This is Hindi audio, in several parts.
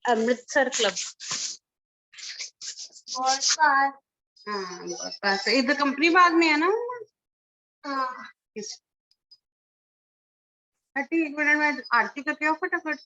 अमृतसर क्लब। बहुत पास। हाँ बहुत पास है, इधर कंपनी बाग में है ना। हाँ। एक मिनट में आरती करके आओ फटाफट।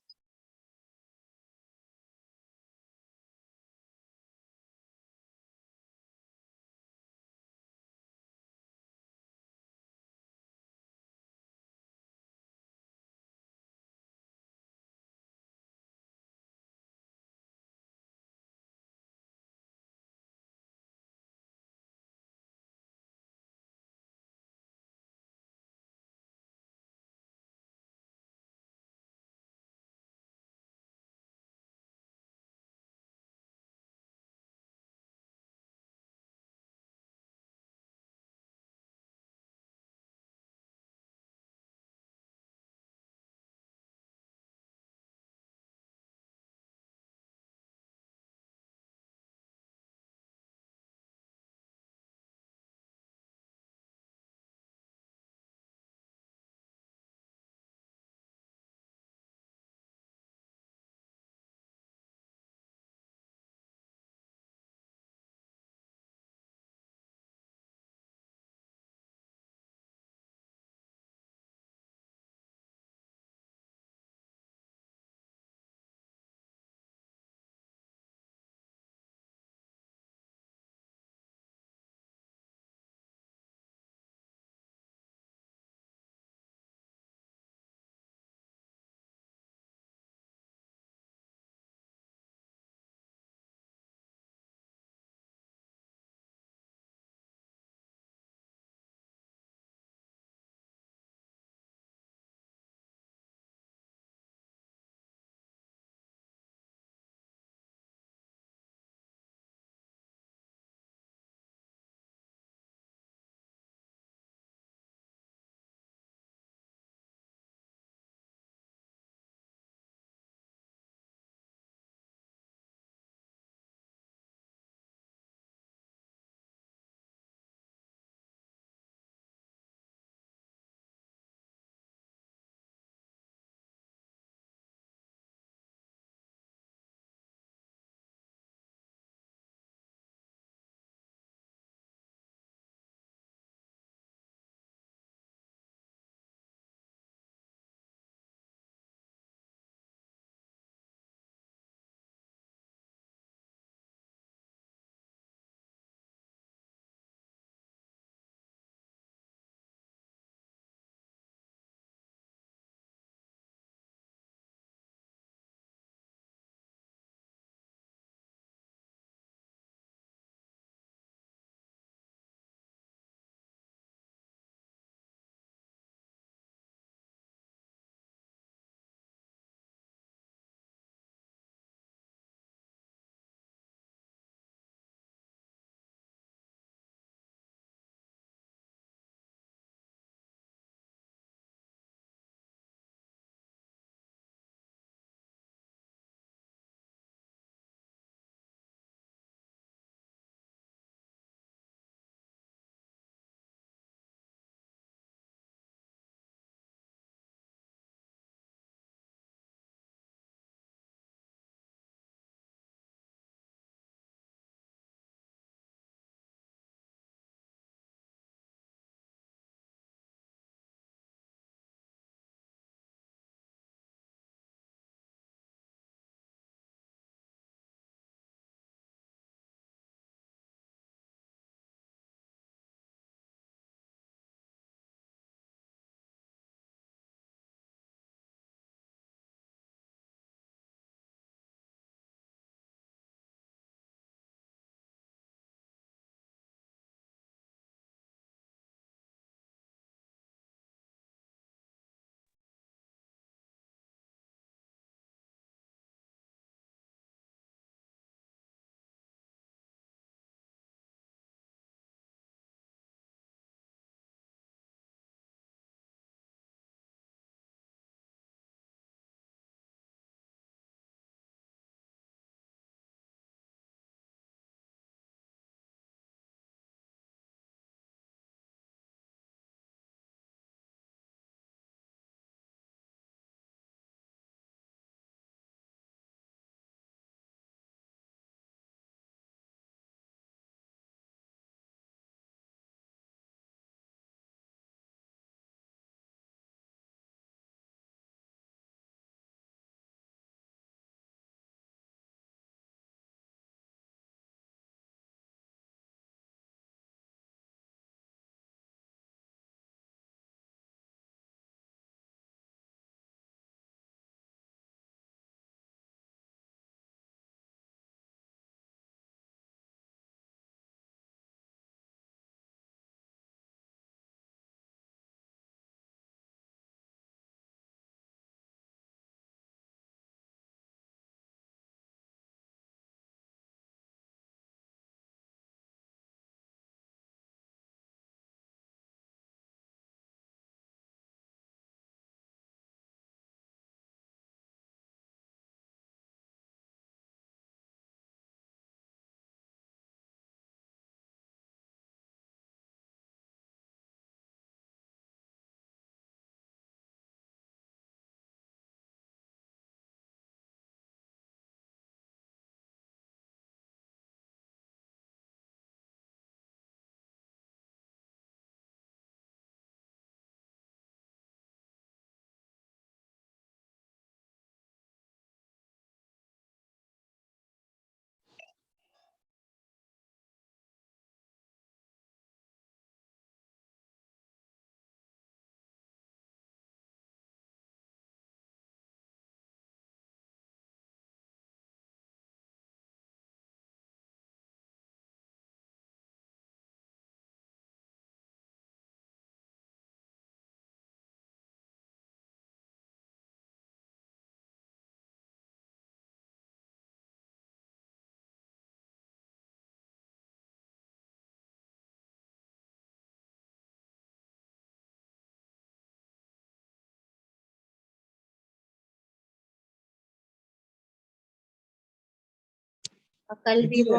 और कल भी वो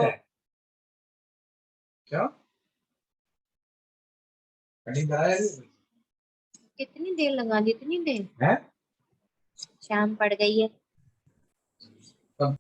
क्या कटिंग कराया कितनी देर लगा दी, इतनी देर है? शाम पड़ गई है। कब?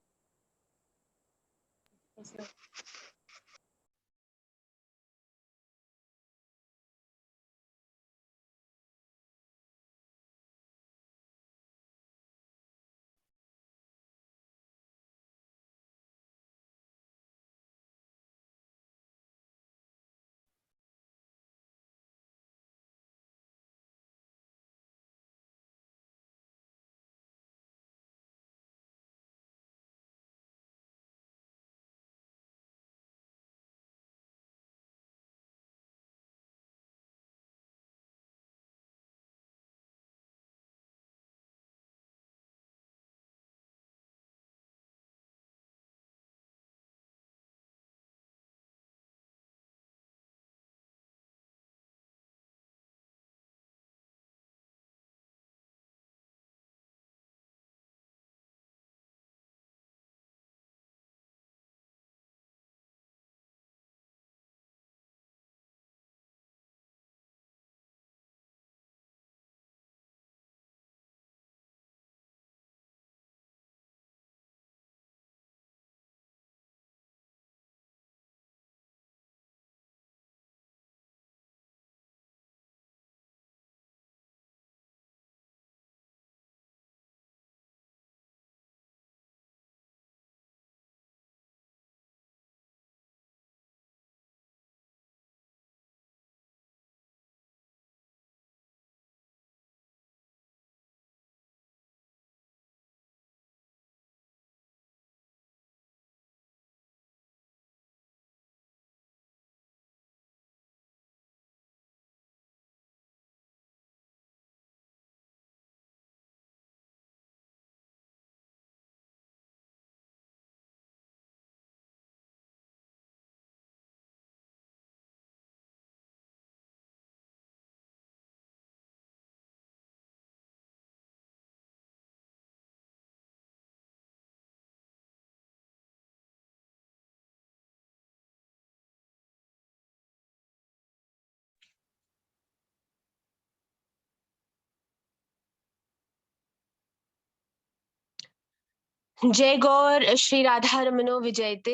जय गौर श्री राधा रमनो विजयते।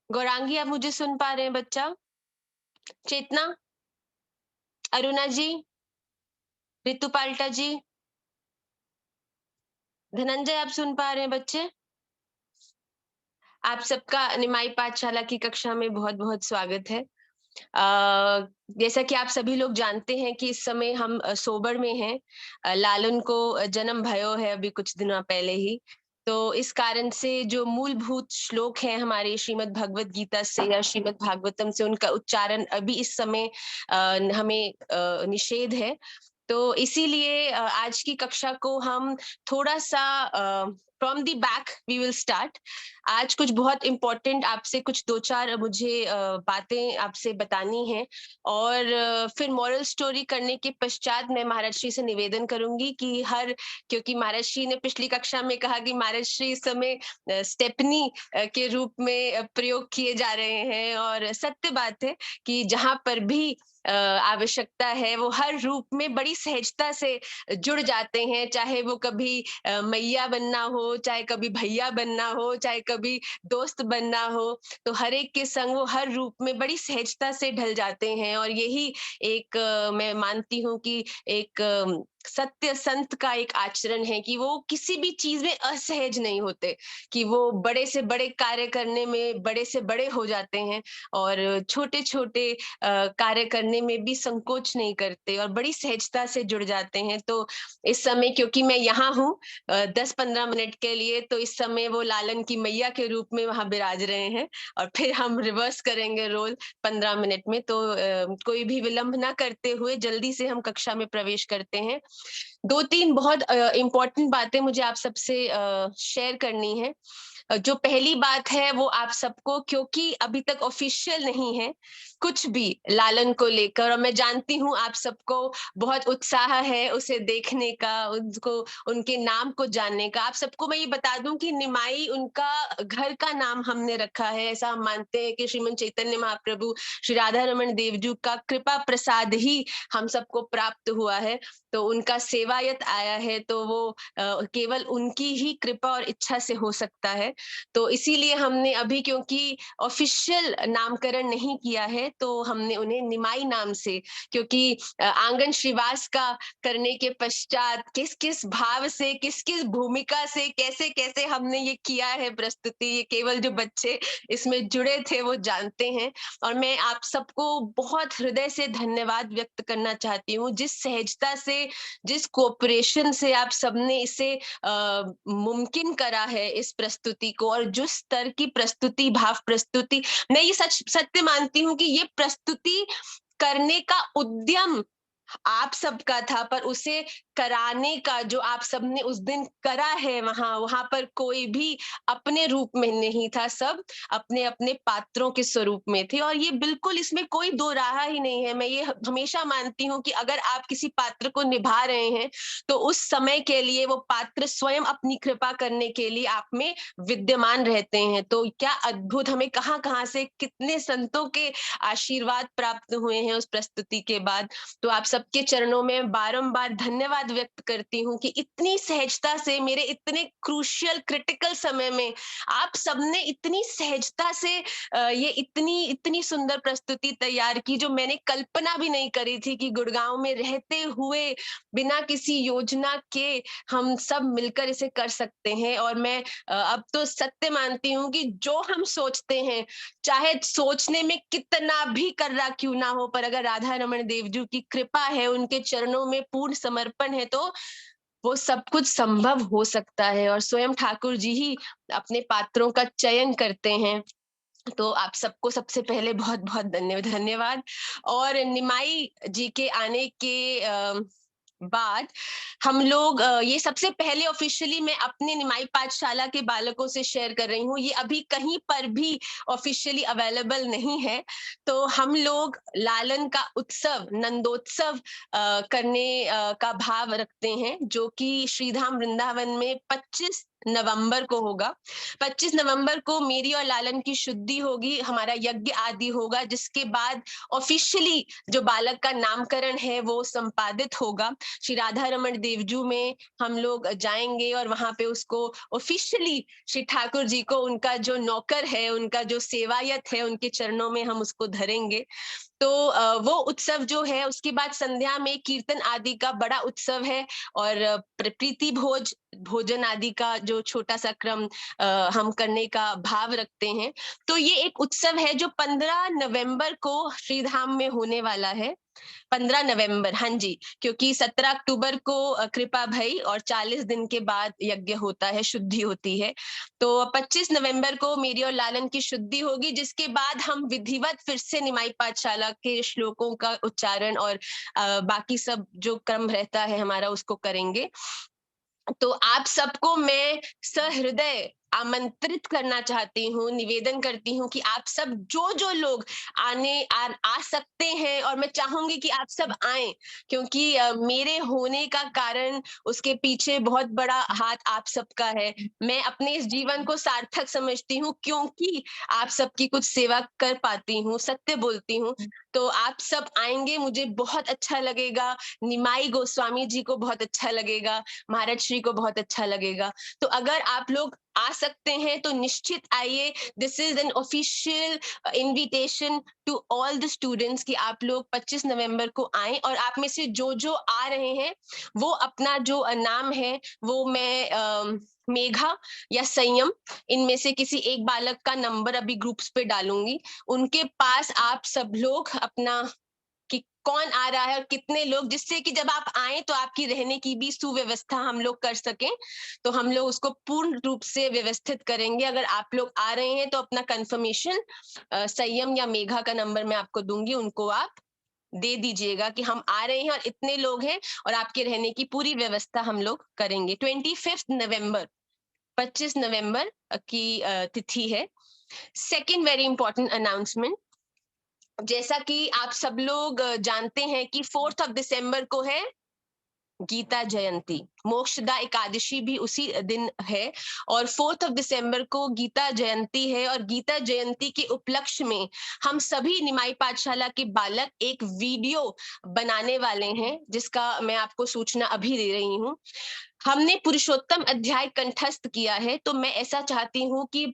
गौरांगी, आप मुझे सुन पा रहे हैं बच्चा? चेतना, अरुणा जी, रितु पाल्टा जी, धनंजय, आप सुन पा रहे हैं बच्चे? आप सबका निमाई पाठशाला की कक्षा में बहुत बहुत स्वागत है। जैसा कि आप सभी लोग जानते हैं कि इस समय हम सोबर में हैं। लालन को जन्म भयो है अभी कुछ दिनों पहले ही, तो इस कारण से जो मूलभूत श्लोक हैं हमारे श्रीमद् भगवत गीता से या श्रीमद् भागवतम से, उनका उच्चारण अभी इस समय हमें निषेध है। तो इसीलिए आज की कक्षा को हम थोड़ा सा from the back we will start. आज कुछ बहुत इम्पोर्टेंट आपसे कुछ दो चार मुझे बातें आपसे बतानी है, और फिर मॉरल स्टोरी करने के पश्चात मैं महाराज श्री से निवेदन करूंगी कि क्योंकि महाराज श्री ने पिछली कक्षा में कहा कि महाराज श्री इस समय स्टेपनी के रूप में प्रयोग किए जा रहे हैं, और सत्य बात है कि जहां पर भी आवश्यकता है वो हर रूप में बड़ी सहजता से जुड़ जाते हैं, चाहे वो कभी मैया बनना हो, चाहे कभी भैया बनना हो, चाहे कभी दोस्त बनना हो, तो हर एक के संग वो हर रूप में बड़ी सहजता से ढल जाते हैं। और यही एक मैं मानती हूँ कि एक सत्य संत का एक आचरण है कि वो किसी भी चीज में असहज नहीं होते, कि वो बड़े से बड़े कार्य करने में बड़े से बड़े हो जाते हैं, और छोटे छोटे कार्य करने में भी संकोच नहीं करते और बड़ी सहजता से जुड़ जाते हैं। तो इस समय क्योंकि मैं यहाँ हूँ 10-15 मिनट के लिए, तो इस समय वो लालन की मैया के रूप में वहां विराज रहे हैं, और फिर हम रिवर्स करेंगे रोल 15 मिनट में। तो कोई भी विलंब ना करते हुए जल्दी से हम कक्षा में प्रवेश करते हैं। 2-3 बहुत इम्पोर्टेंट बातें मुझे आप सबसे शेयर करनी है। जो पहली बात है वो आप सबको, क्योंकि अभी तक ऑफिशियल नहीं है कुछ भी लालन को लेकर, और मैं जानती हूँ आप सबको बहुत उत्साह है उसे देखने का, उनको उनके नाम को जानने का। आप सबको मैं ये बता दूं कि निमाई उनका घर का नाम हमने रखा है। ऐसा हम मानते हैं कि श्रीमन चैतन्य महाप्रभु, श्री राधा रमन देवजू का कृपा प्रसाद ही हम सबको प्राप्त हुआ है। तो उनका सेवायत आया है तो वो केवल उनकी ही कृपा और इच्छा से हो सकता है। तो इसीलिए हमने अभी, क्योंकि ऑफिशियल नामकरण नहीं किया है, तो हमने उन्हें निमाई नाम से, क्योंकि आंगन श्रीवास का करने के पश्चात किस किस भाव से, किस किस भूमिका से, कैसे कैसे हमने ये किया है प्रस्तुति, ये केवल जो बच्चे इसमें जुड़े थे वो जानते हैं। और मैं आप सबको बहुत हृदय से धन्यवाद व्यक्त करना चाहती हूँ, जिस सहजता से, जिस कोऑपरेशन से आप सबने इसे मुमकिन करा है इस प्रस्तुति को, और जिस स्तर की प्रस्तुति, भाव प्रस्तुति, मैं ये सत्य मानती हूँ कि ये प्रस्तुति करने का उद्यम आप सबका था, पर उसे कराने का जो आप सबने उस दिन करा है, वहां पर कोई भी अपने रूप में नहीं था, सब अपने अपने पात्रों के स्वरूप में थे। और ये बिल्कुल, इसमें कोई दो राह ही नहीं है। मैं ये हमेशा मानती हूँ कि अगर आप किसी पात्र को निभा रहे हैं तो उस समय के लिए वो पात्र स्वयं अपनी कृपा करने के लिए आप में विद्यमान रहते हैं। तो क्या अद्भुत, हमें कहाँ कहाँ से कितने संतों के आशीर्वाद प्राप्त हुए हैं उस प्रस्तुति के बाद। तो आप सबके चरणों में बारंबार धन्यवाद व्यक्त करती हूँ कि इतनी सहजता से मेरे इतने क्रूशियल क्रिटिकल समय में आप सबने इतनी सहजता से ये इतनी सुंदर प्रस्तुति तैयार की, जो मैंने कल्पना भी नहीं करी थी कि गुड़गांव में रहते हुए बिना किसी योजना के हम सब मिलकर इसे कर सकते हैं। और मैं अब तो सत्य मानती हूँ कि जो हम सोचते हैं, चाहे सोचने में कितना भी कर्रा क्यों ना हो, पर अगर राधा रमन देवजू की कृपा है, उनके चरणों में पूर्ण समर्पण है, तो वो सब कुछ संभव हो सकता है। और स्वयं ठाकुर जी ही अपने पात्रों का चयन करते हैं। तो आप सबको सबसे पहले बहुत बहुत धन्यवाद। और निमाई जी के आने के बाद हम लोग, ये सबसे पहले ऑफिशियली मैं अपने निमाई पाठशाला के बालकों से शेयर कर रही हूँ, ये अभी कहीं पर भी ऑफिशियली अवेलेबल नहीं है। तो हम लोग लालन का उत्सव, नंदोत्सव करने का भाव रखते हैं, जो कि श्रीधाम वृंदावन में 25 नवंबर को होगा। 25 नवंबर को मेरी और लालन की शुद्धि होगी, हमारा यज्ञ आदि होगा, जिसके बाद ऑफिशियली जो बालक का नामकरण है वो संपादित होगा। श्री राधा रमन देवजू में हम लोग जाएंगे और वहां पे उसको ऑफिशियली श्री ठाकुर जी को, उनका जो नौकर है, उनका जो सेवायत है, उनके चरणों में हम उसको धरेंगे। तो वो उत्सव जो है, उसके बाद संध्या में कीर्तन आदि का बड़ा उत्सव है, और प्रीति भोजन आदि का जो छोटा सा क्रम हम करने का भाव रखते हैं। तो ये एक उत्सव है जो 15 नवंबर को श्रीधाम में होने वाला है। 15 नवंबर, हाँ जी, क्योंकि 17 अक्टूबर को कृपा भई और 40 दिन के बाद यज्ञ होता है, शुद्धि होती है। तो 25 नवंबर को मेरी और लालन की शुद्धि होगी, जिसके बाद हम विधिवत फिर से निमाई पाठशाला के श्लोकों का उच्चारण और बाकी सब जो क्रम रहता है हमारा, उसको करेंगे। तो आप सबको मैं सहृदय आमंत्रित करना चाहती हूँ, निवेदन करती हूँ कि आप सब जो लोग आ सकते हैं, और मैं चाहूंगी कि आप सब आएं, क्योंकि मेरे होने का कारण, उसके पीछे बहुत बड़ा हाथ आप सबका है। मैं अपने इस जीवन को सार्थक समझती हूँ क्योंकि आप सबकी कुछ सेवा कर पाती हूँ, सत्य बोलती हूँ। तो आप सब आएंगे, मुझे बहुत अच्छा लगेगा, निमाई गोस्वामी जी को बहुत अच्छा लगेगा, महाराज श्री को बहुत अच्छा लगेगा। तो अगर आप लोग आ सकते हैं तो निश्चित आइए। This is an official invitation to all the students कि आप लोग 25 नवंबर को आएं, और आप में से जो आ रहे हैं वो अपना जो नाम है वो मैं मेघा या संयम, इनमें से किसी एक बालक का नंबर अभी ग्रुप्स पे डालूंगी, उनके पास आप सब लोग अपना कि कौन आ रहा है और कितने लोग, जिससे कि जब आप आए तो आपकी रहने की भी सुव्यवस्था हम लोग कर सकें। तो हम लोग उसको पूर्ण रूप से व्यवस्थित करेंगे। अगर आप लोग आ रहे हैं तो अपना कंफर्मेशन संयम या मेघा का नंबर मैं आपको दूंगी, उनको आप दे दीजिएगा कि हम आ रहे हैं और इतने लोग हैं, और आपके रहने की पूरी व्यवस्था हम लोग करेंगे 25 नवंबर। 25 नवंबर की तिथि है। सेकंड वेरी इंपॉर्टेंट अनाउंसमेंट, जैसा कि आप सब लोग जानते हैं कि 4 दिसंबर को है गीता जयंती, मोक्षदा एकादशी भी उसी दिन है और 4 दिसंबर को गीता जयंती है। और गीता जयंती के उपलक्ष्य में हम सभी निमाई पाठशाला के बालक एक वीडियो बनाने वाले हैं, जिसका मैं आपको सूचना अभी दे रही हूँ। हमने पुरुषोत्तम अध्याय कंठस्थ किया है, तो मैं ऐसा चाहती हूँ कि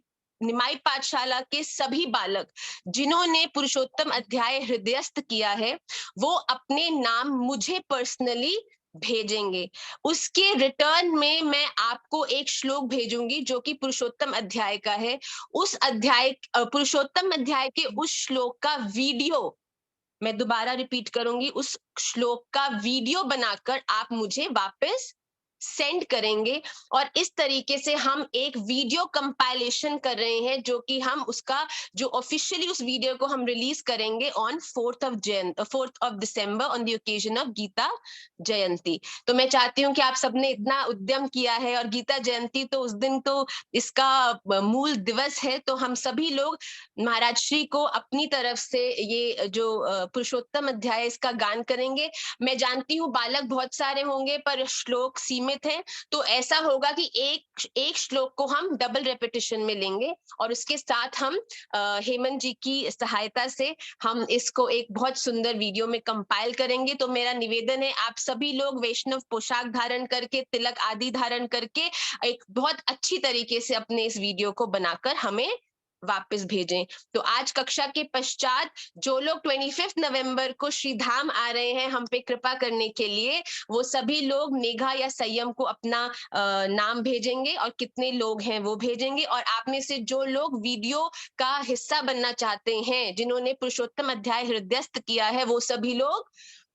निमाई पाठशाला के सभी बालक जिन्होंने पुरुषोत्तम अध्याय हृदयस्थ किया है वो अपने नाम मुझे पर्सनली भेजेंगे। उसके रिटर्न में मैं आपको एक श्लोक भेजूंगी जो कि पुरुषोत्तम अध्याय का है। उस अध्याय पुरुषोत्तम अध्याय के उस श्लोक का वीडियो, मैं दोबारा रिपीट करूंगी, उस श्लोक का वीडियो बनाकर आप मुझे वापस सेंड करेंगे। और इस तरीके से हम एक वीडियो कंपाइलेशन कर रहे हैं जो कि हम उसका जो ऑफिशियली उस वीडियो को हम रिलीज करेंगे on 4 December on the occasion of Gita Jayanti. तो मैं चाहती हूँ कि आप सबने इतना उद्यम किया है और गीता जयंती तो उस दिन तो इसका मूल दिवस है, तो हम सभी लोग महाराज श्री को अपनी तरफ से ये जो पुरुषोत्तम अध्याय इसका गान करेंगे। मैं जानती हूँ बालक बहुत सारे होंगे पर श्लोक सीमित है, तो ऐसा होगा कि एक श्लोक को हम डबल रेपिटेशन में लेंगे और उसके साथ हम हेमंत जी की सहायता से हम इसको एक बहुत सुंदर वीडियो में कंपाइल करेंगे। तो मेरा निवेदन है आप सभी लोग वैष्णव पोशाक धारण करके, तिलक आदि धारण करके एक बहुत अच्छी तरीके से अपने इस वीडियो को बनाकर हमें वापस भेजें। तो आज कक्षा के पश्चात जो लोग 25 नवंबर को श्रीधाम आ रहे हैं हम पे कृपा करने के लिए, वो सभी लोग नेघा या संयम को अपना नाम भेजेंगे और कितने लोग हैं वो भेजेंगे। और आप में से जो लोग वीडियो का हिस्सा बनना चाहते हैं, जिन्होंने पुरुषोत्तम अध्याय हृदयस्थ किया है, वो सभी लोग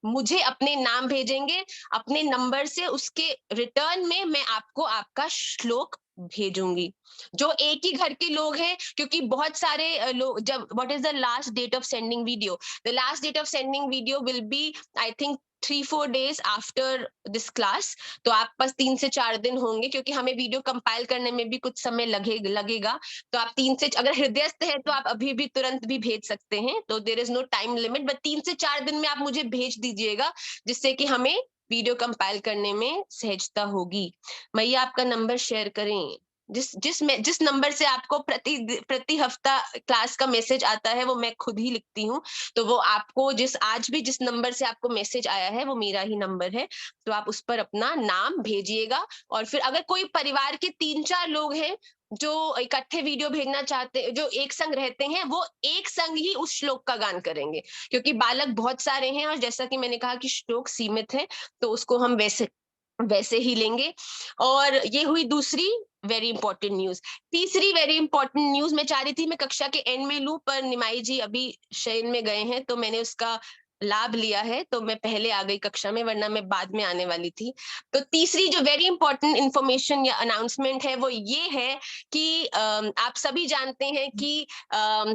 मुझे अपने नाम भेजेंगे अपने नंबर से। उसके रिटर्न में मैं आपको आपका श्लोक भेजूंगी। जो एक ही घर के लोग हैं, क्योंकि बहुत सारे लोग, जब what is the last date of sending video, the last date of sending video will be I think 3-4 days after this class. तो आप पास 3 से 4 दिन होंगे, क्योंकि हमें वीडियो कंपाइल करने में भी कुछ समय लगेगा। तो आप 3 से, अगर हृदयस्थ है तो आप अभी भी तुरंत भी भेज सकते हैं, तो there is no time limit, but 3 से 4 दिन में आप मुझे भेज दीजिएगा, जिससे कि हमें वीडियो कंपाइल करने में सहजता होगी। मैया आपका नंबर शेयर करें। जिस नंबर से आपको प्रति हफ्ता क्लास का मैसेज आता है वो मैं खुद ही लिखती हूँ, तो वो आपको आज भी जिस नंबर से आपको मैसेज आया है वो मेरा ही नंबर है, तो आप उस पर अपना नाम भेजिएगा। और फिर अगर कोई परिवार के 3-4 लोग हैं जो इकट्ठे वीडियो भेजना चाहते हैं, जो एक संग रहते हैं, वो एक संग ही उस श्लोक का गान करेंगे, क्योंकि बालक बहुत सारे हैं और जैसा कि मैंने कहा कि श्लोक सीमित है, तो उसको हम वैसे ही लेंगे। और ये हुई दूसरी वेरी इंपॉर्टेंट न्यूज। तीसरी वेरी इंपॉर्टेंट न्यूज मैं चाह रही थी मैं कक्षा के एंड में लूं, पर निमाई जी अभी शयन में गए हैं तो मैंने उसका लाभ लिया है, तो मैं पहले आ गई कक्षा में, वरना मैं बाद में आने वाली थी। तो तीसरी जो वेरी इंपॉर्टेंट इंफॉर्मेशन या अनाउंसमेंट है वो ये है कि आप सभी जानते हैं कि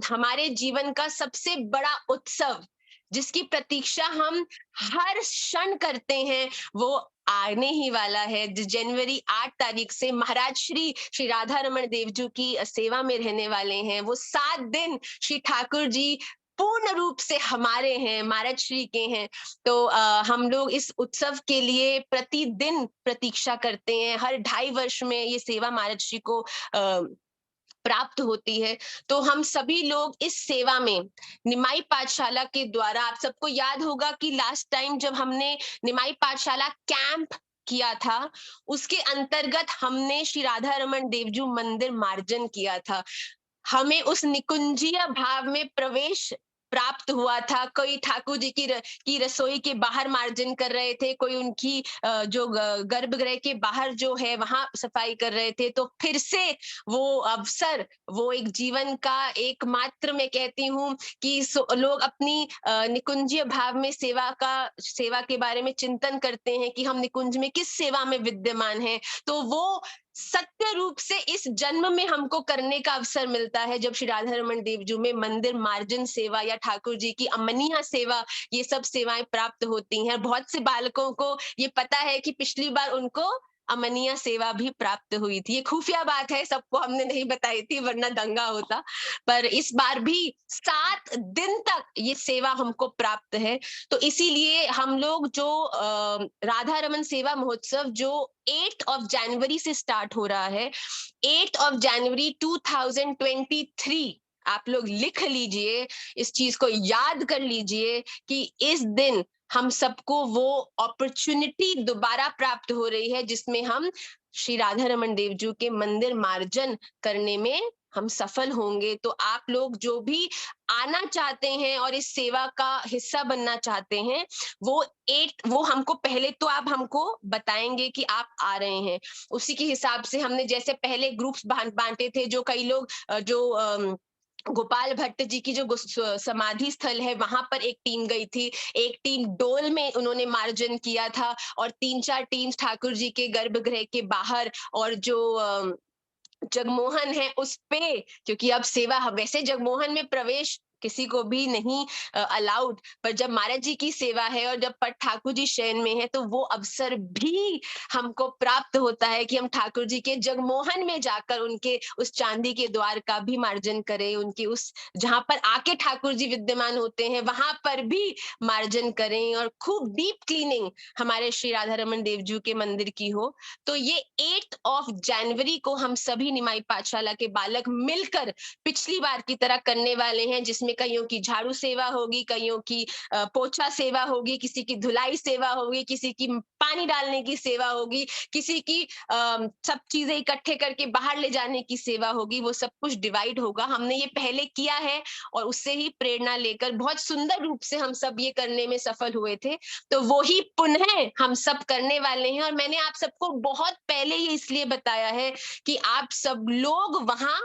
हमारे जीवन का सबसे बड़ा उत्सव जिसकी प्रतीक्षा हम हर क्षण करते हैं वो आने ही वाला है। जनवरी 8 तारीख से महाराज श्री राधा रमन देव जी की सेवा में रहने वाले हैं। वो 7 दिन श्री ठाकुर जी पूर्ण रूप से हमारे हैं, महाराज श्री के हैं। तो हम लोग इस उत्सव के लिए प्रतिदिन प्रतीक्षा करते हैं। हर 2.5 वर्ष में ये सेवा महाराज श्री को प्राप्त होती है। तो हम सभी लोग इस सेवा में निमाई पाठशाला के द्वारा, आप सबको याद होगा कि लास्ट टाइम जब हमने निमाई पाठशाला कैंप किया था, उसके अंतर्गत हमने श्री राधा रमन देवजू मंदिर मार्जन किया था। हमें उस निकुंजीय भाव में प्रवेश प्राप्त हुआ था। कोई ठाकुर जी की रसोई के बाहर मार्जन कर रहे थे, कोई उनकी जो गर्भगृह के बाहर जो है वहां सफाई कर रहे थे। तो फिर से वो अवसर, वो एक जीवन का एकमात्र, मैं कहती हूँ कि लोग अपनी निकुंजीय भाव में सेवा के बारे में चिंतन करते हैं कि हम निकुंज में किस सेवा में विद्यमान हैं। तो वो सत्य रूप से इस जन्म में हमको करने का अवसर मिलता है जब श्री राधा रमन देव जी में मंदिर मार्जन सेवा या ठाकुर जी की अमनिया सेवा, ये सब सेवाएं प्राप्त होती हैं। बहुत से बालकों को ये पता है कि पिछली बार उनको अमनिया सेवा भी प्राप्त हुई थी। ये खुफिया बात है, सबको हमने नहीं बताई थी वरना दंगा होता, पर इस बार भी 7 दिन तक ये सेवा हमको प्राप्त है। तो इसीलिए हम लोग जो राधा रमन सेवा महोत्सव जो 8 ऑफ जनवरी से स्टार्ट हो रहा है, 8 ऑफ जनवरी 2023, आप लोग लिख लीजिए, इस चीज को याद कर लीजिए कि इस दिन हम सबको वो अपॉर्चुनिटी दोबारा प्राप्त हो रही है जिसमें हम श्री राधा रमन देव जी के मंदिर मार्जन करने में हम सफल होंगे। तो आप लोग जो भी आना चाहते हैं और इस सेवा का हिस्सा बनना चाहते हैं, वो हमको पहले तो आप हमको बताएंगे कि आप आ रहे हैं। उसी के हिसाब से हमने जैसे पहले ग्रुप्स बांटे थे, जो कई लोग जो गोपाल भट्ट जी की जो समाधि स्थल है वहां पर एक टीम गई थी, एक टीम डोल में उन्होंने मार्जन किया था, और 3-4 टीम्स ठाकुर जी के गर्भगृह के बाहर, और जो जगमोहन है उस पे, क्योंकि अब सेवा वैसे जगमोहन में प्रवेश किसी को भी नहीं अलाउड, पर जब महाराज जी की सेवा है और जब पट ठाकुर जी शयन में है तो वो अवसर भी हमको प्राप्त होता है कि हम ठाकुर जी के जगमोहन में जाकर उनके उस चांदी के द्वार का भी मार्जन करें, उनकी उस जहां पर आके ठाकुर जी विद्यमान होते हैं वहां पर भी मार्जन करें, और खूब डीप क्लीनिंग हमारे श्री राधा रमन देव जी के मंदिर की हो। तो ये 8 ऑफ जनवरी को हम सभी निमाई पाठशाला के बालक मिलकर पिछली बार की तरह करने वाले हैं, जिसमें कईयों की झाड़ू सेवा होगी, कईयों की पोछा सेवा होगी, किसी की धुलाई सेवा होगी, किसी की पानी डालने की सेवा होगी, किसी की सब चीजें इकट्ठे करके बाहर ले जाने की सेवा होगी। वो सब कुछ डिवाइड होगा। हमने ये पहले किया है और उससे ही प्रेरणा लेकर बहुत सुंदर रूप से हम सब ये करने में सफल हुए थे, तो वो ही पुनः हम सब करने वाले हैं। और मैंने आप सबको बहुत पहले ही इसलिए बताया है कि आप सब लोग वहां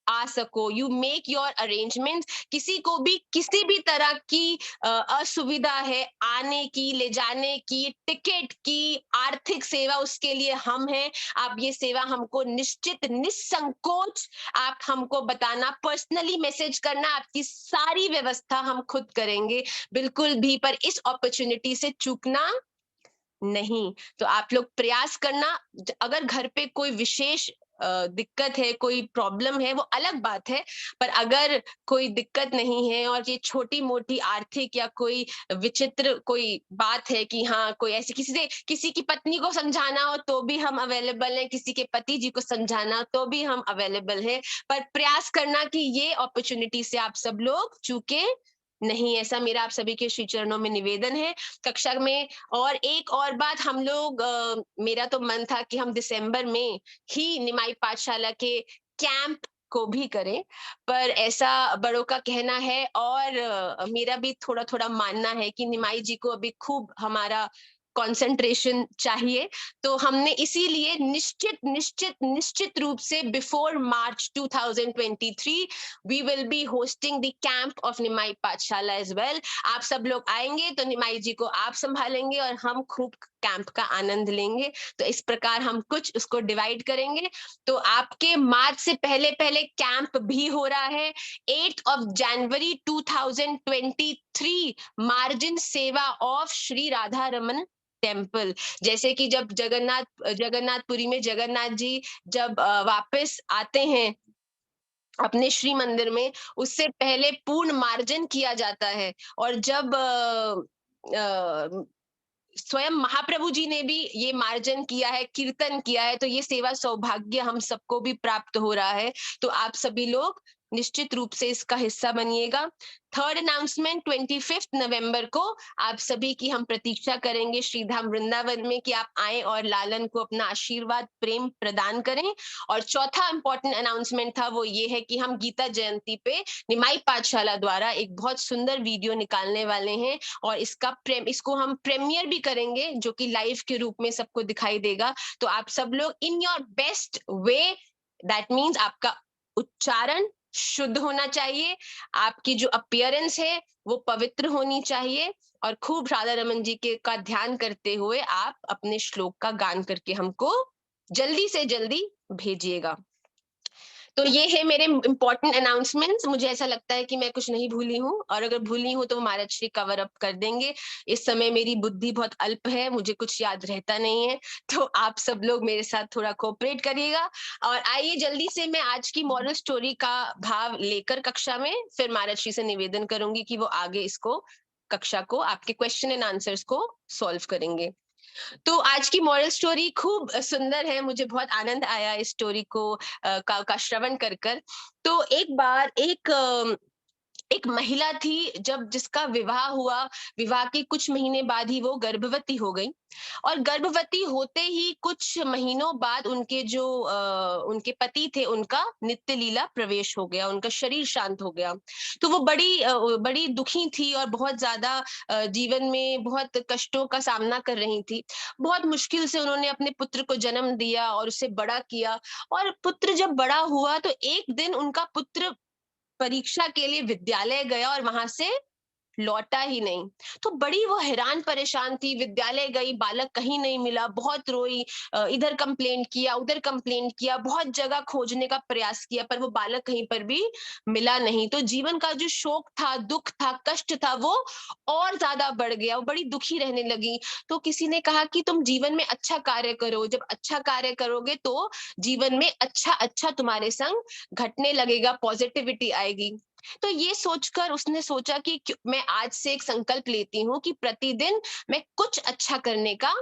आ सको, यू मेक योर अरेंजमेंट। किसी को भी किसी भी तरह की असुविधा है आने की, ले जाने की, टिकट की, आर्थिक सेवा, उसके लिए हम हैं। आप ये सेवा हमको निश्चित निसंकोच आप हमको बताना, पर्सनली मैसेज करना, आपकी सारी व्यवस्था हम खुद करेंगे, बिल्कुल भी पर इस अपॉर्चुनिटी से चूकना नहीं। तो आप लोग प्रयास करना। अगर घर पे कोई विशेष दिक्कत है, कोई प्रॉब्लम है, वो अलग बात है, पर अगर कोई दिक्कत नहीं है और ये छोटी मोटी आर्थिक या कोई विचित्र कोई बात है कि हाँ कोई ऐसी किसी की पत्नी को समझाना हो तो भी हम अवेलेबल हैं, किसी के पति जी को समझाना तो भी हम अवेलेबल हैं, पर प्रयास करना कि ये अपॉर्चुनिटी से आप सब लोग चूके नहीं, ऐसा मेरा आप सभी के श्री चरणों में निवेदन है। कक्षा में और एक और बात, हम लोग मेरा तो मन था कि हम दिसंबर में ही निमाई पाठशाला के कैंप को भी करें, पर ऐसा बड़ों का कहना है और मेरा भी थोड़ा थोड़ा मानना है कि निमाई जी को अभी खूब हमारा कंसंट्रेशन चाहिए, तो हमने इसीलिए निश्चित रूप से before March 2023 we will be hosting the camp of Nimai Pathshala as well. आप सब लोग आएंगे तो निमाई जी को आप संभालेंगे और हम खूब कैंप का आनंद लेंगे। तो इस प्रकार हम कुछ उसको डिवाइड करेंगे। तो आपके मार्च से पहले पहले कैंप भी हो रहा है। 8 ऑफ जनवरी 2023 मार्जिन सेवा ऑफ श्री राधा रमन टेम्पल। जैसे कि जब जगन्नाथपुरी में जगन्नाथ जी जब वापस आते हैं अपने श्री मंदिर में, उससे पहले पूर्ण मार्जन किया जाता है, और जब स्वयं महाप्रभु जी ने भी ये मार्जन किया है, कीर्तन किया है, तो ये सेवा सौभाग्य हम सबको भी प्राप्त हो रहा है। तो आप सभी लोग निश्चित रूप से इसका हिस्सा बनिएगा। थर्ड अनाउंसमेंट 25 नवंबर को आप सभी की हम प्रतीक्षा करेंगे श्रीधाम वृंदावन में कि आप आए और लालन को अपना आशीर्वाद प्रेम प्रदान करें। और चौथा इंपॉर्टेंट अनाउंसमेंट था वो ये है कि हम गीता जयंती पे निमाई पाठशाला द्वारा एक बहुत सुंदर वीडियो निकालने वाले हैं, और इसको हम प्रीमियर भी करेंगे जो कि लाइव के रूप में सबको दिखाई देगा। तो आप सब लोग in your best way, that means आपका उच्चारण शुद्ध होना चाहिए, आपकी जो अपीयरेंस है वो पवित्र होनी चाहिए, और खूब राधा रमन जी के का ध्यान करते हुए आप अपने श्लोक का गान करके हमको जल्दी से जल्दी भेजिएगा। तो ये है मेरे इम्पोर्टेंट अनाउंसमेंट्स। मुझे ऐसा लगता है कि मैं कुछ नहीं भूली हूँ, और अगर भूली हूँ तो महाराज श्री कवर अप कर देंगे। इस समय मेरी बुद्धि बहुत अल्प है, मुझे कुछ याद रहता नहीं है, तो आप सब लोग मेरे साथ थोड़ा कोऑपरेट करिएगा। और आइए जल्दी से मैं आज की मॉरल स्टोरी का भाव लेकर कक्षा में, फिर महाराज श्री से निवेदन करूंगी कि वो आगे इसको कक्षा को आपके क्वेश्चन एंड आंसर्स को सॉल्व करेंगे। तो आज की मॉरल स्टोरी खूब सुंदर है, मुझे बहुत आनंद आया इस स्टोरी को का श्रवण कर कर। तो एक बार एक महिला थी, जब जिसका विवाह हुआ, विवाह के कुछ महीने बाद ही वो गर्भवती हो गई, और गर्भवती होते ही कुछ महीनों बाद उनके जो उनके पति थे, उनका नित्य लीला प्रवेश हो गया, उनका शरीर शांत हो गया। तो वो बड़ी दुखी थी और बहुत ज्यादा जीवन में बहुत कष्टों का सामना कर रही थी। बहुत मुश्किल से उन्होंने अपने पुत्र को जन्म दिया और उसे बड़ा किया, और पुत्र जब बड़ा हुआ तो एक दिन उनका पुत्र परीक्षा के लिए विद्यालय गया और वहां से लौटा ही नहीं। तो बड़ी वो हैरान परेशान थी, विद्यालय गई, बालक कहीं नहीं मिला, बहुत रोई, इधर कंप्लेंट किया, उधर कंप्लेंट किया, बहुत जगह खोजने का प्रयास किया, पर वो बालक कहीं पर भी मिला नहीं। तो जीवन का जो शोक था, दुख था, कष्ट था, वो और ज्यादा बढ़ गया, वो बड़ी दुखी रहने लगी। तो किसी ने कहा कि तुम जीवन में अच्छा कार्य करो, जब अच्छा कार्य करोगे तो जीवन में अच्छा अच्छा तुम्हारे संग घटने लगेगा, पॉजिटिविटी आएगी। तो ये सोचकर उसने सोचा कि मैं आज से एक संकल्प लेती हूँ कि प्रतिदिन मैं कुछ अच्छा करने का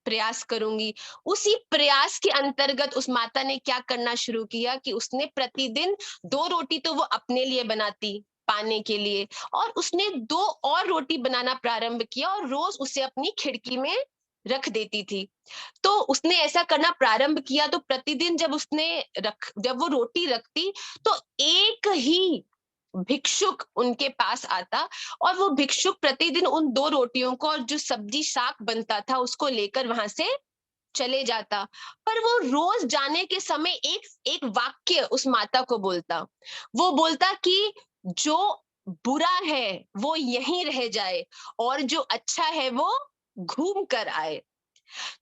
प्रयास करूंगी। उसी प्रयास के अंतर्गत उस माता ने क्या करना शुरू किया कि उसने प्रतिदिन 2 रोटी तो वो अपने लिए बनाती पाने के लिए, और उसने 2 और रोटी बनाना प्रारंभ किया और रोज उसे अपनी खिड़की में रख देती थी। तो उसने ऐसा करना प्रारंभ किया, तो प्रतिदिन जब वो रोटी रखती, तो एक ही भिक्षुक उनके पास आता, और वो भिक्षुक प्रतिदिन उन 2 रोटियों को और जो सब्जी शाक बनता था उसको लेकर वहां से चले जाता। पर वो रोज जाने के समय एक एक वाक्य उस माता को बोलता। वो बोलता कि जो बुरा है वो यहीं रह जाए, और जो अच्छा है वो घूम कर आए।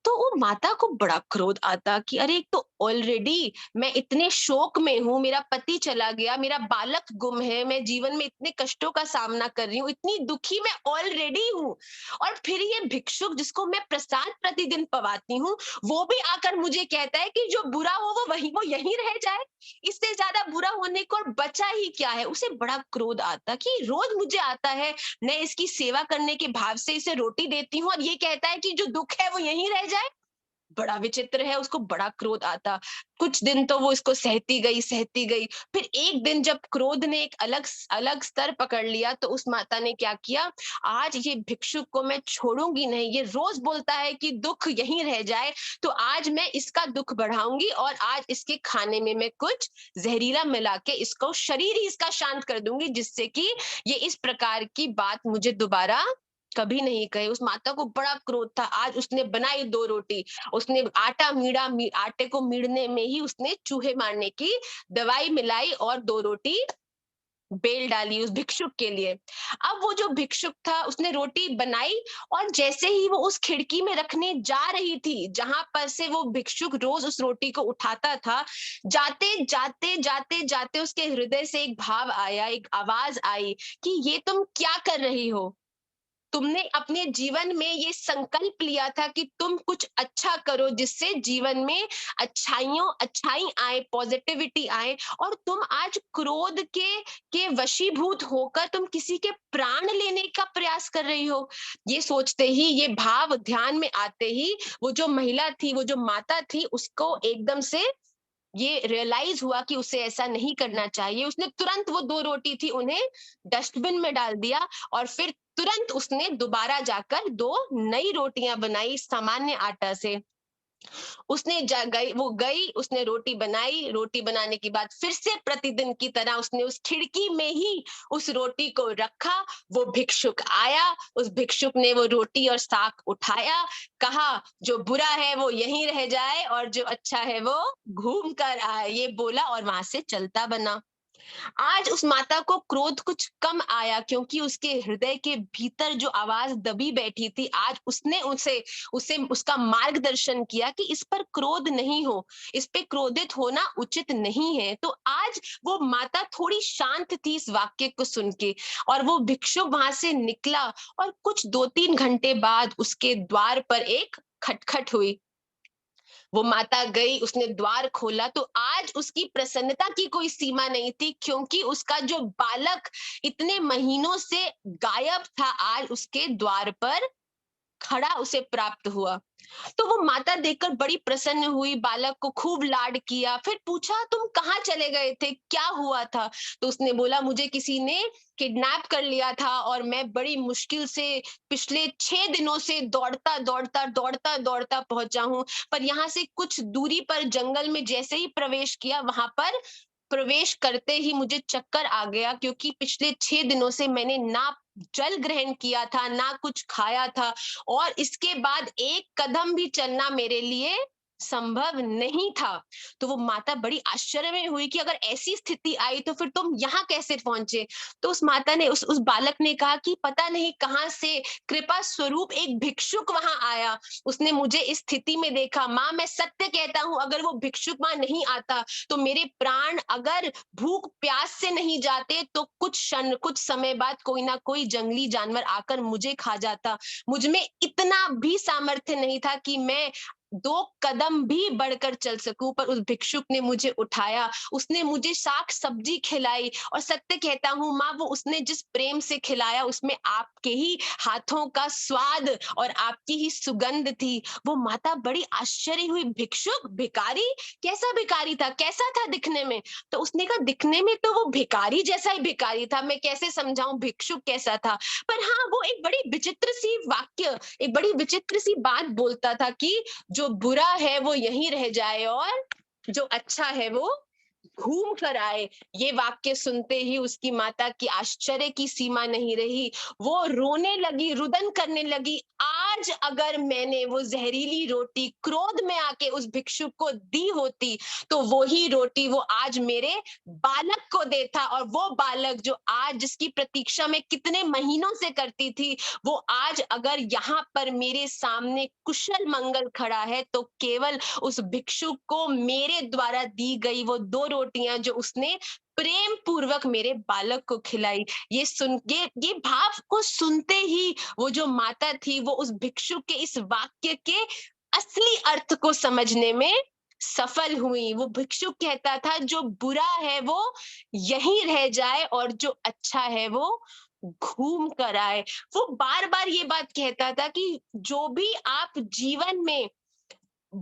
तो वो माता को बड़ा क्रोध आता कि अरे, एक तो ऑलरेडी मैं इतने शोक में हूँ, मेरा पति चला गया, मेरा बालक गुम है, मैं जीवन में इतने कष्टों का सामना कर रही हूँ, इतनी दुखी मैं ऑलरेडी हूँ, और फिर ये भिक्षुक जिसको मैं प्रसाद प्रतिदिन पवाती हूँ, वो भी आकर मुझे कहता है कि जो बुरा हो वो यहीं रह जाए। इससे ज्यादा बुरा होने को और बचा ही क्या है। उसे बड़ा क्रोध आता कि रोज मुझे आता है, मैं इसकी सेवा करने के भाव से इसे रोटी देती हूँ, और ये कहता है कि जो दुख है वो यहीं रह जाए। बड़ा विचित्र है, उसको बड़ा क्रोध आता। कुछ दिन तो वो इसको सहती गई। फिर एक दिन जब क्रोध ने एक अलग अलग स्तर पकड़ लिया, तो उस माता ने क्या किया, आज ये भिक्षुक को मैं छोड़ूंगी नहीं, ये रोज बोलता है कि दुख यहीं रह जाए, तो आज मैं इसका दुख बढ़ाऊंगी, और आज इसके खाने में मैं कुछ जहरीला मिला के इसको शरीर ही इसका शांत कर दूंगी, जिससे कि ये इस प्रकार की बात मुझे दोबारा कभी नहीं कहे। उस माता को बड़ा क्रोध था। आज उसने बनाई 2 रोटी, उसने आटे को मीड़ने में ही उसने चूहे मारने की दवाई मिलाई और 2 रोटी बेल डाली उस भिक्षुक के लिए। अब वो जो भिक्षुक था उसने रोटी बनाई, और जैसे ही वो उस खिड़की में रखने जा रही थी जहां पर से वो भिक्षुक रोज उस रोटी को उठाता था, जाते उसके हृदय से एक भाव आया, एक आवाज आई कि ये तुम क्या कर रही हो। तुमने अपने जीवन में ये संकल्प लिया था कि तुम कुछ अच्छा करो, जिससे जीवन में अच्छाई आए, पॉजिटिविटी आए, और तुम आज क्रोध के वशीभूत होकर तुम किसी के प्राण लेने का प्रयास कर रही हो। ये सोचते ही, ये भाव ध्यान में आते ही, वो जो महिला थी, वो जो माता थी, उसको एकदम से ये रियलाइज हुआ कि उसे ऐसा नहीं करना चाहिए। उसने तुरंत वो 2 रोटी थी उन्हें डस्टबिन में डाल दिया, और फिर तुरंत उसने दोबारा जाकर 2 नई रोटियां बनाई सामान्य आटा से। उसने रोटी बनाई, रोटी बनाने के बाद फिर से प्रतिदिन की तरह उसने उस खिड़की में ही उस रोटी को रखा। वो भिक्षुक आया, उस भिक्षुक ने वो रोटी और साग उठाया, कहा जो बुरा है वो यहीं रह जाए और जो अच्छा है वो घूम कर आए, ये बोला और वहां से चलता बना। आज उस माता को क्रोध कुछ कम आया, क्योंकि उसके हृदय के भीतर जो आवाज दबी बैठी थी, आज उसने उसे उसे उसका मार्गदर्शन किया कि इस पर क्रोध नहीं हो, इस पे क्रोधित होना उचित नहीं है। तो आज वो माता थोड़ी शांत थी इस वाक्य को सुन के, और वो भिक्षुक वहां से निकला, और कुछ 2-3 घंटे बाद उसके द्वार पर एक खटखट हुई। वो माता गई, उसने द्वार खोला, तो आज उसकी प्रसन्नता की कोई सीमा नहीं थी, क्योंकि उसका जो बालक इतने महीनों से गायब था, आज उसके द्वार पर खड़ा उसे प्राप्त हुआ। तो वो माता देखकर बड़ी प्रसन्न हुई, बालक को खूब लाड किया, फिर पूछा तुम कहाँ चले गए थे, क्या हुआ था? तो उसने बोला मुझे किसी ने किडनैप कर लिया था, और मैं बड़ी मुश्किल से पिछले 6 दिनों से दौड़ता पहुंचा हूँ। पर यहाँ से कुछ दूरी पर जंगल में जैसे ही प्रवेश किया, वहां पर प्रवेश करते ही मुझे चक्कर आ गया, क्योंकि पिछले 6 दिनों से मैंने ना जल ग्रहण किया था, ना कुछ खाया था, और इसके बाद एक कदम भी चलना मेरे लिए संभव नहीं था। तो वो माता बड़ी आश्चर्य में हुई कि अगर ऐसी स्थिति आई तो फिर तुम यहाँ कैसे पहुंचे? तो उस माता ने उस बालक ने कहा कि पता नहीं कहाँ से कृपा स्वरूप एक भिक्षुक वहां आया, उसने मुझे इस स्थिति में देखा। माँ, मैं सत्य कहता हूँ, अगर वो भिक्षुक वहां नहीं आता तो मेरे प्राण अगर भूख प्यास से नहीं जाते, तो कुछ समय बाद कोई ना कोई जंगली जानवर आकर मुझे खा जाता। मुझ में इतना भी सामर्थ्य नहीं था कि मैं 2 कदम भी बढ़कर चल सकूं, पर उस भिक्षुक ने मुझे उठाया, उसने मुझे साग सब्जी खिलाई, और सत्य कहता हूँ माँ, वो उसने जिस प्रेम से खिलाया उसमें आपके ही हाथों का स्वाद और आपकी ही सुगंध थी। वो माता बड़ी आश्चर्य हुई, भिक्षुक, भिखारी? कैसा भिखारी था, कैसा था दिखने में? तो उसने कहा दिखने में तो वो भिखारी जैसा ही भिखारी था, मैं कैसे समझाऊं भिक्षुक कैसा था। पर हाँ, वो एक बड़ी विचित्र सी वाक्य, एक बड़ी विचित्र सी बात बोलता था कि जो बुरा है वो यहीं रह जाए, और जो अच्छा है वो घूम कर आए। ये वाक्य सुनते ही उसकी माता की आश्चर्य की सीमा नहीं रही, वो रोने लगी, रुदन करने लगी। आज अगर मैंने वो जहरीली रोटी क्रोध में आके उस भिक्षुक को दी होती, तो वो ही रोटी वो आज मेरे बालक को देता, और वो बालक जो आज जिसकी प्रतीक्षा में कितने महीनों से करती थी, वो आज अगर यहाँ पर मेरे सामने कुशल मंगल खड़ा है, तो केवल उस भिक्षुक को मेरे द्वारा दी गई वो 2 रोटियां जो उसने प्रेम पूर्वक मेरे बालक को खिलाई। ये भाव को सुनते ही वो जो माता थी, वो उस भिक्षुक के इस वाक्य के असली अर्थ को समझने में सफल हुई। वो भिक्षुक कहता था जो बुरा है वो यहीं रह जाए, और जो अच्छा है वो घूम कर आए। वो बार बार ये बात कहता था कि जो भी आप जीवन में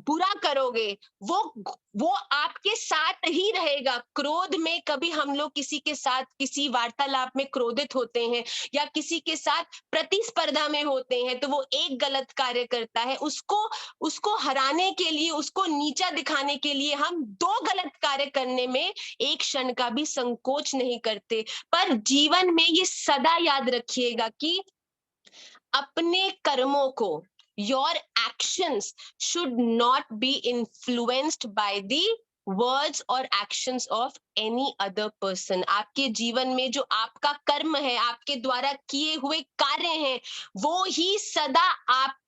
बुरा करोगे, वो आपके साथ ही रहेगा। क्रोध में कभी हम लोग किसी के साथ किसी वार्तालाप में क्रोधित होते हैं, या किसी के साथ प्रतिस्पर्धा में होते हैं, तो वो एक गलत कार्य करता है, उसको हराने के लिए, उसको नीचा दिखाने के लिए हम 2 गलत कार्य करने में एक क्षण का भी संकोच नहीं करते। पर जीवन में ये सदा याद रखिएगा कि अपने कर्मों को, your actions should not be influenced by the words or actions of any other person। आपके जीवन में जो आपका कर्म है, आपके द्वारा किए हुए कार्य हैं, वो ही सदा आपका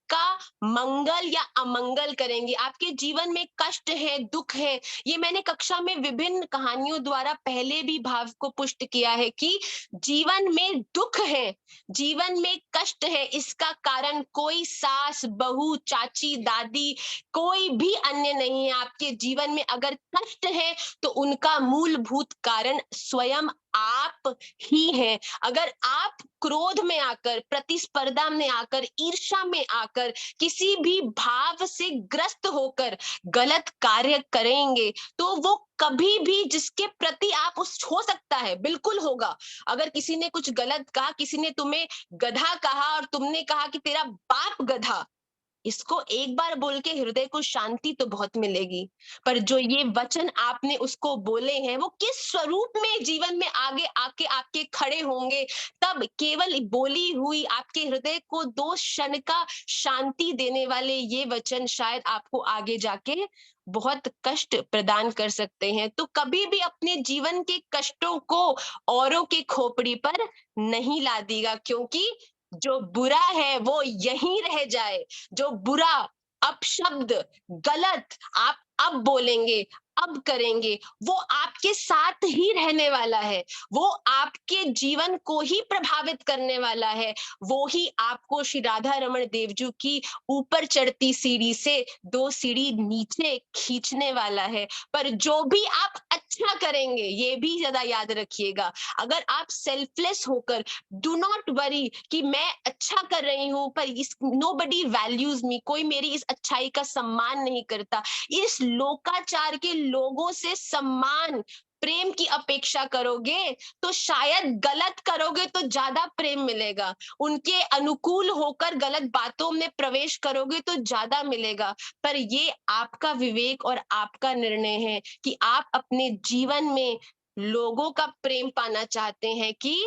मंगल या अमंगल करेंगे। आपके जीवन में कष्ट है, दुख है, ये मैंने कक्षा में विभिन्न कहानियों द्वारा पहले भी भाव को पुष्ट किया है कि जीवन में दुख है, जीवन में कष्ट है, इसका कारण कोई सास, बहू, चाची, दादी, कोई भी अन्य नहीं है। आपके जीवन में अगर कष्ट है तो उनका मूलभूत कारण स्वयं आप ही हैं। अगर आप क्रोध में आकर, प्रतिस्पर्धा में आकर, ईर्ष्या में आकर, किसी भी भाव से ग्रस्त होकर गलत कार्य करेंगे, तो वो कभी भी जिसके प्रति आप उस हो सकता है, बिल्कुल होगा। अगर किसी ने कुछ गलत कहा, किसी ने तुम्हें गधा कहा और तुमने कहा कि तेरा बाप गधा, इसको एक बार बोल के हृदय को शांति तो बहुत मिलेगी। पर जो ये वचन आपने उसको बोले हैं, वो किस स्वरूप में जीवन में आगे आके आपके खड़े होंगे, तब केवल बोली हुई आपके हृदय को 2 क्षण का शांति देने वाले ये वचन शायद आपको आगे जाके बहुत कष्ट प्रदान कर सकते हैं। तो कभी भी अपने जीवन के कष्टों को औरों के खोपड़ी पर नहीं ला देगा, क्योंकि जो बुरा है वो यहीं रह जाए। जो बुरा अपशब्द, गलत आप अब बोलेंगे, अब करेंगे, वो आपके साथ ही रहने वाला है, वो आपके जीवन को ही प्रभावित करने वाला है, वो ही आपको श्री राधा रमण देवजू की ऊपर चढ़ती सीढ़ी से 2 सीढ़ी नीचे खींचने वाला है। पर जो भी आप अच्छा करेंगे, ये भी ज्यादा याद रखिएगा, अगर आप सेल्फलेस होकर डू नॉट वरी कि मैं अच्छा कर रही हूं पर इस नोबडी वैल्यूज मी, कोई मेरी इस अच्छाई का सम्मान नहीं करता, इस लोकाचार के लोगों से सम्मान प्रेम की अपेक्षा करोगे तो शायद गलत करोगे तो ज्यादा प्रेम मिलेगा, उनके अनुकूल होकर गलत बातों में प्रवेश करोगे तो ज्यादा मिलेगा। पर ये आपका विवेक और आपका निर्णय है कि आप अपने जीवन में लोगों का प्रेम पाना चाहते हैं कि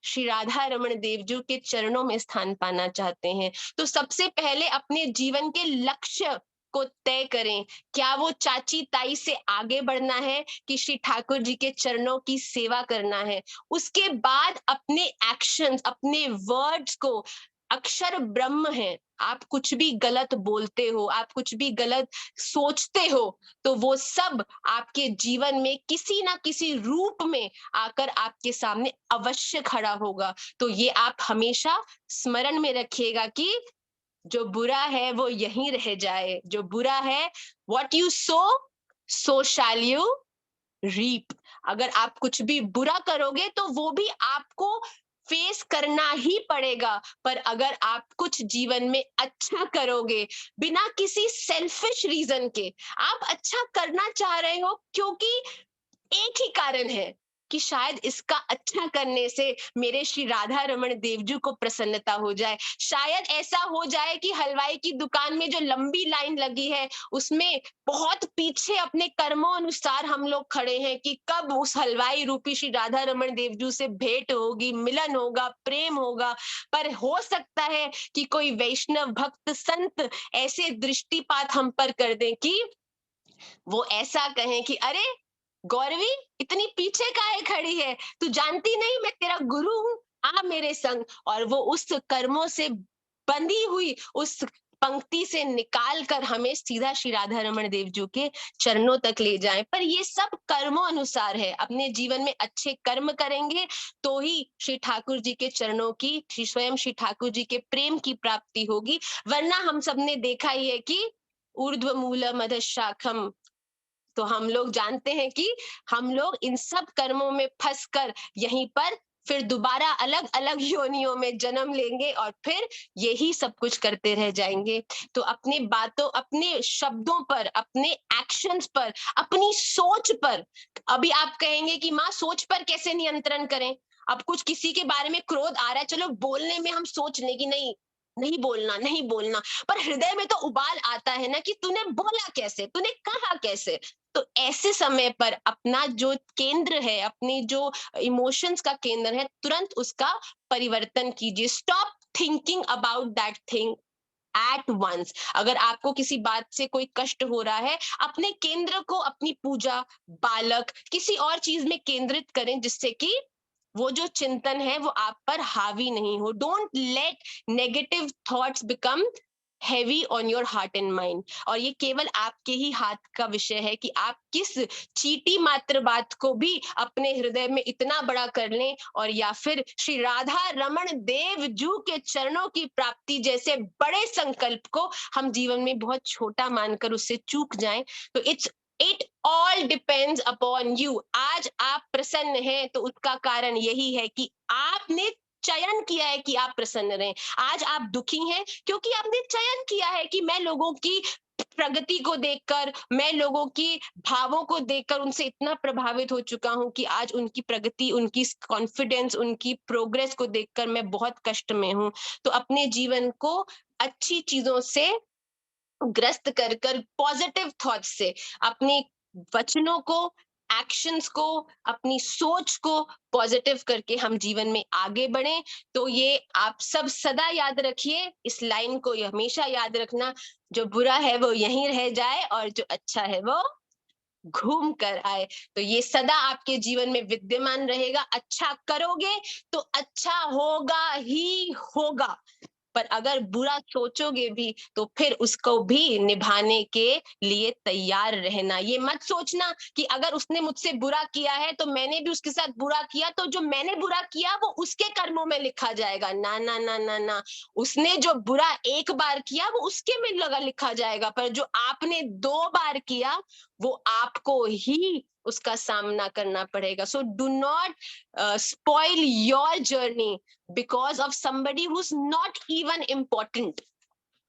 श्री राधा रमण देवजू के चरणों में स्थान पाना चाहते हैं। तो सबसे पहले अपने जीवन के लक्ष्य को तय करें, क्या वो चाची ताई से आगे बढ़ना है कि श्री ठाकुर जी के चरणों की सेवा करना है। उसके बाद अपने एक्शंस, अपने वर्ड्स को, अक्षर ब्रह्म है, आप कुछ भी गलत बोलते हो, आप कुछ भी गलत सोचते हो तो वो सब आपके जीवन में किसी ना किसी रूप में आकर आपके सामने अवश्य खड़ा होगा। तो ये आप हमेशा स्मरण में रखिएगा कि जो बुरा है वो यहीं रह जाए, जो बुरा है what you sow so shall you reap। अगर आप कुछ भी बुरा करोगे तो वो भी आपको फेस करना ही पड़ेगा, पर अगर आप कुछ जीवन में अच्छा करोगे बिना किसी सेल्फिश रीजन के, आप अच्छा करना चाह रहे हो क्योंकि एक ही कारण है कि शायद इसका अच्छा करने से मेरे श्री राधा रमण देवजू को प्रसन्नता हो जाए, शायद ऐसा हो जाए कि हलवाई की दुकान में जो लंबी लाइन लगी है उसमें बहुत पीछे अपने कर्मों अनुसार हम लोग खड़े हैं कि कब उस हलवाई रूपी श्री राधा रमण देवजू से भेंट होगी, मिलन होगा, प्रेम होगा। पर हो सकता है कि कोई वैष्णव भक्त संत ऐसे दृष्टिपात हम पर कर दें कि वो ऐसा कहें कि अरे गौरवी इतनी पीछे काहे खड़ी है, तू जानती नहीं मैं तेरा गुरु हूँ, आ मेरे संग। और वो उस कर्मों से बंधी हुई उस पंक्ति से निकाल कर हमें सीधा श्री राधा रमण देवजू के चरणों तक ले जाएं। पर ये सब कर्मों अनुसार है, अपने जीवन में अच्छे कर्म करेंगे तो ही श्री ठाकुर जी के चरणों की, स्वयं श्री ठाकुर जी के प्रेम की प्राप्ति होगी। वरना हम सबने देखा ही है कि ऊर्ध्व मूलम अधः शाखम, तो हम लोग जानते हैं कि हम लोग इन सब कर्मों में फंसकर यहीं पर फिर दोबारा अलग अलग योनियों में जन्म लेंगे और फिर यही सब कुछ करते रह जाएंगे। तो अपने बातों, अपने शब्दों पर, अपने एक्शंस पर, अपनी सोच पर, अभी आप कहेंगे कि माँ सोच पर कैसे नियंत्रण करें, अब कुछ किसी के बारे में क्रोध आ रहा है, चलो बोलने में हम सोच लें कि नहीं नहीं बोलना, नहीं बोलना, पर हृदय में तो उबाल आता है ना कि तूने बोला कैसे, तूने कहा कैसे। तो ऐसे समय पर अपना जो केंद्र है, अपनी जो इमोशंस का केंद्र है, तुरंत उसका परिवर्तन कीजिए। Stop thinking about that thing at once. अगर आपको किसी बात से कोई कष्ट हो रहा है, अपने केंद्र को अपनी पूजा, बालक, किसी और चीज में केंद्रित करें जिससे कि वो जो चिंतन है वो आप पर हावी नहीं हो। Don't let negative thoughts become heavy on your heart and mind. और ये केवल आपके ही हाथ का विषय है कि आप किस चीटी मात्र बात को भी अपने हृदय में इतना बड़ा कर लें, और या फिर श्री राधा रमण देवजू के चरणों की प्राप्ति जैसे बड़े संकल्प को हम जीवन में बहुत छोटा मानकर उससे चूक जाएं। तो it all depends upon you. आज आप प्रसन्न हैं तो उसका कारण यही है कि आपने चयन किया है कि आप प्रसन्न रहें। आज आप दुखी हैं क्योंकि आपने चयन किया है कि मैं लोगों की प्रगति को देखकर, मैं लोगों की भावों को देखकर उनसे इतना प्रभावित हो चुका हूं कि आज उनकी प्रगति, उनकी कॉन्फिडेंस, उनकी प्रोग्रेस को देखकर मैं बहुत कष्ट में हूं। तो अपने जीवन को अच्छी चीजों से ग्रस्त कर कर, पॉजिटिव थॉट से, अपने वचनों को एक्शंस को, अपनी सोच को पॉजिटिव करके हम जीवन में आगे बढ़ें। तो ये आप सब सदा याद रखिए, इस लाइन को हमेशा याद रखना, जो बुरा है वो यहीं रह जाए और जो अच्छा है वो घूम कर आए। तो ये सदा आपके जीवन में विद्यमान रहेगा। अच्छा करोगे तो अच्छा होगा ही होगा, पर अगर बुरा सोचोगे भी तो फिर उसको भी निभाने के लिए तैयार रहना। ये मत सोचना कि अगर उसने मुझसे बुरा किया है तो मैंने भी उसके साथ बुरा किया, तो जो मैंने बुरा किया वो उसके कर्मों में लिखा जाएगा। ना ना ना ना ना, उसने जो बुरा एक बार किया वो उसके में लिखा जाएगा, पर जो आपने 2 बार किया वो आपको ही उसका सामना करना पड़ेगा। So do not spoil your journey because of somebody who's not even important.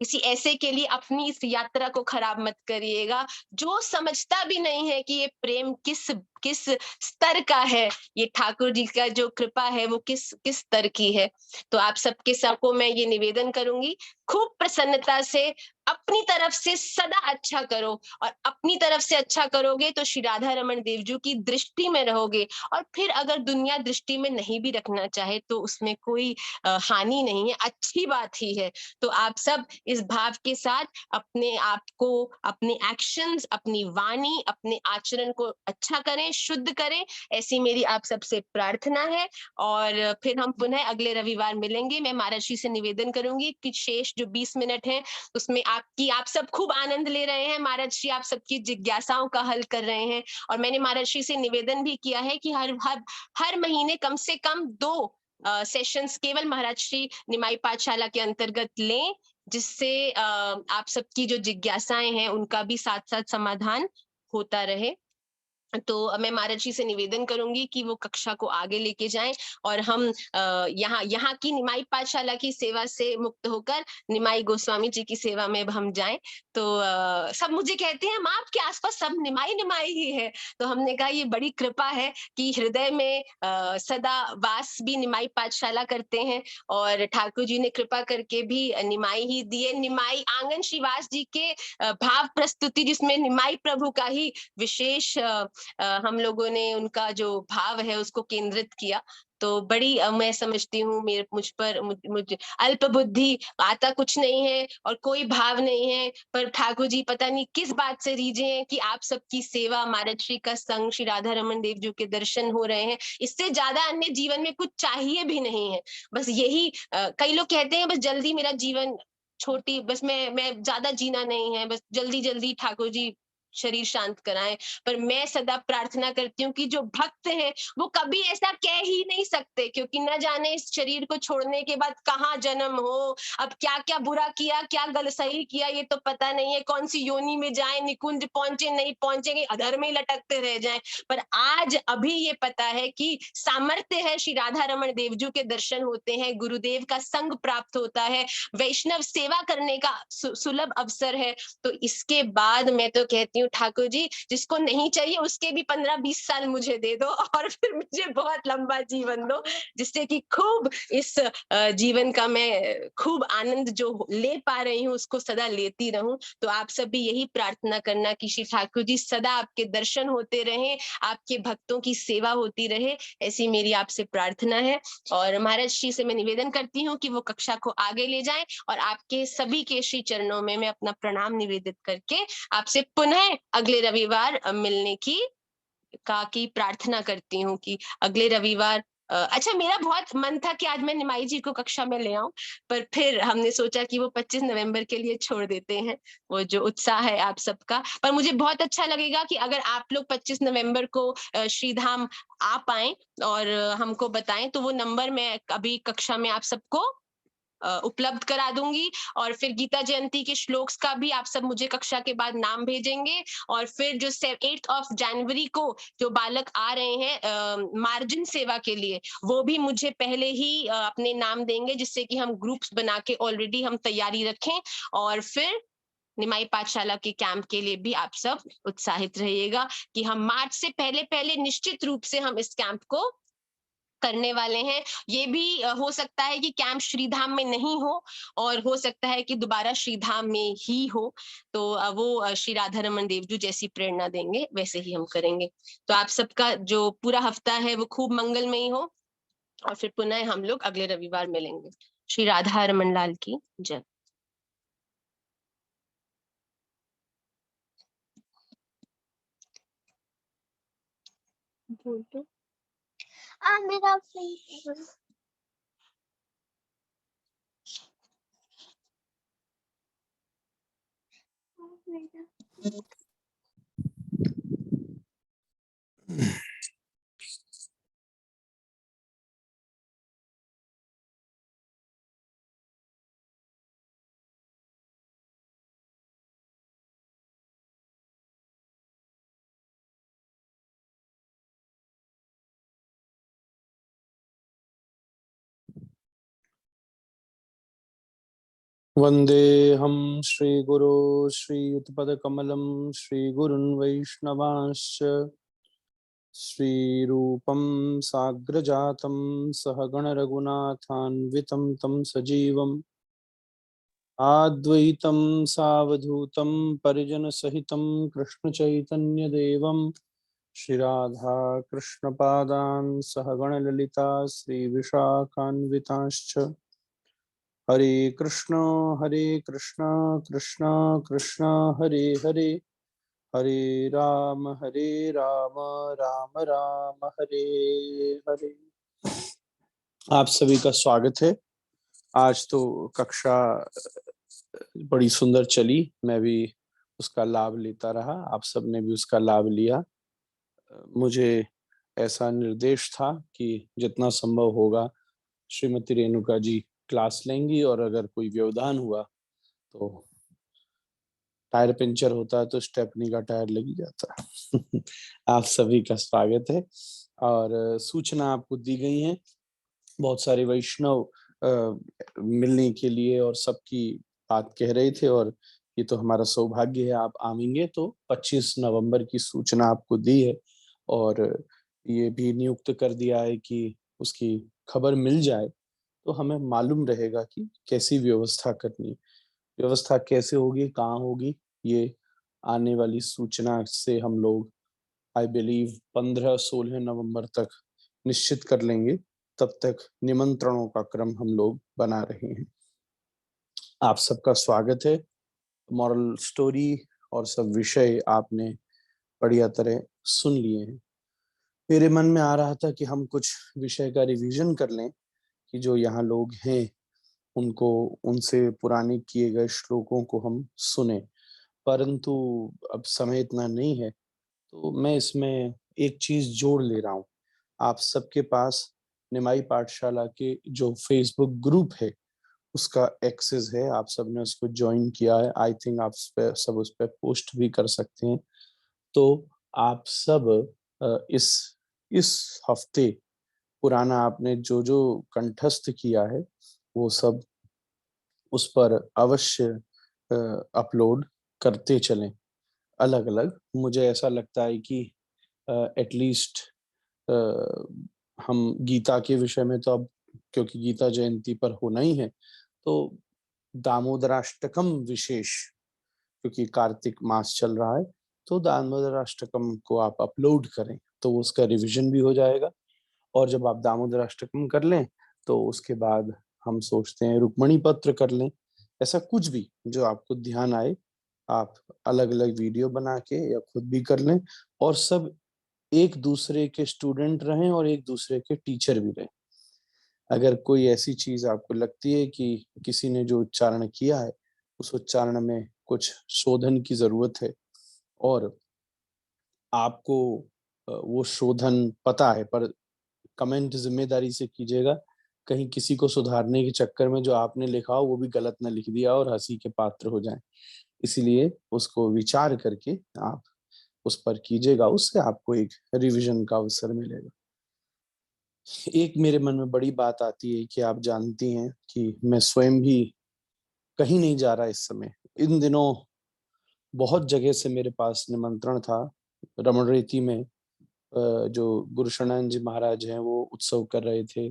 किसी ऐसे के लिए अपनी इस यात्रा को खराब मत करिएगा, जो समझता भी नहीं है कि ये प्रेम किस किस स्तर का है, ये ठाकुर जी का जो कृपा है वो किस किस स्तर की है। तो आप सबके सबको मैं ये निवेदन करूंगी, खूब प्रसन्नता से अपनी तरफ से सदा अच्छा करो, और अपनी तरफ से अच्छा करोगे तो श्री राधा रमन देव जी की दृष्टि में रहोगे। और फिर अगर दुनिया दृष्टि में नहीं भी रखना चाहे तो उसमें कोई हानि नहीं है, अच्छी बात ही है। तो आप सब इस भाव के साथ अपने आप को, अपने एक्शंस, अपनी वाणी, अपने आचरण को अच्छा करें, शुद्ध करें, ऐसी मेरी आप सबसे प्रार्थना है। और फिर हम पुनः अगले रविवार मिलेंगे। मैं महाराज जी से निवेदन करूंगी कि शेष जो 20 मिनट हैं उसमें आप सब खूब आनंद ले रहे हैं, महाराज जी आप सबकी जिज्ञासाओं का हल कर रहे हैं। और मैंने महाराज जी से निवेदन भी किया है कि हर महीने कम से कम 2 सेशंस केवल महाराज श्री निमाई पाठशाला के अंतर्गत लें, जिससे आप सबकी जो जिज्ञासाएं हैं उनका भी साथ साथ समाधान होता रहे। तो मैं महाराज जी से निवेदन करूंगी कि वो कक्षा को आगे लेके जाएं, और हम यहाँ की निमाई पाठशाला की सेवा से मुक्त होकर निमाई गोस्वामी जी की सेवा में हम जाएं। तो सब मुझे कहते हैं माँ आपके आसपास सब निमाई निमाई ही है। तो हमने कहा ये बड़ी कृपा है कि हृदय में सदा वास भी निमाई पाठशाला करते हैं, और ठाकुर जी ने कृपा करके भी निमाई ही दिए। निमाई आंगन श्रीवास जी के भाव प्रस्तुति, जिसमें निमाई प्रभु का ही विशेष हम लोगों ने उनका जो भाव है उसको केंद्रित किया। तो बड़ी मैं समझती हूँ मुझ अल्प बुद्धि, आता कुछ नहीं है और कोई भाव नहीं है, पर ठाकुर जी पता नहीं किस बात से रीझे हैं कि आप सबकी सेवा, महाराज श्री का संग, श्री राधा रमन देव जी के दर्शन हो रहे हैं। इससे ज्यादा अन्य जीवन में कुछ चाहिए भी नहीं है। बस यही कई लोग कहते हैं बस जल्दी मेरा जीवन छोटी, बस मैं ज्यादा जीना नहीं है, बस जल्दी जल्दी ठाकुर जी शरीर शांत कराएं। पर मैं सदा प्रार्थना करती हूँ कि जो भक्त हैं वो कभी ऐसा कह ही नहीं सकते, क्योंकि न जाने इस शरीर को छोड़ने के बाद कहाँ जन्म हो, अब क्या क्या बुरा किया, क्या सही किया, ये तो पता नहीं है। कौन सी योनि में जाए, निकुंज पहुंचे नहीं पहुंचेंगे, अधर में ही लटकते रह जाएं। पर आज अभी ये पता है कि सामर्थ्य है, श्री राधा रमन देवजू के दर्शन होते हैं, गुरुदेव का संग प्राप्त होता है, वैष्णव सेवा करने का सुलभ अवसर है। तो इसके बाद मैं तो कहती हूँ ठाकुर जी जिसको नहीं चाहिए उसके भी 15-20 साल मुझे दे दो, और फिर मुझे बहुत लंबा जीवन दो, जिससे कि खूब इस जीवन का मैं खूब आनंद जो ले पा रही हूँ उसको सदा लेती रहूं। तो आप सब भी यही प्रार्थना करना कि श्री ठाकुर जी सदा आपके दर्शन होते रहें, आपके भक्तों की सेवा होती रहे, ऐसी मेरी आपसे प्रार्थना है। और महाराज जी से मैं निवेदन करती हूँ कि वो कक्षा को आगे ले जाएं, और आपके सभी के श्री चरणों में मैं अपना प्रणाम निवेदित करके आपसे पुनः अगले रविवार मिलने की प्रार्थना करती हूँ कि अगले रविवार अच्छा मेरा बहुत मन था कि आज मैं निमाई जी को कक्षा में ले आऊं, पर फिर हमने सोचा कि वो 25 नवंबर के लिए छोड़ देते हैं, वो जो उत्साह है आप सबका। पर मुझे बहुत अच्छा लगेगा कि अगर आप लोग 25 नवंबर को श्रीधाम आ पाए और हमको बताएं, तो वो नंबर मैं अभी कक्षा में आप सबको उपलब्ध करा दूंगी। और फिर गीता जयंती के श्लोक्स का भी आप सब मुझे कक्षा के बाद नाम भेजेंगे। और फिर जो 8 जनवरी को जो बालक आ रहे हैं मार्जिन सेवा के लिए, वो भी मुझे पहले ही अपने नाम देंगे, जिससे कि हम ग्रुप्स बना के ऑलरेडी हम तैयारी रखें। और फिर निमाई पाठशाला के कैंप के लिए भी आप सब उत्साहित रहिएगा कि हम मार्च से पहले पहले निश्चित रूप से हम इस कैंप को करने वाले हैं। ये भी हो सकता है कि कैंप श्रीधाम में नहीं हो और हो सकता है कि दोबारा श्रीधाम में ही हो। तो वो श्री राधा रमन देवजू जैसी प्रेरणा देंगे वैसे ही हम करेंगे। तो आप सबका जो पूरा हफ्ता है वो खूब मंगलमयी हो और फिर पुनः हम लोग अगले रविवार मिलेंगे। श्री राधा रमन लाल की जय। बोल तो मेरा फेवरेट वन्देऽहं श्रीगुरो श्रीयुतपदकमलं श्रीगुरुन् वैष्णवांश्च श्रीरूपं साग्रजातं सहगणरघुनाथान्वितं तं सजीवम् आद्वैतं सावधूतं परिजनसहितं कृष्णचैतन्यदेवं श्रीराधा कृष्णपादान् सहगणललिता श्रीविशाखान्वितांश्च हरे कृष्ण कृष्ण कृष्ण हरे हरे हरे राम राम राम हरे हरे। आप सभी का स्वागत है। आज तो कक्षा बड़ी सुंदर चली, मैं भी उसका लाभ लेता रहा, आप सबने भी उसका लाभ लिया। मुझे ऐसा निर्देश था कि जितना संभव होगा श्रीमती रेणुका जी क्लास लेंगी और अगर कोई व्यवधान हुआ तो टायर पंचर होता है तो स्टेपनी का टायर लग ही जाता है। आप सभी का स्वागत है और सूचना आपको दी गई है। बहुत सारे वैष्णव मिलने के लिए और सबकी बात कह रहे थे और ये तो हमारा सौभाग्य है आप आवेंगे। तो 25 नवंबर की सूचना आपको दी है और ये भी नियुक्त कर दिया है कि उसकी खबर मिल जाए तो हमें मालूम रहेगा कि कैसी व्यवस्था करनी, व्यवस्था कैसे होगी, कहाँ होगी। ये आने वाली सूचना से हम लोग आई बिलीव 15-16 नवंबर तक निश्चित कर लेंगे। तब तक निमंत्रणों का क्रम हम लोग बना रहे हैं। आप सबका स्वागत है। मॉरल स्टोरी और सब विषय आपने बढ़िया तरह सुन लिए हैं। मेरे मन में आ रहा था कि हम कुछ विषय का रिवीजन कर लें कि जो यहाँ लोग हैं उनको, उनसे पुराने किए गए श्लोकों को हम सुने, परंतु अब समय इतना नहीं है तो मैं इसमें एक चीज जोड़ ले रहा हूँ। आप सबके पास निमाई पाठशाला के जो फेसबुक ग्रुप है उसका एक्सेस है, आप सबने उसको ज्वाइन किया है। आई थिंक आप सब उस पर पोस्ट भी कर सकते हैं। तो आप सब इस हफ्ते पुराना आपने जो जो कंठस्थ किया है वो सब उस पर अवश्य अपलोड करते चलें अलग अलग। मुझे ऐसा लगता है कि एटलीस्ट हम गीता के विषय में तो अब, क्योंकि गीता जयंती पर होना ही है, तो दामोदराष्टकम विशेष, क्योंकि कार्तिक मास चल रहा है, तो दामोदराष्टकम को आप अपलोड करें तो उसका रिवीजन भी हो जाएगा। और जब आप दामोदराष्टकम कर लें तो उसके बाद हम सोचते हैं रुक्मणी पत्र कर लें। ऐसा कुछ भी जो आपको ध्यान आए आप अलग अलग वीडियो बना के या खुद भी कर लें और सब एक दूसरे के स्टूडेंट रहें और एक दूसरे के टीचर भी रहें। अगर कोई ऐसी चीज आपको लगती है कि किसी ने जो उच्चारण किया है उस उच्चारण में कुछ शोधन की जरूरत है और आपको वो शोधन पता है, पर कमेंट जिम्मेदारी से कीजिएगा, कहीं किसी को सुधारने के चक्कर में जो आपने लिखा हो वो भी गलत ना लिख दिया और हंसी के पात्र हो जाए। इसीलिए उसको विचार करके आप उस पर कीजिएगा, उससे आपको एक रिवीजन का अवसर मिलेगा। एक मेरे मन में बड़ी बात आती है कि आप जानती हैं कि मैं स्वयं भी कहीं नहीं जा रहा इस समय। इन दिनों बहुत जगह से मेरे पास निमंत्रण था रमण रेती में जो गुरु शरणानंद जी महाराज हैं वो उत्सव कर रहे थे।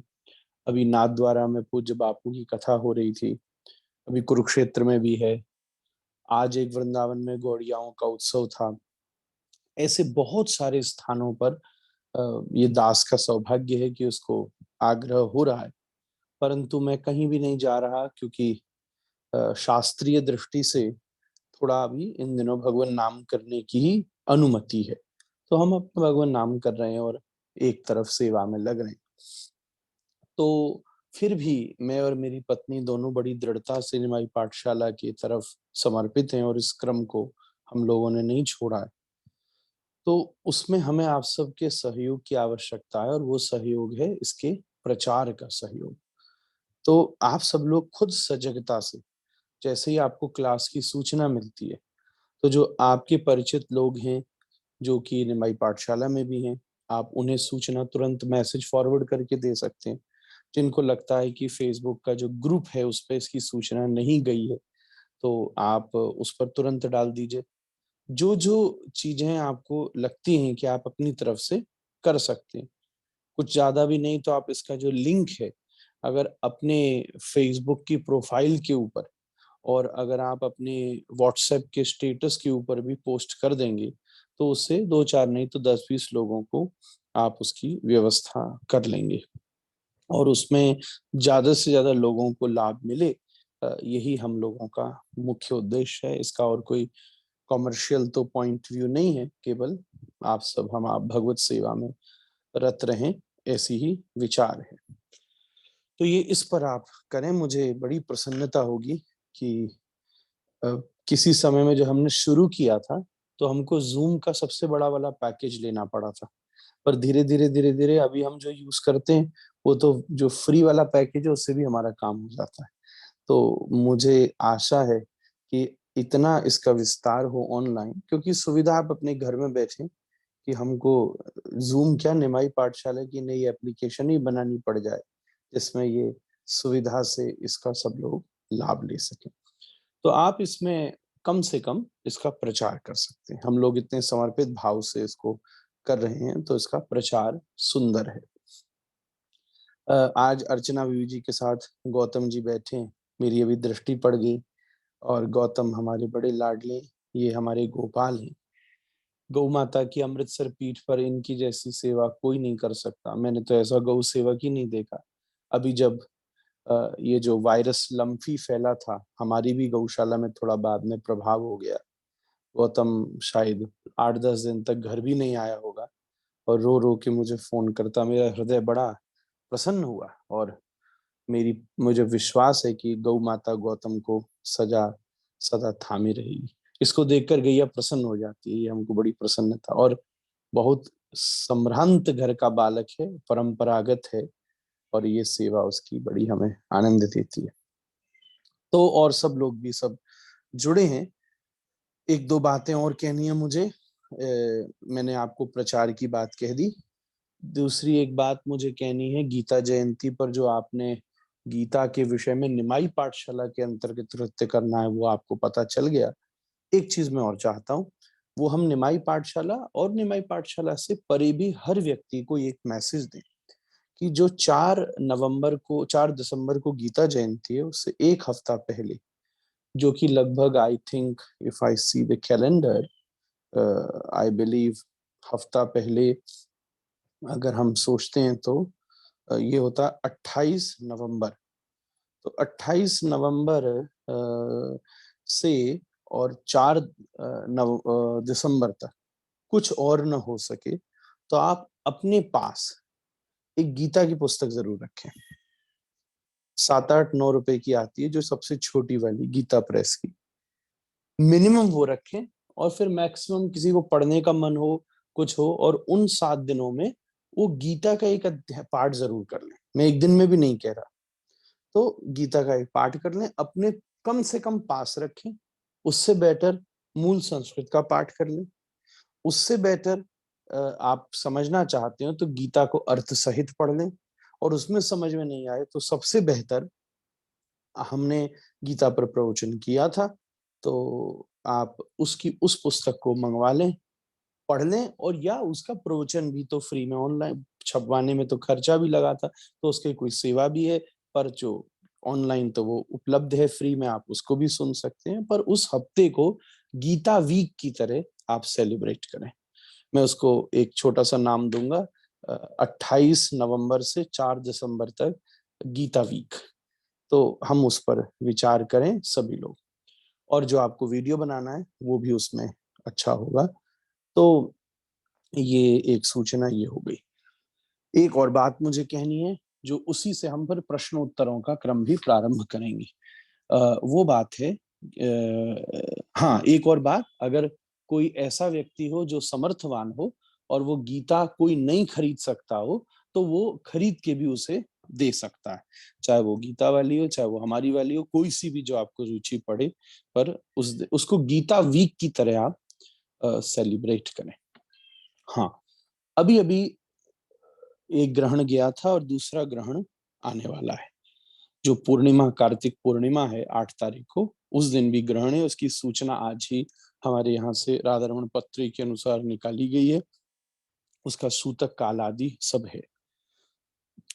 अभी नाथद्वारा में पूज्य बापू की कथा हो रही थी। अभी कुरुक्षेत्र में भी है। आज एक वृंदावन में गौड़ियाओं का उत्सव था। ऐसे बहुत सारे स्थानों पर ये दास का सौभाग्य है कि उसको आग्रह हो रहा है, परंतु मैं कहीं भी नहीं जा रहा, क्योंकि शास्त्रीय दृष्टि से थोड़ा अभी इन दिनों भगवान नाम करने की ही अनुमति है। तो हम अपना भगवान नाम कर रहे हैं और एक तरफ सेवा में लग रहे हैं। तो फिर भी मैं और मेरी पत्नी दोनों बड़ी दृढ़ता से निमाई पाठशाला की तरफ समर्पित हैं और इस क्रम को हम लोगों ने नहीं छोड़ा है। तो उसमें हमें आप सबके सहयोग की आवश्यकता है, और वो सहयोग है इसके प्रचार का सहयोग। तो आप सब लोग खुद सजगता से, जैसे ही आपको क्लास की सूचना मिलती है, तो जो आपके परिचित लोग हैं जो कि निमाई पाठशाला में भी हैं, आप उन्हें सूचना तुरंत मैसेज फॉरवर्ड करके दे सकते हैं। जिनको लगता है कि फेसबुक का जो ग्रुप है उस पर इसकी सूचना नहीं गई है, तो आप उस पर तुरंत डाल दीजिए। जो जो चीजें आपको लगती हैं कि आप अपनी तरफ से कर सकते हैं, कुछ ज्यादा भी नहीं, तो आप इसका जो लिंक है, अगर अपने फेसबुक की प्रोफाइल के ऊपर और अगर आप अपने व्हाट्सएप के स्टेटस के ऊपर भी पोस्ट कर देंगे, तो उससे 2-4 नहीं तो 10-20 लोगों को आप उसकी व्यवस्था कर लेंगे और उसमें ज्यादा से ज्यादा लोगों को लाभ मिले। यही हम लोगों का मुख्य उद्देश्य है। इसका और कोई कॉमर्शियल तो पॉइंट व्यू नहीं है, केवल हम आप भगवत सेवा में रत रहें, ऐसी ही विचार है। तो ये इस पर आप करें। मुझे बड़ी प्रसन्नता होगी कि किसी समय में जो हमने शुरू किया था, तो हमको जूम का सबसे बड़ा वाला पैकेज लेना पड़ा था, पर धीरे धीरे अभी हम जो यूज करते हैं वो तो जो फ्री वाला पैकेज है उससे भी हमारा काम हो जाता है। तो मुझे आशा है कि इतना इसका विस्तार हो ऑनलाइन, क्योंकि सुविधा आप अपने घर में बैठे कि हमको जूम क्या, निमाई पाठशाला की नई एप्लीकेशन ही बनानी पड़ जाए जिसमें ये सुविधा से इसका सब लोग लाभ ले सके। तो आप इसमें कम से कम इसका प्रचार कर सकते हैं। हम लोग इतने समर्पित भाव से इसको कर रहे हैं, तो इसका प्रचार सुंदर है। आज अर्चना बीवी जी के साथ गौतम जी बैठे हैं, मेरी अभी दृष्टि पड़ गई, और गौतम हमारे बड़े लाडले, ये हमारे गोपाल हैं। गौ माता की अमृतसर पीठ पर इनकी जैसी सेवा कोई नहीं कर सकता। मैंने तो ऐसा गौ सेवक ही नहीं देखा। अभी जब ये जो वायरस लम्फी फैला था, हमारी भी गौशाला में थोड़ा बाद में प्रभाव हो गया। गौतम शायद 8-10 दिन तक घर भी नहीं आया होगा और रो रो के मुझे फोन करता। मेरा हृदय बड़ा प्रसन्न हुआ और मुझे विश्वास है कि गौ माता गौतम को सदा थामी रहेगी। इसको देखकर गैया प्रसन्न हो जाती है। ये हमको बड़ी प्रसन्नता, और बहुत संभ्रांत घर का बालक है, परंपरागत है, और ये सेवा उसकी बड़ी हमें आनंद देती है। तो और सब लोग भी सब जुड़े हैं। 1-2 बातें और कहनी है मुझे। मैंने आपको प्रचार की बात कह दी। दूसरी एक बात मुझे कहनी है, गीता जयंती पर जो आपने गीता के विषय में निमाई पाठशाला के अंतर्गत नृत्य करना है, वो आपको पता चल गया। एक चीज मैं और चाहता हूँ, वो हम निमाई पाठशाला और निमाई पाठशाला से परे भी हर व्यक्ति को एक मैसेज दें कि जो 4 दिसंबर को गीता जयंती है, उससे एक हफ्ता पहले, जो कि लगभग I think if I see the calendar, I believe हफ्ता पहले अगर हम सोचते हैं तो ये होता 28 नवंबर। तो 28 नवंबर से और 4 दिसंबर तक कुछ और न हो सके तो आप अपने पास एक गीता की पुस्तक जरूर रखें। 7-8-9 रुपए की आती है, जो सबसे छोटी वाली गीता प्रेस की, मिनिमम वो रखें। और फिर मैक्सिमम किसी को पढ़ने का मन हो, कुछ हो, और उन 7 दिनों में वो गीता का एक पाठ जरूर कर लें। मैं एक दिन में भी नहीं कह रहा, तो गीता का एक पाठ कर लें, अपने कम से कम पास रखें। उससे बेटर मूल संस्कृत का पाठ कर लें। उससे बेटर आप समझना चाहते हो तो गीता को अर्थ सहित पढ़ लें, और उसमें समझ में नहीं आए तो सबसे बेहतर, हमने गीता पर प्रवचन किया था, तो आप उस पुस्तक को मंगवा लें पढ़ लें, और या उसका प्रवचन भी तो फ्री में, ऑनलाइन छपवाने में तो खर्चा भी लगा था, तो उसकी कोई सेवा भी है, पर जो ऑनलाइन तो वो उपलब्ध है फ्री में, आप उसको भी सुन सकते हैं। पर उस हफ्ते को गीता वीक की तरह आप सेलिब्रेट करें। मैं उसको एक छोटा सा नाम दूंगा, 28 नवंबर से 4 दिसंबर तक गीता वीक। तो हम उस पर विचार करें सभी लोग, और जो आपको वीडियो बनाना है वो भी उसमें अच्छा होगा। तो ये एक सूचना ये हो गई। एक और बात मुझे कहनी है, जो उसी से हम पर प्रश्नोत्तरों का क्रम भी प्रारंभ करेंगे। वो बात है, हाँ एक और बात, अगर कोई ऐसा व्यक्ति हो जो समर्थवान हो और वो गीता कोई नहीं खरीद सकता हो, तो वो खरीद के भी उसे दे सकता है, चाहे वो गीता वाली हो चाहे वो हमारी वाली हो, कोई सी भी जो आपको रुचि पड़े, पर उसको गीता वीक की तरह आप सेलिब्रेट करें। हाँ, अभी अभी एक ग्रहण गया था और दूसरा ग्रहण आने वाला है। जो पूर्णिमा, कार्तिक पूर्णिमा है 8 तारीख को, उस दिन भी ग्रहण है। उसकी सूचना आज ही हमारे यहाँ से राधारमण पत्री के अनुसार निकाली गई है। उसका सूतक काल आदि सब है।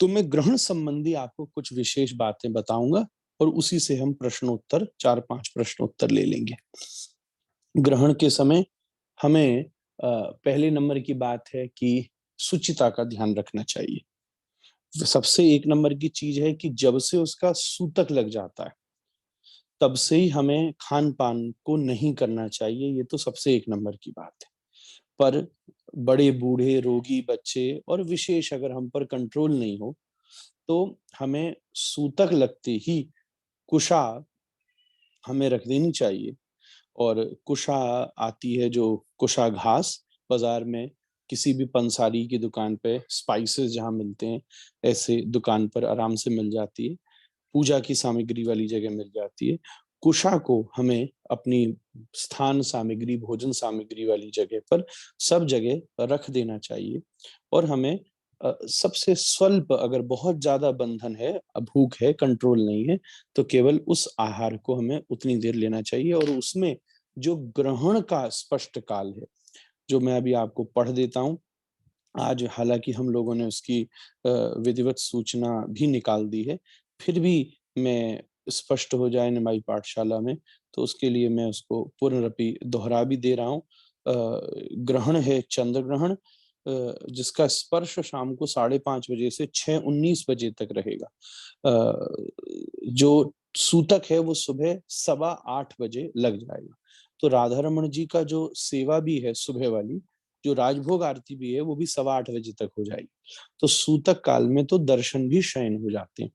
तो मैं ग्रहण संबंधी आपको कुछ विशेष बातें बताऊंगा और उसी से हम प्रश्नोत्तर 4-5 प्रश्नोत्तर ले लेंगे। ग्रहण के समय हमें पहले नंबर की बात है कि शुचिता का ध्यान रखना चाहिए। सबसे एक नंबर की चीज है कि जब से उसका सूतक लग जाता है तब से ही हमें खान पान को नहीं करना चाहिए। ये तो सबसे एक नंबर की बात है। पर बड़े बूढ़े, रोगी, बच्चे और विशेष अगर हम पर कंट्रोल नहीं हो तो हमें सूतक लगते ही कुशा हमें रख देनी चाहिए। और कुशा आती है, जो कुशा घास बाजार में किसी भी पंसारी की दुकान पे, स्पाइसेस जहाँ मिलते हैं ऐसे दुकान पर आराम से मिल जाती है। पूजा की सामग्री वाली जगह मिल जाती है। कुशा को हमें अपनी स्थान सामग्री, भोजन सामग्री वाली जगह पर सब जगह रख देना चाहिए। और हमें सबसे स्वल्प, अगर बहुत ज्यादा बंधन है, भूख है, कंट्रोल नहीं है, तो केवल उस आहार को हमें उतनी देर लेना चाहिए। और उसमें जो ग्रहण का स्पष्ट काल है, जो मैं अभी आपको पढ़ देता हूँ। आज हालांकि हम लोगों ने उसकी विधिवत सूचना भी निकाल दी है, फिर भी मैं स्पष्ट हो जाए निमाई पाठशाला में, तो उसके लिए मैं उसको पुनरपि दोहरा भी दे रहा हूँ। ग्रहण है चंद्र ग्रहण, जिसका स्पर्श शाम को 5:30 बजे से 6:19 बजे तक रहेगा। जो सूतक है वो सुबह 8:15 बजे लग जाएगा। तो राधा रमण जी का जो सेवा भी है सुबह वाली, जो राजभोग आरती भी है, वो भी 8:15 बजे तक हो जाएगी। तो सूतक काल में तो दर्शन भी शयन हो जाते हैं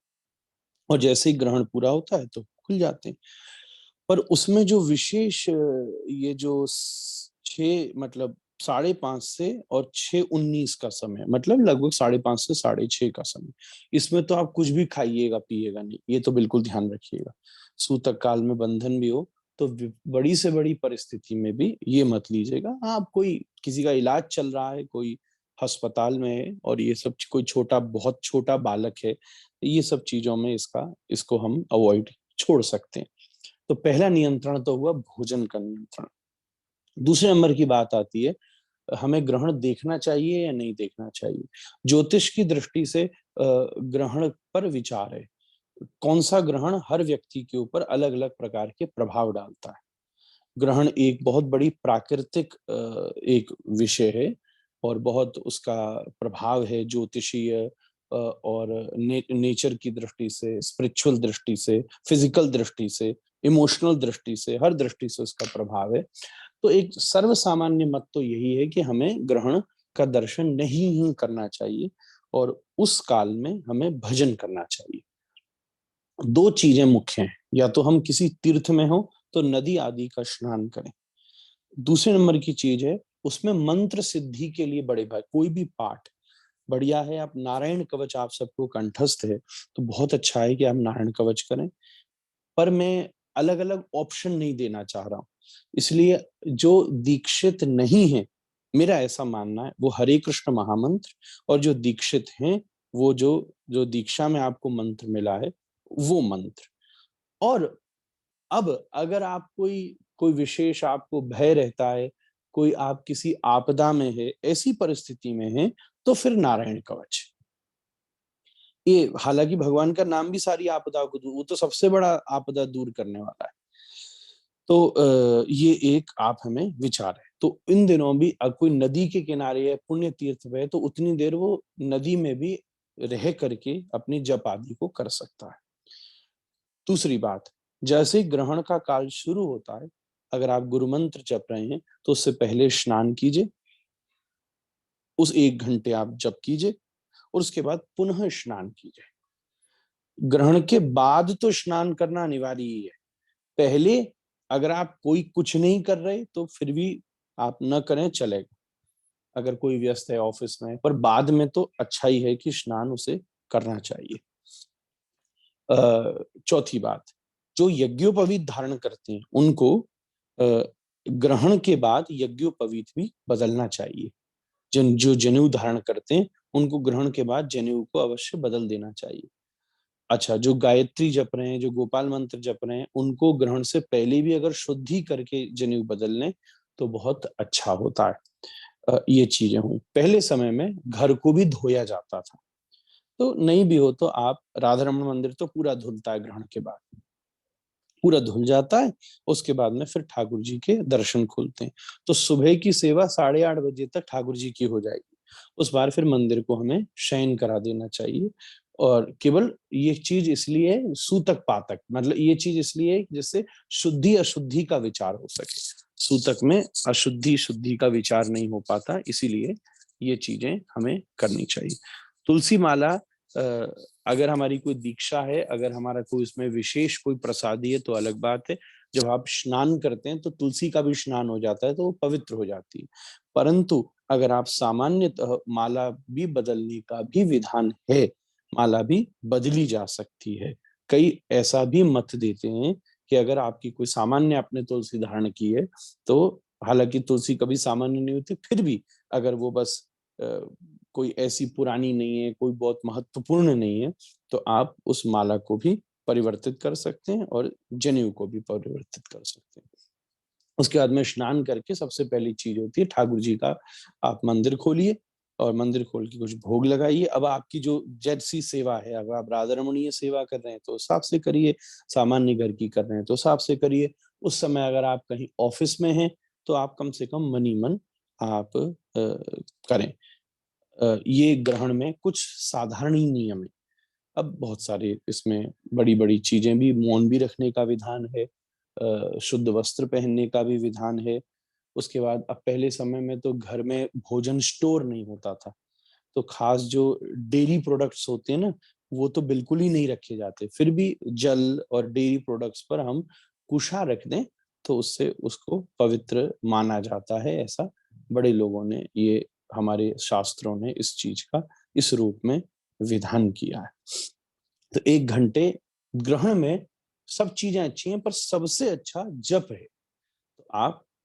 और जैसे ही ग्रहण पूरा होता है तो खुल जाते हैं। पर उसमें जो विशेष ये जो 6 मतलब 5:30 से और 6:19 का समय, मतलब लगभग 5:30 से 6:30 का समय, इसमें तो आप कुछ भी खाइएगा पिएगा नहीं, ये तो बिल्कुल ध्यान रखिएगा। सूतक काल में बंधन भी हो तो बड़ी से बड़ी परिस्थिति में भी ये मत लीजिएगा। आप कोई किसी का इलाज चल रहा है, कोई अस्पताल में है और ये सब, कोई छोटा, बहुत छोटा बालक है, ये सब चीजों में इसको हम अवॉइड छोड़ सकते हैं। तो पहला नियंत्रण तो हुआ भोजन का नियंत्रण। दूसरे नंबर की बात आती है, हमें ग्रहण देखना चाहिए या नहीं देखना चाहिए। ज्योतिष की दृष्टि से ग्रहण पर विचार है। कौन सा ग्रहण हर व्यक्ति के ऊपर अलग अलग प्रकार के प्रभाव डालता है। ग्रहण एक बहुत बड़ी प्राकृतिक एक विषय है और बहुत उसका प्रभाव है ज्योतिषीय और नेचर की दृष्टि से, स्पिरिचुअल दृष्टि से, फिजिकल दृष्टि से, इमोशनल दृष्टि से, हर दृष्टि से उसका प्रभाव है। तो एक सर्वसामान्य मत तो यही है कि हमें ग्रहण का दर्शन नहीं ही करना चाहिए और उस काल में हमें भजन करना चाहिए। 2 चीजें मुख्य हैं, या तो हम किसी तीर्थ में हो तो नदी आदि का स्नान करें। दूसरे नंबर की चीज है, उसमें मंत्र सिद्धि के लिए बड़े भाई कोई भी पाठ बढ़िया है। आप नारायण कवच, आप सबको कंठस्थ है तो बहुत अच्छा है कि आप नारायण कवच करें। पर मैं अलग अलग ऑप्शन नहीं देना चाह रहा हूं, इसलिए जो दीक्षित नहीं है, मेरा ऐसा मानना है, वो हरे कृष्ण महामंत्र, और जो दीक्षित हैं वो जो दीक्षा में आपको मंत्र मिला है वो मंत्र। और अब अगर आप कोई विशेष आपको भय रहता है कोई आप किसी आपदा में है, ऐसी परिस्थिति में है, तो फिर नारायण कवच। ये हालांकि भगवान का नाम भी सारी आपदाओं को दूर, वो तो सबसे बड़ा आपदा दूर करने वाला है। तो ये एक आप हमें विचार है। तो इन दिनों भी कोई नदी के किनारे है, पुण्य तीर्थ पे है, तो उतनी देर वो नदी में भी रह करके अपनी जप आदि को कर सकता है। दूसरी बात, जैसे ही ग्रहण का काल शुरू होता है, अगर आप गुरु मंत्र जप रहे हैं तो उससे पहले स्नान कीजिए, उस 1 घंटे आप जप कीजिए और उसके बाद पुनः स्नान कीजिए। ग्रहण के बाद तो स्नान करना अनिवार्य ही है। पहले अगर आप कोई कुछ नहीं कर रहे तो फिर भी आप न करें, चलेगा, अगर कोई व्यस्त है ऑफिस में, पर बाद में तो अच्छा ही है कि स्नान उसे करना चाहिए। चौथी बात, जो यज्ञोपवीत धारण करते हैं उनको ग्रहण के बाद यज्ञोपवीत भी बदलना चाहिए। जो जनेऊ धारण करते हैं उनको ग्रहण के बाद जनेऊ को अवश्य बदल देना चाहिए। अच्छा, जो गायत्री जप रहे हैं, जो गोपाल मंत्र जप रहे हैं, उनको ग्रहण से पहले भी अगर शुद्धि करके जनेऊ बदल लें तो बहुत अच्छा होता है। ये चीजें हुई। पहले समय में घर को भी धोया जाता था, तो नहीं भी हो तो आप राधा रमण मंदिर तो पूरा धुलता है, ग्रहण के बाद पूरा धुल जाता है, उसके बाद में फिर ठाकुर जी के दर्शन खुलते हैं। तो सुबह की सेवा 8:30 बजे तक ठाकुर जी की हो जाएगी। उस बार फिर मंदिर को हमें शयन करा देना चाहिए। और केवल ये चीज इसलिए सूतक पातक, मतलब ये चीज इसलिए जिससे शुद्धि अशुद्धि का विचार हो सके। सूतक में अशुद्धि शुद्धि का विचार नहीं हो पाता, इसीलिए ये चीजें हमें करनी चाहिए। तुलसी माला, अगर हमारी कोई दीक्षा है, अगर हमारा कोई इसमें विशेष कोई प्रसादी है तो अलग बात है। जब आप स्नान करते हैं तो तुलसी का भी स्नान हो जाता है, तो वो पवित्र हो जाती है। परंतु अगर आप सामान्यतः माला भी बदलने का भी विधान है, माला भी बदली जा सकती है। कई ऐसा भी मत देते हैं कि अगर आपकी कोई सामान्य आपने तुलसी धारण की है, तो हालांकि तुलसी कभी सामान्य नहीं होती, फिर भी अगर वो बस कोई ऐसी पुरानी नहीं है, कोई बहुत महत्वपूर्ण नहीं है, तो आप उस माला को भी परिवर्तित कर सकते हैं और जनेऊ को भी परिवर्तित कर सकते हैं। उसके बाद में स्नान करके सबसे पहली चीज होती है ठाकुर जी का आप मंदिर खोलिए और मंदिर खोल के कुछ भोग लगाइए। अब आपकी जो जैसी सेवा है, अब आप राधा रमणीय सेवा कर रहे हैं तो उस हिसाब से करिए, सामान्य घर की कर रहे हैं तो उस हिसाब से करिए। उस समय अगर आप कहीं ऑफिस में हैं तो आप कम से कम मनी मन आप करें। ये ग्रहण में कुछ साधारण ही नियम है। अब बहुत सारे इसमें बड़ी बड़ी चीजें भी, मौन भी रखने का विधान है, शुद्ध वस्त्र पहनने का भी विधान है। उसके बाद अब पहले समय में तो घर में भोजन स्टोर नहीं होता था, तो खास जो डेयरी प्रोडक्ट्स होते हैं ना, वो तो बिल्कुल ही नहीं रखे जाते। फिर भी जल और डेयरी प्रोडक्ट्स पर हम कुशा रख दें तो उससे उसको पवित्र माना जाता है। ऐसा बड़े लोगों ने, ये हमारे शास्त्रों ने इस चीज का इस रूप में विधान किया है। तो 1 घंटे ग्रहण में सब चीजें अच्छी हैं, पर सबसे अच्छा जप है।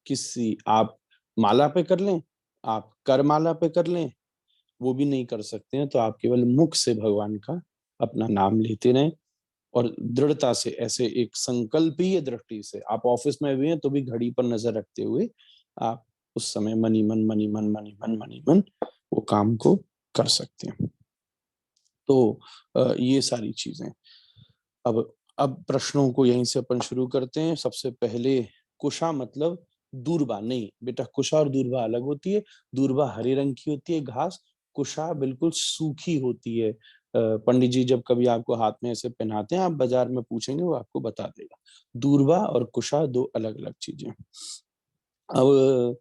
तो आप माला पे कर लें, आप कर माला पे कर लें, वो भी नहीं कर सकते हैं तो आप केवल मुख से भगवान का अपना नाम लेते रहें। और दृढ़ता से, ऐसे एक संकल्पीय दृष्टि से, आप ऑफिस में भी हैं तो भी घड़ी पर नजर रखते हुए आप उस समय मनी मन वो काम को कर सकते हैं। तो ये सारी चीजें। अब प्रश्नों को यहीं से अपन शुरू करते हैं। सबसे पहले कुशा मतलब दूर्वा नहीं बेटा, कुशा और दूर्वा अलग होती है। दूर्वा हरे रंग की होती है घास, कुशा बिल्कुल सूखी होती है। पंडित जी जब कभी आपको हाथ में ऐसे पहनाते हैं, आप बाजार में पूछेंगे वो आपको बता देगा। दूर्वा और कुशा दो अलग अलग चीजें। अब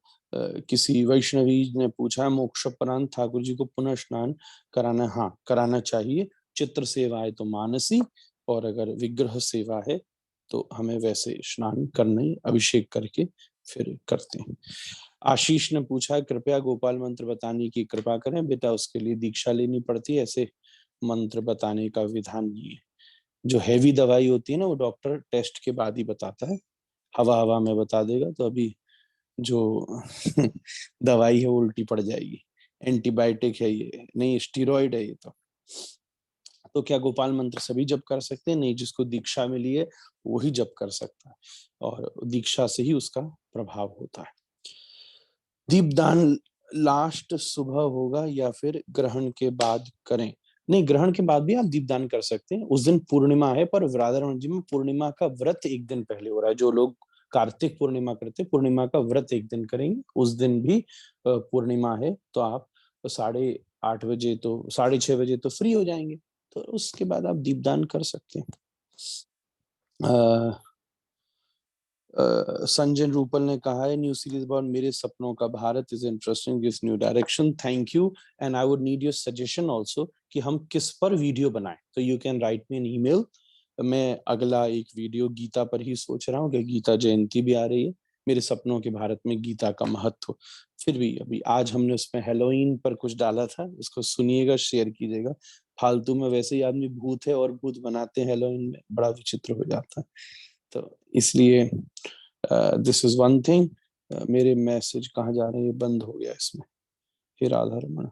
किसी वैष्णवी ने पूछा, मोक्षोपरांत ठाकुर जी को पुनः स्नान कराना? हाँ, कराना चाहिए। चित्र सेवा है तो मानसी, और अगर विग्रह सेवा है तो हमें वैसे स्नान करना ही, अभिषेक करके फिर करते हैं। आशीष ने पूछा, कृपया गोपाल मंत्र बताने की कृपा करें। बेटा उसके लिए दीक्षा लेनी पड़ती है, ऐसे मंत्र बताने का विधान नहीं है। जो हैवी दवाई होती है ना, वो डॉक्टर टेस्ट के बाद ही बताता है। हवा हवा में बता देगा तो अभी जो दवाई है वो उल्टी पड़ जाएगी। एंटीबायोटिक है ये, नहीं स्टीरॉइड है ये। तो क्या गोपाल मंत्र सभी जप कर सकते हैं? नहीं, जिसको दीक्षा मिली है वही जप कर सकता है, और दीक्षा से ही उसका प्रभाव होता है। दीपदान लास्ट सुबह होगा या फिर ग्रहण के बाद करें? नहीं, ग्रहण के बाद भी आप दीपदान कर सकते हैं। उस दिन पूर्णिमा है, पर वृंदावन जी में पूर्णिमा का व्रत एक दिन पहले हो रहा है। जो लोग कार्तिक पूर्णिमा करते हैं, पूर्णिमा का व्रत एक दिन करेंगे, उस दिन भी पूर्णिमा है, तो आप 8:30 बजे तो 6:30 बजे तो फ्री हो जाएंगे, तो उसके बाद आप दीपदान कर सकते हैं। संजय रूपल ने कहा है, न्यू सीरीज अबाउट मेरे सपनों का Bharat is interesting, gives new direction. Thank you, and I would need your suggestion also कि हम किस पर वीडियो बनाएं, तो you can write me an email. मैं अगला एक वीडियो गीता पर ही सोच रहा हूँ कि गीता जयंती भी आ रही है, मेरे सपनों के भारत में गीता का महत्व। फिर भी अभी आज हमने उसमें हेलोइन पर कुछ डाला था, उसको सुनिएगा, शेयर कीजिएगा। फालतू में वैसे ही आदमी भूत है और भूत बनाते हैं हेलोइन में, बड़ा विचित्र हो जाता है, तो इसलिए दिस इज वन थिंग। मेरे मैसेज कहाँ जा रहे हैं, बंद हो गया इसमें। फिर राधा रमन,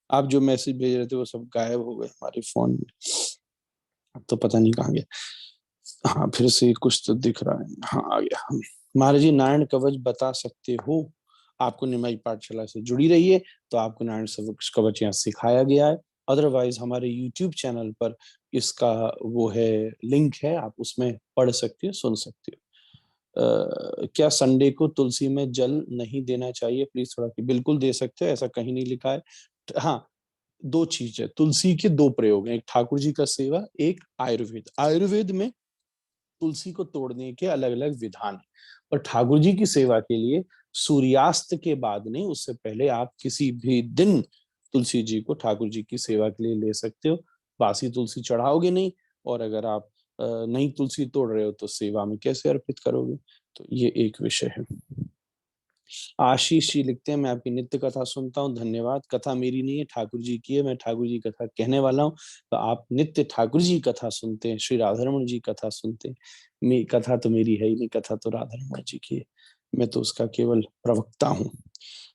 आप जो मैसेज भेज रहे थे वो सब गायब हो गए हमारे फोन में, अब तो पता नहीं कहाँ गया। हाँ, फिर से कुछ तो दिख रहा है, हाँ आ गया। महाराज जी, नारायण कवच बता सकते हो? आपको निमाई पाठशाला से जुड़ी रहिए तो आपको नारायण कवच यहाँ सिखाया गया है। अदरवाइज हमारे YouTube चैनल पर इसका वो है, लिंक है, आप उसमें पढ़ सकते हो, सुन सकते हो। क्या संडे को तुलसी में जल नहीं देना चाहिए? प्लीज थोड़ा, कि बिल्कुल दे सकते हो, ऐसा कहीं नहीं लिखा है। हाँ, दो चीज है, तुलसी के दो प्रयोग हैं, एक ठाकुर जी का सेवा, एक आयुर्वेद। आयुर्वेद में तुलसी को तोड़ने के अलग अलग विधान है, और ठाकुर जी की सेवा के लिए सूर्यास्त के बाद नहीं, उससे पहले आप किसी भी दिन तुलसी जी को ठाकुर जी की सेवा के लिए ले सकते हो। बासी तुलसी चढ़ाओगे नहीं, और अगर आप नई तुलसी तोड़ रहे हो तो सेवा में कैसे अर्पित करोगे, तो ये एक विषय है। आशीष जी लिखते हैं, मैं आपकी नित्य कथा सुनता हूँ, धन्यवाद। कथा मेरी नहीं है, ठाकुर जी की है, मैं ठाकुर जी कथा कहने वाला हूँ, तो आप नित्य ठाकुर जी कथा सुनते हैं, श्री राधारमण जी कथा सुनते हैं। कथा तो मेरी है ही नहीं, कथा तो राधारमण जी की है, मैं तो उसका केवल प्रवक्ता हूँ।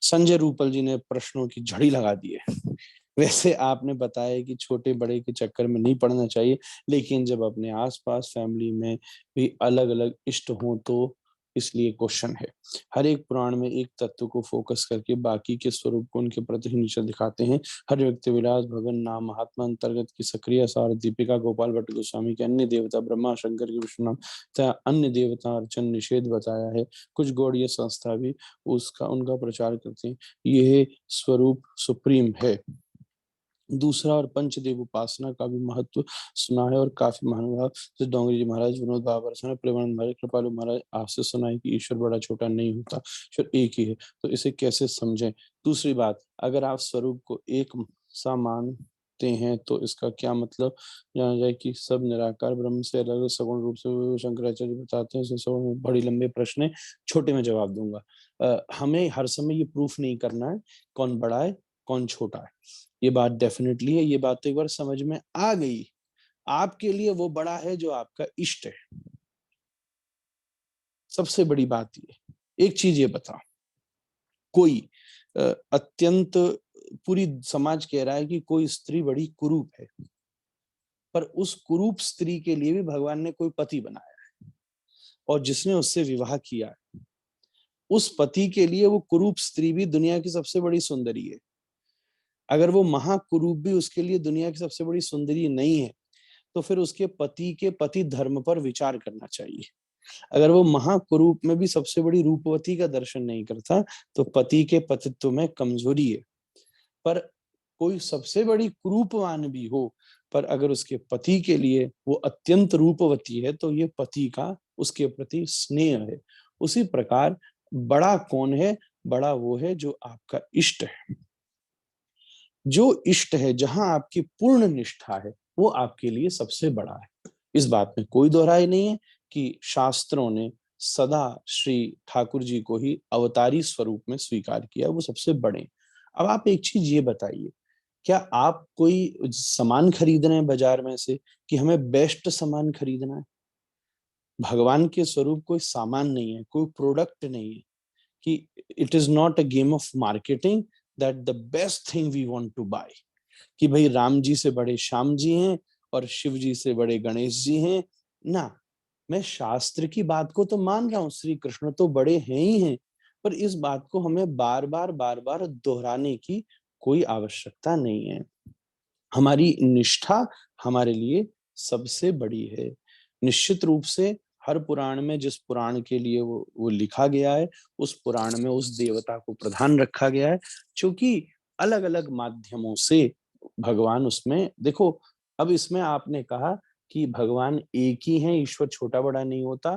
संजय रूपल जी ने प्रश्नों की झड़ी लगा दी है। वैसे आपने बताया कि छोटे बड़े के चक्कर में नहीं पड़ना चाहिए, लेकिन जब अपने आसपास फैमिली में भी अलग अलग इष्ट हों तो इसलिए क्वेश्चन है। हर एक पुराण में एक तत्व को फोकस करके बाकी के स्वरूप को उनके प्रति नीचे दिखाते हैं। हर व्यक्ति विलास भगन नाम महात्मा अंतर्गत की सक्रिय सार दीपिका गोपाल भट्ट गोस्वामी के अन्य देवता ब्रह्मा शंकर के विष्णु नाम तथा अन्य देवता अर्चन निषेध बताया है। कुछ गौड़ीय संस्था भी उनका प्रचार करते हैं। यह स्वरूप सुप्रीम है। दूसरा, और पंचदेव उपासना का भी महत्व सुना है, और काफी महानुभाव जैसे डोंगरी जी महाराज, विनोद बाबा प्रेमानंद महाराज, कृपालु महाराज आपसे सुना है कि ईश्वर बड़ा छोटा नहीं होता, ईश्वर एक ही है, तो इसे कैसे समझें? दूसरी बात, अगर आप स्वरूप को एक सा मानते हैं तो इसका क्या मतलब? जाना जाए कि सब निराकार ब्रह्म से अलग सगुण रूप से शंकराचार्य बताते हैं। बड़ी लंबे प्रश्न है, छोटे में जवाब दूंगा। हमें हर समय ये प्रूफ नहीं करना है कौन बड़ा है कौन छोटा है, ये बात डेफिनेटली है, ये बात तो एक बार समझ में आ गई। आपके लिए वो बड़ा है जो आपका इष्ट है, सबसे बड़ी बात ये। एक चीज ये बता, कोई अत्यंत पूरी समाज कह रहा है कि कोई स्त्री बड़ी कुरूप है, पर उस कुरूप स्त्री के लिए भी भगवान ने कोई पति बनाया है, और जिसने उससे विवाह किया है उस पति के लिए वो कुरूप स्त्री भी दुनिया की सबसे बड़ी सुंदरी है। अगर वो महाकुरूप भी उसके लिए दुनिया की सबसे बड़ी सुंदरी नहीं है, तो फिर उसके पति के पति धर्म पर विचार करना चाहिए। अगर वो महाकुरूप में भी सबसे बड़ी रूपवती का दर्शन नहीं करता, तो पति के पतित्व में कमजोरी है। पर कोई सबसे बड़ी कुरूपवान भी हो, पर अगर उसके पति के लिए वो अत्यंत रूपवती है, तो ये पति का उसके प्रति स्नेह है। उसी प्रकार बड़ा कौन है? बड़ा वो है जो आपका इष्ट है। जो इष्ट है, जहां आपकी पूर्ण निष्ठा है, वो आपके लिए सबसे बड़ा है। इस बात में कोई दोहराई नहीं है कि शास्त्रों ने सदा श्री ठाकुर जी को ही अवतारी स्वरूप में स्वीकार किया, वो सबसे बड़े। अब आप एक चीज ये बताइए, क्या आप कोई सामान खरीद रहे हैं बाजार में से कि हमें बेस्ट सामान खरीदना है? भगवान के स्वरूप कोई सामान नहीं है, कोई प्रोडक्ट नहीं है, कि it is not a game of marketing that the best thing we want to buy, कि भाई राम जी से बड़े श्याम जी हैं और शिव जी से बड़े गणेश जी हैं ना। मैं शास्त्र की बात को तो मान रहा हूँ, श्री कृष्ण तो बड़े हैं ही हैं, पर इस बात को हमें बार बार दोहराने की कोई आवश्यकता नहीं है। हमारी निष्ठा हमारे लिए सबसे बड़ी है। निश्चित रूप से हर पुराण में जिस पुराण के लिए वो लिखा गया है, उस पुराण में उस देवता को प्रधान रखा गया है, क्योंकि अलग अलग माध्यमों से भगवान उसमें देखो। अब इसमें आपने कहा कि भगवान एक ही हैं, ईश्वर छोटा बड़ा नहीं होता,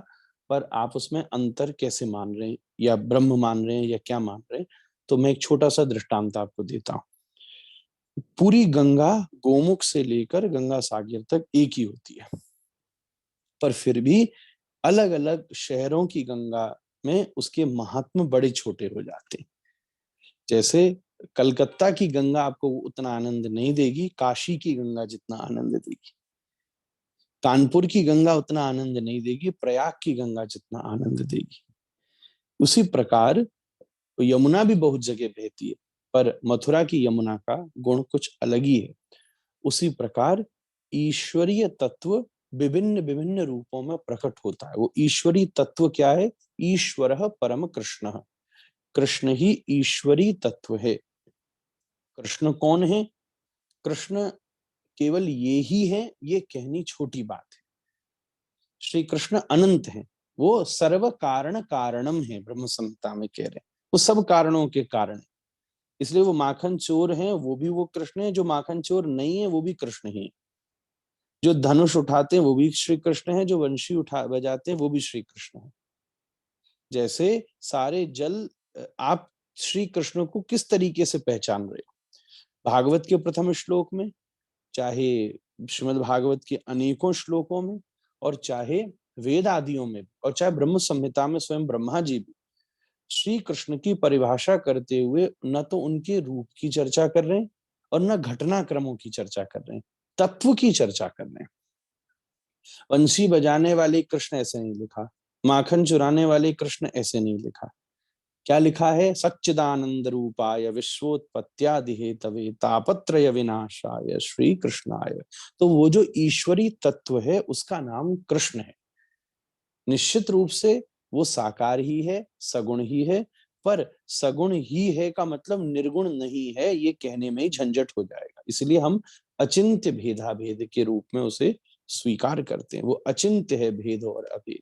पर आप उसमें अंतर कैसे मान रहे हैं, या ब्रह्म मान रहे हैं, या क्या मान रहे हैं? तो मैं एक छोटा सा दृष्टांत आपको देता हूँ। पूरी गंगा गोमुख से लेकर गंगा सागर तक एक ही होती है, पर फिर भी अलग अलग शहरों की गंगा में उसके महात्म बड़े छोटे हो जाते हैं। जैसे कलकत्ता की गंगा आपको उतना आनंद नहीं देगी, काशी की गंगा जितना आनंद देगी। कानपुर की गंगा उतना आनंद नहीं देगी, प्रयाग की गंगा जितना आनंद देगी। उसी प्रकार यमुना भी बहुत जगह बहती है, पर मथुरा की यमुना का गुण कुछ अलग ही है। उसी प्रकार ईश्वरीय तत्व विभिन्न विभिन्न रूपों में प्रकट होता है। वो ईश्वरीय तत्व क्या है? ईश्वरः परम कृष्ण, कृष्ण ही ईश्वरीय तत्व है। कृष्ण कौन है? कृष्ण केवल ये ही है, ये कहनी छोटी बात है। श्री कृष्ण अनंत है, वो सर्व कारण कारणम है, ब्रह्म संहिता में कह रहे हैं। वो सब कारणों के कारण है, इसलिए वो माखन चोर है, वो भी वो कृष्ण है। जो माखन चोर नहीं है वो भी कृष्ण ही है। जो धनुष उठाते हैं वो भी श्री कृष्ण है, जो वंशी उठा बजाते हैं वो भी श्री कृष्ण है। जैसे सारे जल, आप श्री कृष्ण को किस तरीके से पहचान रहे हो? भागवत के प्रथम श्लोक में, चाहे श्रीमद् भागवत के अनेकों श्लोकों में, और चाहे वेद आदियों में, और चाहे ब्रह्म संहिता में स्वयं ब्रह्मा जी भी श्री कृष्ण की परिभाषा करते हुए न तो उनके रूप की चर्चा कर रहे हैं और न घटनाक्रमों की चर्चा कर रहे हैं, तत्व की चर्चा कर रहे हैं। वंशी बजाने वाले कृष्ण ऐसे नहीं लिखा, माखन चुराने वाले कृष्ण ऐसे नहीं लिखा। क्या लिखा है? सच्चिदानंद रूपाय विश्वोत्पत्त्यादि हेतवे तापत्रय विनाशाय श्री कृष्णाय। तो वो जो ईश्वरी तत्व है उसका नाम कृष्ण है। निश्चित रूप से वो साकार ही है, सगुण ही है, पर सगुण ही है का मतलब निर्गुण नहीं है, ये कहने में ही झंझट हो जाएगा। इसलिए हम अचिंत्य भेदाभेद के रूप में उसे स्वीकार करते हैं। वो अचिंत्य है, भेद और अभेद।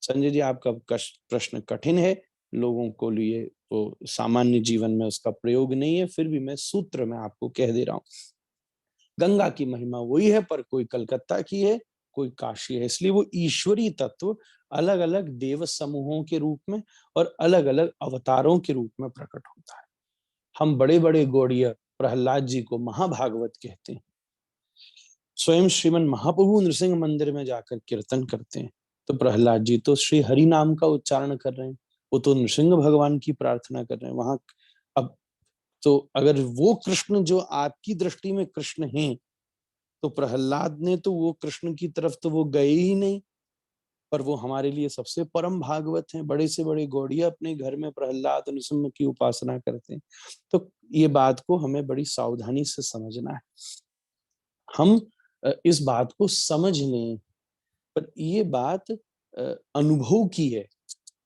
संजय जी, आपका प्रश्न कठिन है, लोगों को लिए तो सामान्य जीवन में उसका प्रयोग नहीं है, फिर भी मैं सूत्र में आपको कह दे रहा हूं। गंगा की महिमा वही है, पर कोई कलकत्ता की है, कोई काशी है। इसलिए वो ईश्वरी तत्व अलग अलग देव समूहों के रूप में और अलग अलग अवतारों के रूप में प्रकट होता है। हम बड़े बड़े गौड़िया प्रहलाद जी को महाभागवत कहते हैं। स्वयं श्रीमन महाप्रभु नृसिंह मंदिर में जाकर कीर्तन करते हैं, तो प्रहलाद जी तो श्री हरि नाम का उच्चारण कर रहे हैं, वो तो नृसिंह भगवान की प्रार्थना कर रहे हैं वहां। अब तो अगर वो कृष्ण जो आपकी दृष्टि में कृष्ण हैं, तो प्रहलाद ने तो वो कृष्ण की तरफ तो वो गए ही नहीं, पर वो हमारे लिए सबसे परम भागवत हैं। बड़े से बड़े गौड़िया अपने घर में प्रहलाद नृसिंह की उपासना करते हैं। तो ये बात को हमें बड़ी सावधानी से समझना है। हम इस बात को समझ लें, पर ये बात अनुभव की है,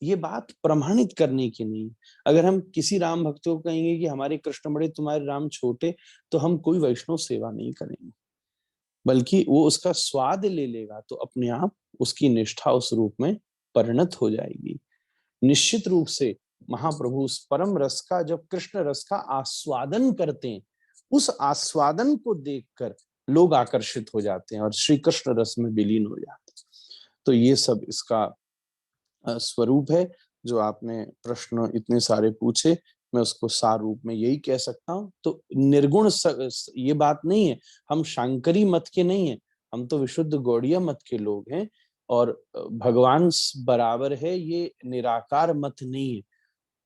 ये बात प्रमाणित करने की नहीं। अगर हम किसी राम भक्तों को कहेंगे कि हमारे कृष्ण बड़े तुम्हारे राम छोटे, तो हम कोई वैष्णव सेवा नहीं करेंगे, बल्कि वो उसका स्वाद ले लेगा तो अपने आप उसकी निष्ठा उस रूप में परिणत हो जाएगी। निश्चित रूप से महाप्रभु उस परम रस का, जब कृष्ण रस का आस्वादन करते हैं, उस आस्वादन को देखकर लोग आकर्षित हो जाते हैं और श्री कृष्ण रस में विलीन हो जाते हैं। तो ये सब इसका स्वरूप है। जो आपने प्रश्न इतने सारे पूछे, मैं उसको सार रूप में यही कह सकता हूँ। तो निर्गुण ये बात नहीं है, हम शांकरी मत के नहीं है, हम तो विशुद्ध गौड़िया मत के लोग हैं। और भगवान बराबर है, ये निराकार मत नहीं है।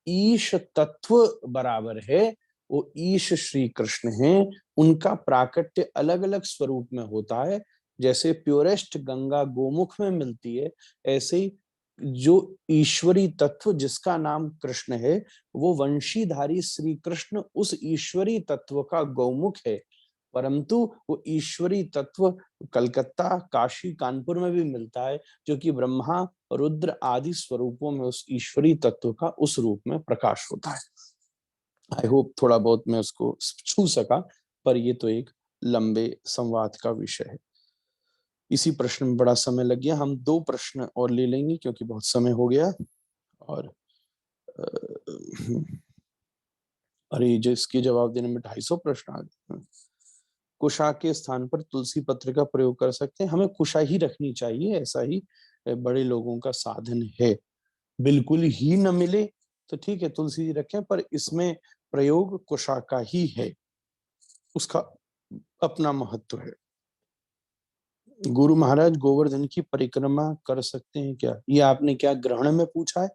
ईश तत्व बराबर है, वो ईश श्री कृष्ण हैं। उनका प्राकट्य अलग अलग स्वरूप में होता है। जैसे प्योरेस्ट गंगा गोमुख में मिलती है, ऐसे ही जो ईश्वरी तत्व जिसका नाम कृष्ण है, वो वंशीधारी श्री कृष्ण उस ईश्वरी तत्व का गौमुख है। परंतु वो ईश्वरी तत्व कलकत्ता, काशी, कानपुर में भी मिलता है, जो कि ब्रह्मा, रुद्र आदि स्वरूपों में उस ईश्वरी तत्व का उस रूप में प्रकाश होता है। आई होप थोड़ा बहुत मैं उसको छू सका, पर ये तो एक लंबे संवाद का विषय है। इसी प्रश्न में बड़ा समय लग गया, हम 2 प्रश्न और ले लेंगे क्योंकि बहुत समय हो गया। और अरे जो इसके जवाब देने में 250 प्रश्न आ गए। कुशा के स्थान पर तुलसी पत्र का प्रयोग कर सकते हैं। हमें कुशा ही रखनी चाहिए, ऐसा ही बड़े लोगों का साधन है। बिल्कुल ही न मिले तो ठीक है, तुलसी जी रखें, पर इसमें प्रयोग कुशा का ही है, उसका अपना महत्व है। गुरु महाराज गोवर्धन की परिक्रमा कर सकते हैं क्या? ये आपने क्या ग्रहण में पूछा है,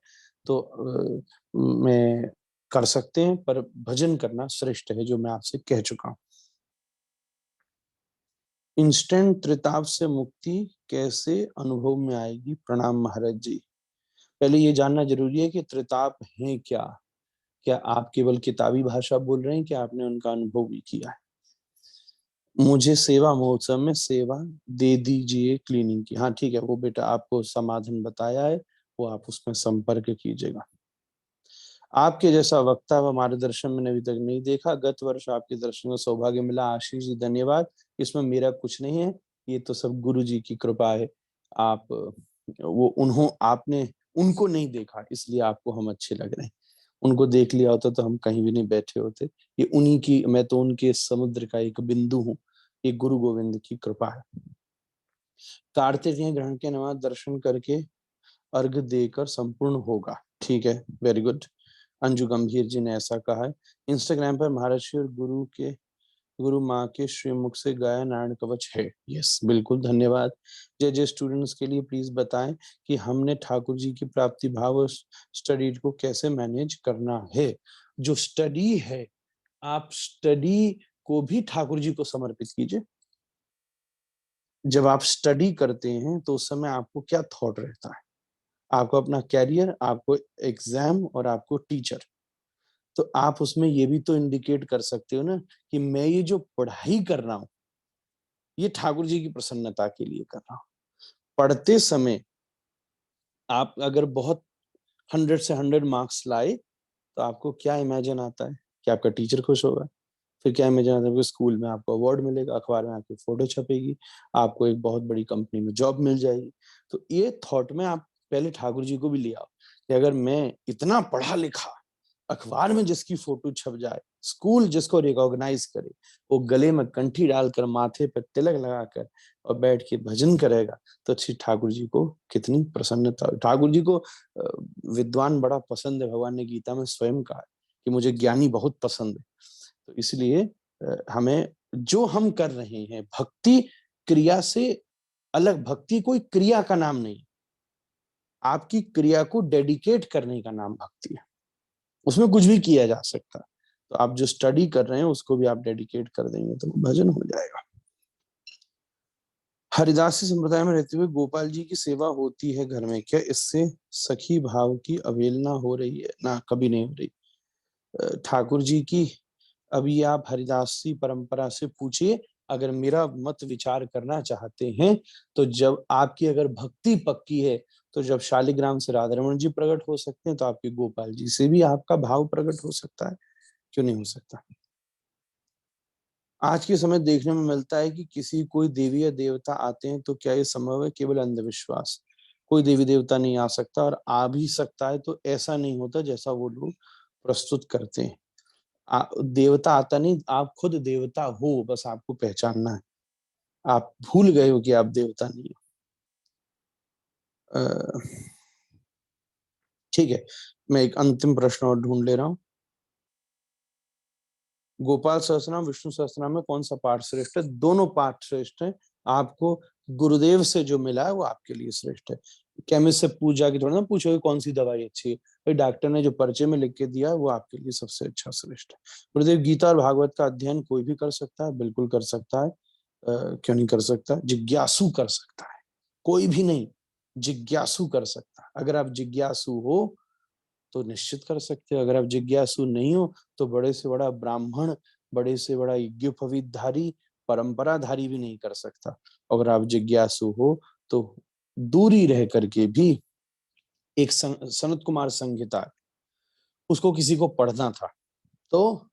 तो मैं कर सकते हैं, पर भजन करना श्रेष्ठ है, जो मैं आपसे कह चुका हूं। इंस्टेंट त्रिताप से मुक्ति कैसे अनुभव में आएगी? प्रणाम महाराज जी। पहले ये जानना जरूरी है कि त्रिताप है क्या। क्या आप केवल किताबी भाषा बोल रहे हैं कि आपने उनका अनुभव भी किया है? मुझे सेवा महोत्सव में सेवा दे दीजिए क्लीनिंग की। हाँ ठीक है, वो बेटा आपको समाधान बताया है, वो आप उसमें संपर्क कीजिएगा। आपके जैसा वक्ता व मार्गदर्शन मैंने अभी तक नहीं देखा। गत वर्ष आपके दर्शन का सौभाग्य मिला, आशीष जी धन्यवाद। इसमें मेरा कुछ नहीं है, ये तो सब गुरु जी की कृपा है। आप आपने उनको नहीं देखा, इसलिए आपको हम अच्छे लग रहे हैं। उनको देख लिया होता तो हम कहीं भी नहीं बैठे होते। ये उन्हीं की, मैं तो उनके समुद्र का एक बिंदु हूँ। ये गुरु गोविंद की कृपा है। कार्तिकेय ग्रहण के नमाज दर्शन करके अर्घ देकर संपूर्ण होगा। ठीक है, वेरी गुड। अंजू गंभीर जी ने ऐसा कहा है। इंस्टाग्राम पर महर्षि और गुरु माँ के श्रीमुख से गाया नारायण कवच है। यस, बिल्कुल, धन्यवाद। जय स्टूडेंट्स के लिए प्लीज बताएं कि हमने ठाकुर जी की प्राप्ति भाव और स्टडी को कैसे मैनेज करना है। जो स्टडी है, आप स्टडी को भी ठाकुर जी को समर्पित कीजिए। जब आप स्टडी करते हैं तो उस समय आपको क्या थॉट रहता है? आपको अपना कैरियर, आपको एग्जाम और आपको टीचर। तो आप उसमें ये भी तो इंडिकेट कर सकते हो ना कि मैं ये जो पढ़ाई कर रहा हूं, ये ठाकुर जी की प्रसन्नता के लिए कर रहा हूं। पढ़ते समय आप अगर बहुत 100 से 100 मार्क्स लाए तो आपको क्या इमेजिन आता है कि आपका टीचर खुश होगा। फिर क्या इमेजिन आता है कि स्कूल में आपको अवार्ड मिलेगा, अखबार में आपकी फोटो छपेगी, आपको एक बहुत बड़ी कंपनी में जॉब मिल जाएगी। तो ये थॉट में आप पहले ठाकुर जी को भी ले आओ कि अगर मैं इतना पढ़ा लिखा, अखबार में जिसकी फोटो छप जाए, स्कूल जिसको रिकॉग्नाइज करे, वो गले में कंठी डालकर, माथे पर तिलक लगाकर और बैठ के भजन करेगा, तो श्री ठाकुर जी को कितनी प्रसन्नता। ठाकुर जी को विद्वान बड़ा पसंद है। भगवान ने गीता में स्वयं कहा कि मुझे ज्ञानी बहुत पसंद है। तो इसलिए हमें जो हम कर रहे हैं, भक्ति क्रिया से अलग, भक्ति कोई क्रिया का नाम नहीं, आपकी क्रिया को डेडिकेट करने का नाम भक्ति है। उसमें कुछ भी किया जा सकता है। तो आप जो स्टडी कर रहे हैं उसको भी आप डेडिकेट कर देंगे तो भजन हो जाएगा। हरिदासी संप्रदाय में रहते हुए गोपाल जी की सेवा होती है घर में, क्या इससे सखी भाव की अवहेलना हो रही है? ना, कभी नहीं हो रही। ठाकुर जी की, अभी आप हरिदासी परंपरा से पूछिए। अगर मेरा मत विचार करना चाहते हैं तो जब आपकी अगर भक्ति पक्की है, तो जब शालिग्राम से राधारमण जी प्रकट हो सकते हैं, तो आपके गोपाल जी से भी आपका भाव प्रकट हो सकता है। क्यों नहीं हो सकता? आज के समय देखने में मिलता है कि किसी कोई देवी या देवता आते हैं, तो क्या ये संभव है? केवल अंधविश्वास। कोई देवी देवता नहीं आ सकता, और आ भी सकता है तो ऐसा नहीं होता जैसा वो लोग प्रस्तुत करते हैं। देवता आता नहीं, आप खुद देवता हो, बस आपको पहचानना है। आप भूल गए हो कि आप देवता नहीं हो। ठीक है, मैं एक अंतिम प्रश्न और ढूंढ ले रहा हूं। गोपाल सहस्त्रनाम, विष्णु सहस्त्रनाम में कौन सा पाठ श्रेष्ठ है? दोनों पाठ श्रेष्ठ है। आपको गुरुदेव से जो मिला है वो आपके लिए श्रेष्ठ है। केमिस्ट से पूजा की थोड़ा ना पूछोगे कौन सी दवाई अच्छी है। भाई डॉक्टर ने जो पर्चे में लिख के दिया है वो आपके लिए सबसे अच्छा श्रेष्ठ है। गुरुदेव, गीता और भागवत का अध्ययन कोई भी कर सकता है? बिल्कुल कर सकता है। क्यों नहीं कर सकता? जिज्ञासु कर सकता है, कोई भी नहीं, जिज्ञासु कर सकता है। अगर आप जिज्ञासु हो तो निश्चित कर सकते हो। अगर आप जिज्ञासु नहीं हो तो बड़े से बड़ा ब्राह्मण, बड़े से बड़ा यज्ञोपवीतधारी, परंपराधारी भी नहीं कर सकता। अगर आप जिज्ञासु हो तो दूरी रह करके भी एक सनत कुमार संहिता, उसको किसी को पढ़ना था तो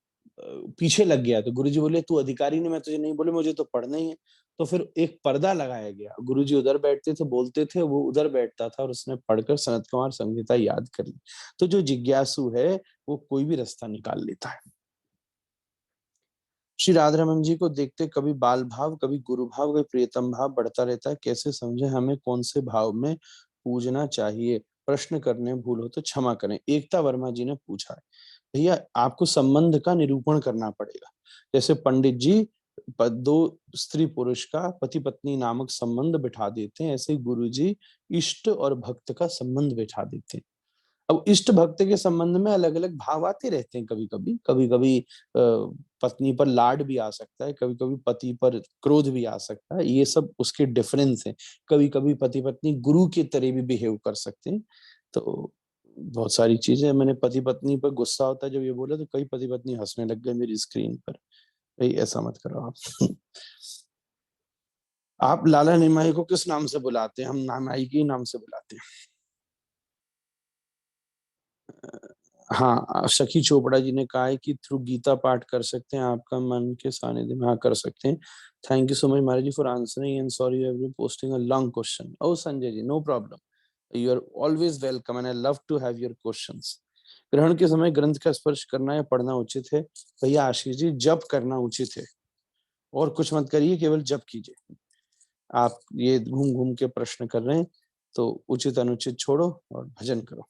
पीछे लग गया, तो गुरुजी बोले तू अधिकारी नहीं, मैं तुझे नहीं बोले, मुझे तो पढ़ना ही है। तो फिर एक पर्दा लगाया गया, गुरुजी उधर बैठते थे, बोलते थे, वो उधर बैठता था और उसने पढ़कर सनत कुमार संहिता याद कर ली। तो जो जिज्ञासु है वो कोई भी रास्ता निकाल लेता है। श्री राधारमण जी को देखते कभी बाल भाव, कभी गुरु भाव, कभी प्रियतम भाव बढ़ता रहता है। कैसे समझे हमें कौन से भाव में पूजना चाहिए? प्रश्न करने भूल हो तो क्षमा करें। एकता वर्मा जी ने पूछा है। भैया आपको संबंध का निरूपण करना पड़ेगा। जैसे पंडित जी दो स्त्री पुरुष का पति पत्नी नामक संबंध बिठा देते हैं, ऐसे गुरु जी इष्ट और भक्त का संबंध बिठा देते हैं। अब इष्ट भक्त के संबंध में अलग अलग भाव आते रहते हैं। कभी कभी पत्नी पर लाड भी आ सकता है, कभी कभी पति पर क्रोध भी आ सकता है, ये सब उसके डिफरेंस है। कभी कभी पति पत्नी गुरु के तरह भी बिहेव कर सकते हैं। तो बहुत सारी चीजें, मैंने पति पत्नी पर गुस्सा होता है जब ये बोला तो कई पति पत्नी हंसने लग गए मेरी स्क्रीन पर। भाई ऐसा मत करो आप। आप लाला निमाई को किस नाम से बुलाते हैं? हम निमाई के नाम से बुलाते हैं। हाँ, सखी चोपड़ा जी ने कहा है कि थ्रू गीता पाठ कर सकते हैं, आपका मन के सानिध्य में। हाँ, कर सकते हैं। Thank you so much Maharaj ji for answering and sorry you have been posting a long question. Oh Sanjay ji, no problem, you are always welcome and I love to have your questions. ग्रहण के समय ग्रंथ का स्पर्श करना या पढ़ना उचित है? भैया आशीष जी, जप करना उचित है और कुछ मत करिए, केवल जप कीजिए। आप ये घूम घूम के प्रश्न कर रहे हैं तो उचित अनुचित छोड़ो और भजन करो।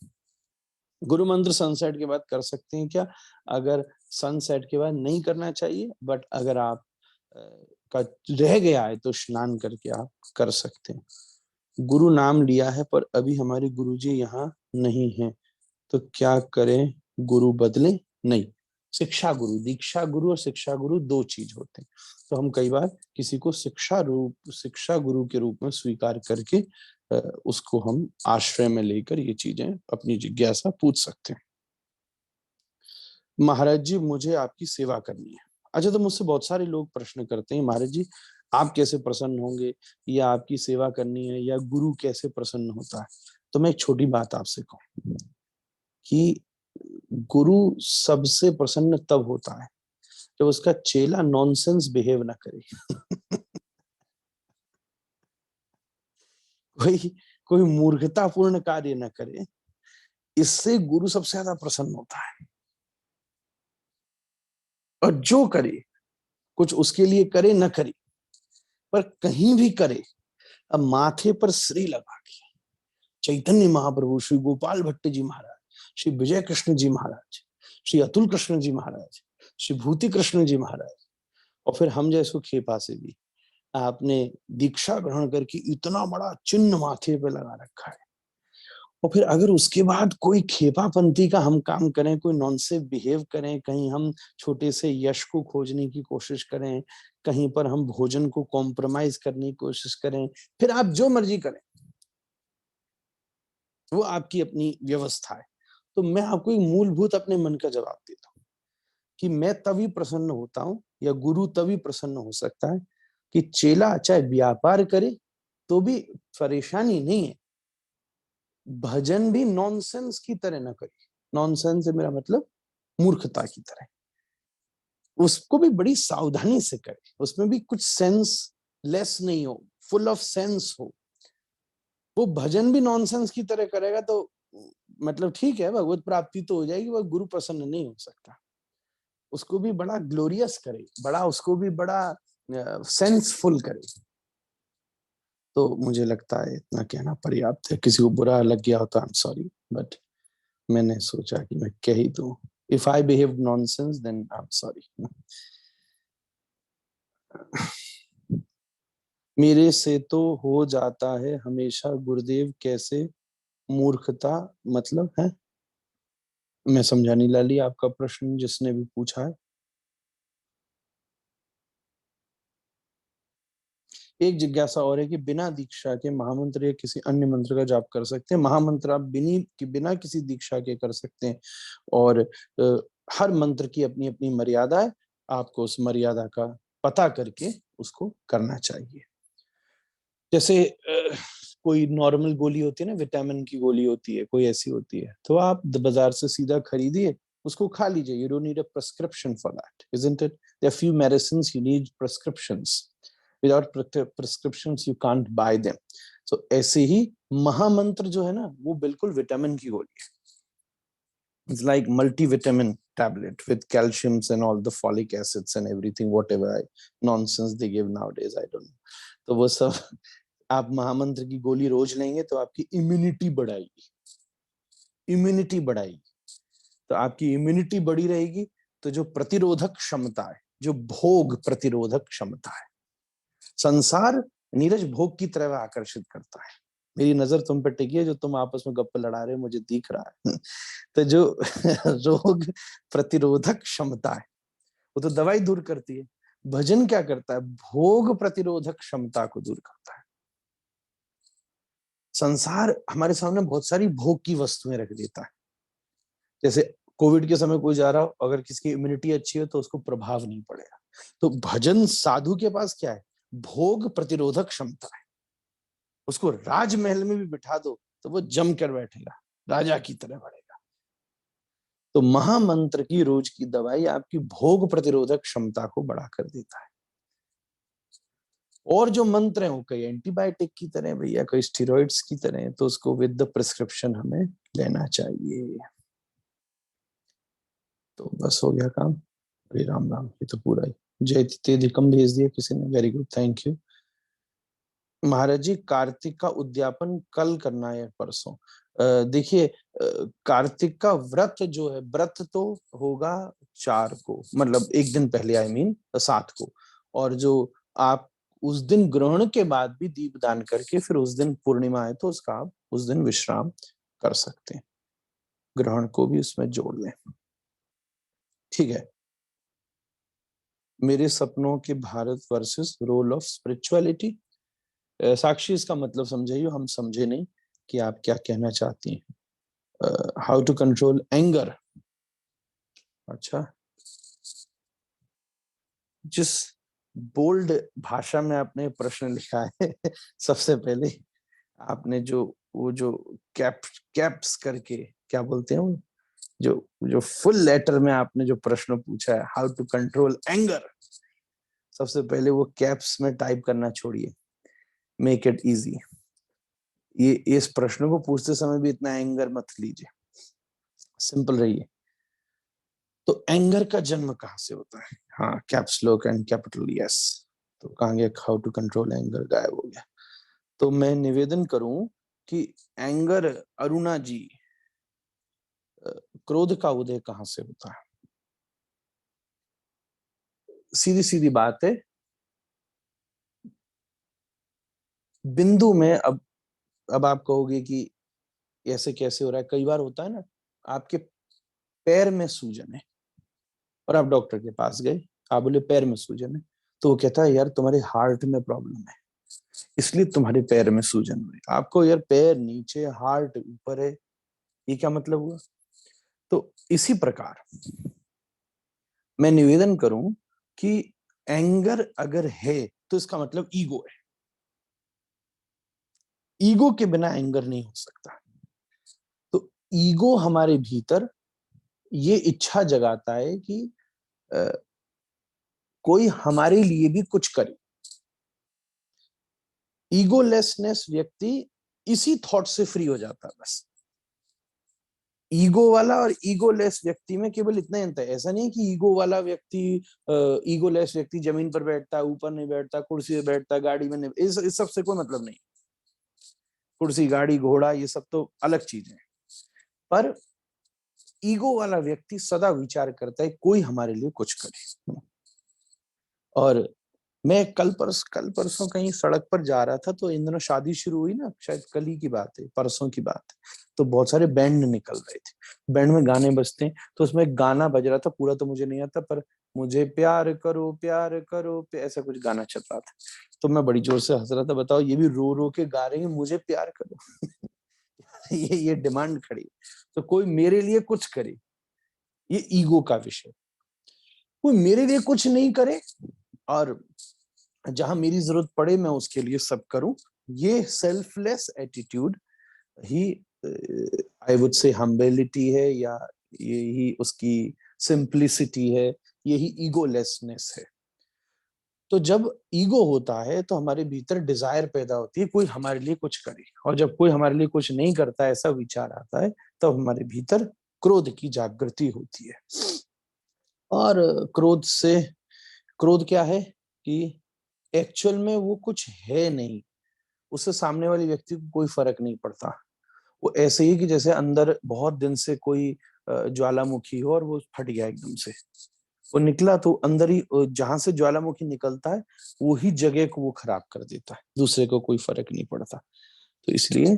गुरु मंत्र सनसेट के बाद कर सकते हैं क्या? अगर सनसेट के बाद नहीं करना चाहिए, बट अगर आप का रह गया है तो स्नान करके आप कर सकते हैं। गुरु नाम लिया है पर अभी हमारे गुरुजी यहाँ नहीं है तो क्या करें? गुरु बदले? नहीं, शिक्षा गुरु, दीक्षा गुरु और शिक्षा गुरु दो चीज होते हैं। तो हम कई बार किसी को शिक्षा गुरु के रूप में स्वीकार करके उसको हम आश्रय में लेकर ये चीजें अपनी जिज्ञासा पूछ सकते हैं। महाराज जी, मुझे आपकी सेवा करनी है। अच्छा, तो मुझसे बहुत सारे लोग प्रश्न करते हैं, महाराज जी आप कैसे प्रसन्न होंगे, या आपकी सेवा करनी है, या गुरु कैसे प्रसन्न होता है? तो मैं एक छोटी बात आपसे कहूं कि गुरु सबसे प्रसन्न तब होता है जब उसका चेला नॉनसेंस बिहेव ना करे। कोई मूर्खतापूर्ण कार्य न करे, इससे गुरु सबसे ज्यादा प्रसन्न होता है। और जो करे, कुछ उसके लिए करे न करे, पर कहीं भी करे, अब माथे पर श्री लगा के चैतन्य महाप्रभु, श्री गोपाल भट्ट जी महाराज, श्री विजय कृष्ण जी महाराज, श्री अतुल कृष्ण जी महाराज, श्री भूति कृष्ण जी महाराज, और फिर हम जैसो खेपा से भी आपने दीक्षा ग्रहण करके इतना बड़ा चिन्ह माथे पे लगा रखा है, और फिर अगर उसके बाद कोई खेपापंथी का हम काम करें, कोई नॉनसेंस बिहेव करें, कहीं हम छोटे से यश को खोजने की कोशिश करें, कहीं पर हम भोजन को कॉम्प्रोमाइज करने की कोशिश करें, फिर आप जो मर्जी करें, वो आपकी अपनी व्यवस्था है। तो मैं आपको एक मूलभूत अपने मन का जवाब देता हूँ कि मैं तभी प्रसन्न होता हूँ, या गुरु तभी प्रसन्न हो सकता है कि चेला चाहे व्यापार करे तो भी परेशानी नहीं है, भजन भी नॉनसेंस की तरह ना करे। नॉनसेंस से मेरा मतलब मूर्खता की तरह, उसको भी बड़ी सावधानी से करे, उसमें भी कुछ सेंस लेस नहीं हो, फुल ऑफ सेंस हो। वो भजन भी नॉनसेंस की तरह करेगा तो मतलब ठीक है, भगवत प्राप्ति तो हो जाएगी, वह गुरु प्रसन्न नहीं हो सकता। उसको भी बड़ा ग्लोरियस करे, बड़ा उसको भी बड़ा सेंसफुल करे। तो मुझे लगता है इतना कहना पर्याप्त है। किसी को बुरा लग गया हो तो आई एम सॉरी, बट मैंने सोचा कि मैं कह ही दूं। If I behave nonsense then I am sorry. मेरे से तो हो जाता है हमेशा गुरुदेव, कैसे मूर्खता मतलब है? मैं समझा नहीं लाली आपका प्रश्न जिसने भी पूछा है। एक जिज्ञासा और है कि बिना दीक्षा के महामंत्र या किसी अन्य मंत्र का जाप कर सकते हैं? महामंत्र आप बिना किसी दीक्षा के कर सकते हैं, और हर मंत्र की अपनी अपनी मर्यादा है। आपको उस मर्यादा का पता करके उसको करना चाहिए। जैसे कोई नॉर्मल गोली होती है ना, विटामिन की गोली होती है, कोई ऐसी होती है, तो आप बाजार से सीधा खरीदिए, उसको खा लीजिए। You don't need a prescription for that, isn't it? There are few medicines you need prescriptions, without prescriptions you can't buy them. So ऐसे ही महामंत्र जो है ना, वो बिल्कुल विटामिन की गोली है। It's like multivitamin tablet with calciums and all the folic acids and everything, whatever nonsense they give nowadays, I don't know. तो वो सब आप महामंत्र की गोली रोज लेंगे तो आपकी इम्यूनिटी बढ़ाएगी, इम्यूनिटी बढ़ाएगी। तो आपकी इम्यूनिटी बढ़ी रहेगी तो जो प्रतिरोधक क्षमता है, जो भोग प्रतिरोधक क्षमता है, संसार नीरज भोग की तरह आकर्षित करता है। मेरी नजर तुम पे टिकी है, जो तुम आपस में गप्पे लड़ा रहे हो मुझे दिख रहा है। तो जो रोग प्रतिरोधक क्षमता है वो तो दवाई दूर करती है, भजन क्या करता है? भोग प्रतिरोधक क्षमता को दूर करता है। संसार हमारे सामने बहुत सारी भोग की वस्तुएं रख देता है। जैसे कोविड के समय कोई जा रहा हो, अगर किसकी इम्यूनिटी अच्छी हो तो उसको प्रभाव नहीं पड़ेगा। तो भजन साधु के पास क्या है? भोग प्रतिरोधक क्षमता है। उसको राजमहल में भी बिठा दो तो वो जम कर बैठेगा, राजा की तरह बढ़ेगा। तो महामंत्र की रोज की दवाई आपकी भोग प्रतिरोधक क्षमता को बढ़ा कर देता है। और जो मंत्र है वो कई एंटीबायोटिक की तरह भैया, कोई स्टेरॉइड्स की तरह, तो उसको विद द प्रिस्क्रिप्शन हमें लेना चाहिए। तो बस हो गया काम। हरे राम राम। ये तो पूरा ही जय तेधिकम भेज दिया किसी ने, वेरी गुड, थैंक यू महाराज जी। कार्तिक का उद्यापन कल करना है परसों? देखिए कार्तिक का व्रत जो है, व्रत तो होगा 4 को, मतलब एक दिन पहले, आई मीन 7 को। और जो आप उस दिन ग्रहण के बाद भी दीपदान करके फिर उस दिन पूर्णिमा है तो उसका आप उस दिन विश्राम कर सकते हैं, ग्रहण को भी उसमें जोड़ लें। ठीक है। मेरे सपनों के Bharat versus role of spirituality. Sakshi इसका मतलब समझाइए, हम समझे नहीं कि आप क्या कहना चाहती हैं। How to control anger. अच्छा, जिस बोल्ड भाषा में आपने प्रश्न लिखा है सबसे पहले आपने जो कैप्स करके क्या बोलते हैं वो, जो फुल लेटर में आपने जो प्रश्न पूछा है, हाउ टू कंट्रोल एंगर, सबसे पहले वो कैप्स में टाइप करना छोड़िए, मेक इट इजी। ये इस प्रश्न को पूछते समय भी इतना एंगर मत लीजिए, सिंपल रहिए। तो एंगर का जन्म कहाँ से होता है? हाँ, caps lock and capital yes. तो कहाँ गया हाउ टू कंट्रोल एंगर, गायब हो गया। तो मैं निवेदन करूं कि एंगर, अरुणा जी, क्रोध का उदय कहाँ से होता है? सीधी सीधी बात है, बिंदु में। अब आप कहोगे कि ऐसे कैसे हो रहा है? कई बार होता है ना, आपके पैर में सूजन है और आप डॉक्टर के पास गए, आप बोले पैर में सूजन है, तो वो कहता है यार तुम्हारे हार्ट में प्रॉब्लम है इसलिए तुम्हारे पैर में सूजन हुई। आपको यार पैर नीचे, हार्ट ऊपर है, ये क्या मतलब हुआ? तो इसी प्रकार मैं निवेदन करूं कि एंगर अगर है तो इसका मतलब ईगो है। ईगो के बिना एंगर नहीं हो सकता। तो ईगो हमारे भीतर ये इच्छा जगाता है कि कोई हमारे लिए भी कुछ करे। ईगोलेसनेस व्यक्ति इसी थॉट से फ्री हो जाता है बस। ईगो वाला और ईगोलेस व्यक्ति में केवल इतना ही अंतर है। ऐसा नहीं कि ईगो वाला व्यक्ति, ईगोलेस व्यक्ति जमीन पर बैठता है, ऊपर नहीं बैठता, कुर्सी पे बैठता, गाड़ी में नहीं, इस सब से कोई मतलब नहीं। कुर्सी, गाड़ी, घोड़ा, ये सब तो अलग चीज है। पर ईगो वाला व्यक्ति सदा विचार करता है कोई हमारे लिए कुछ करे। और मैं कल परसों कहीं सड़क पर जा रहा था, तो इन दिनों शादी शुरू हुई ना, शायद कल ही की बात है, परसों की बात है, तो बहुत सारे बैंड निकल रहे थे, बैंड में गाने बजते हैं, तो उसमें गाना बज रहा था, पूरा तो मुझे नहीं आता, पर मुझे प्यार करो ऐसा कुछ गाना चल रहा था। तो मैं बड़ी जोर से हंस रहा था, बताओ ये भी रो रो के गा रहे हैं मुझे प्यार करो ये डिमांड खड़ी। तो कोई मेरे लिए कुछ करे, ये ईगो का विषय। कोई मेरे लिए कुछ नहीं करे और जहां मेरी जरूरत पड़े मैं उसके लिए सब करूं, ये सेल्फलेस एटीट्यूड ही आई वुड से हम्बिलिटी है, या यही उसकी सिंप्लिसिटी है, यही ईगोलेसनेस है। तो जब ईगो होता है तो हमारे भीतर डिजायर पैदा होती है कोई हमारे लिए कुछ करे, और जब कोई हमारे लिए कुछ नहीं करता ऐसा विचार आता है तब हमारे भीतर क्रोध की जागृति होती है। और क्रोध क्या है कि एक्चुअल में वो कुछ है नहीं, उससे सामने वाले व्यक्ति को कोई फर्क नहीं पड़ता। वो ऐसे ही कि जैसे अंदर बहुत दिन से कोई ज्वालामुखी हो और वो फट गया एकदम से, वो निकला तो अंदर ही जहां से ज्वालामुखी निकलता है वही जगह को वो खराब कर देता है, दूसरे को कोई फर्क नहीं पड़ता। तो इसलिए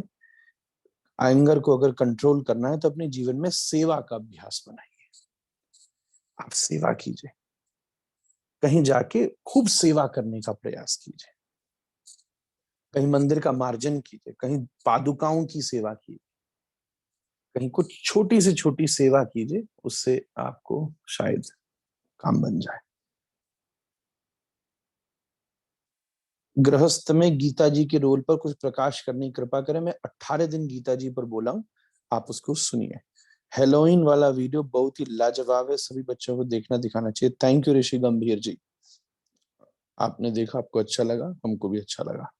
एंगर को अगर कंट्रोल करना है तो अपने जीवन में सेवा का अभ्यास बनाइए। आप सेवा कीजिए, कहीं जाके खूब सेवा करने का प्रयास कीजिए, कहीं मंदिर का मार्जन कीजिए, कहीं पादुकाओं की सेवा कीजिए, कहीं कुछ छोटी से छोटी सेवा कीजिए, उससे आपको शायद काम बन जाए। गृहस्थ में गीता जी के रोल पर कुछ प्रकाश करने की कृपा करें। मैं 18 दिन गीता जी पर बोला हूं, आप उसको सुनिए। हेलोइन वाला वीडियो बहुत ही लाजवाब है, सभी बच्चों को देखना दिखाना चाहिए। थैंक यू ऋषि गंभीर जी, आपने देखा, आपको अच्छा लगा, हमको भी अच्छा लगा।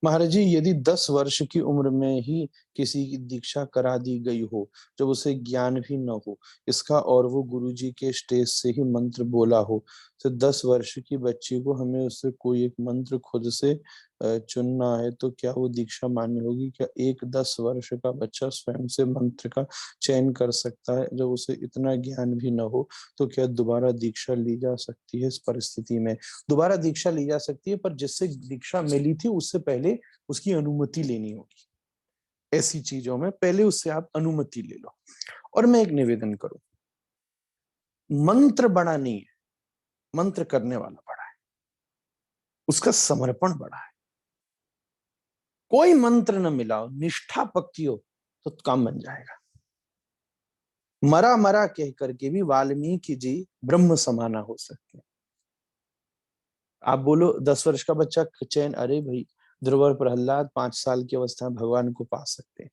महाराज जी, यदि 10 वर्ष की उम्र में ही किसी की दीक्षा करा दी गई हो जब उसे ज्ञान भी न हो इसका, और वो गुरुजी के स्टेज से ही मंत्र बोला हो, तो 10 वर्ष की बच्ची को हमें उससे कोई एक मंत्र खुद से चुनना है, तो क्या वो दीक्षा मान्य होगी? क्या एक 10 वर्ष का बच्चा स्वयं से मंत्र का चयन कर सकता है जब उसे इतना ज्ञान भी न हो? तो क्या दोबारा दीक्षा ली जा सकती है? इस परिस्थिति में दोबारा दीक्षा ली जा सकती है, पर जिससे दीक्षा मिली थी उससे पहले उसकी अनुमति लेनी होगी। ऐसी चीजों में पहले उससे आप अनुमति ले लो। और मैं एक निवेदन करूं, मंत्र बड़ा नहीं है, मंत्र करने वाला बड़ा है, उसका समर्पण बड़ा है। कोई मंत्र न मिला हो, निष्ठा पक्की हो तो काम बन जाएगा। मरा मरा कह करके भी वाल्मीकि जी ब्रह्म समाना हो सकते हैं। आप बोलो 10 वर्ष का बच्चा चयन, अरे भाई ध्रुव और प्रहलाद 5 साल की अवस्था में भगवान को पा सकते हैं।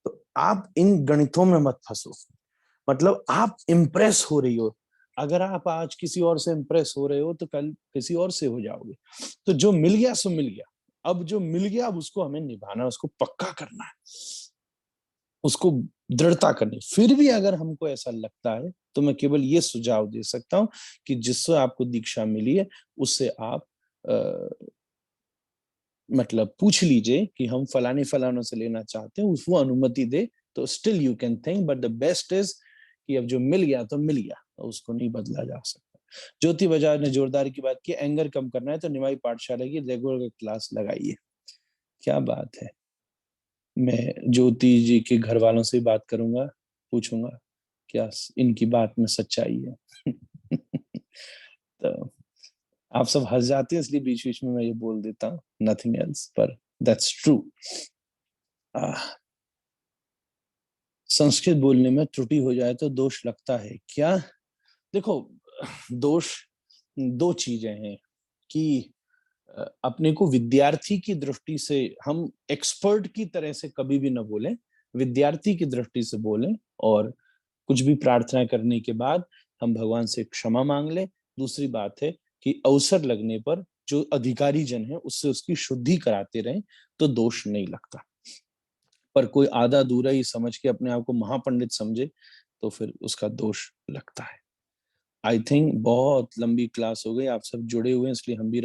तो आप इन गणितों में मत फंसो, मतलब आप इम्प्रेस हो रही हो, अगर आप आज किसी और से इम्प्रेस हो रहे हो तो कल किसी और से हो जाओगे। तो जो मिल गया सो मिल गया, अब जो मिल गया अब उसको हमें निभाना है, उसको पक्का करना है, उसको दृढ़ता करनी। फिर भी अगर हमको ऐसा लगता है तो मैं केवल ये सुझाव दे सकता हूं कि जिससे आपको दीक्षा मिली है उससे आप मतलब पूछ लीजिए कि हम फलाने फलानों से लेना चाहते हैं, वो अनुमति दे तो still you can think, but the best is कि अब जो मिल गया तो मिल गया, तो उसको नहीं बदला जा सकता। ज्योति बजाज ने जोरदार की बात की, एंगर कम करना है तो निमाई पाठशाला की रेगुलर क्लास लगाइए। क्या बात है, मैं ज्योति जी के घर वालों से बात करूंगा, पूछूंगा क्या इनकी बात में सच्चाई है। तो आप सब हंस जाते हैं इसलिए बीच बीच में मैं ये बोल देता हूँ, नथिंग एल्स, पर दैट्स ट्रू। संस्कृत बोलने में त्रुटि हो जाए तो दोष लगता है क्या? देखो, दोष दो चीजें हैं कि अपने को विद्यार्थी की दृष्टि से हम एक्सपर्ट की तरह से कभी भी ना बोलें, विद्यार्थी की दृष्टि से बोलें, और कुछ भी प्रार्थना करने के बाद हम भगवान से क्षमा मांग लें। दूसरी बात है कि अवसर लगने पर जो अधिकारी जन है उससे उसकी शुद्धि कराते रहें तो दोष नहीं लगता। पर कोई आधा अधूरा ही समझ के अपने आप को महापंडित समझे तो फिर उसका दोष लगता है। आई थिंक बहुत लंबी क्लास हो गई, आप सब जुड़े हुए हैं इसलिए हम भी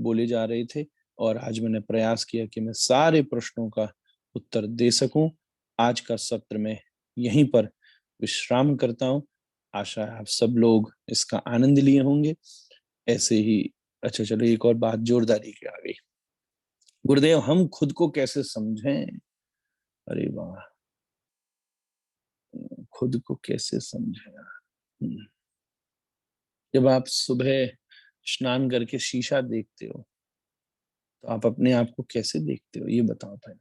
बोले जा रहे थे, और आज मैंने प्रयास किया कि मैं सारे प्रश्नों का उत्तर दे सकूं। आज का सत्र में यहीं पर विश्राम करता हूं। आशा है आप सब लोग इसका आनंद लिए होंगे। ऐसे ही अच्छा चलो, एक और बात जोरदारी की आ गई। गुरुदेव, हम खुद को कैसे समझें? अरे वाह, खुद को कैसे समझें? जब आप सुबह स्नान करके शीशा देखते हो तो आप अपने आप को कैसे देखते हो, ये बताओ पहले।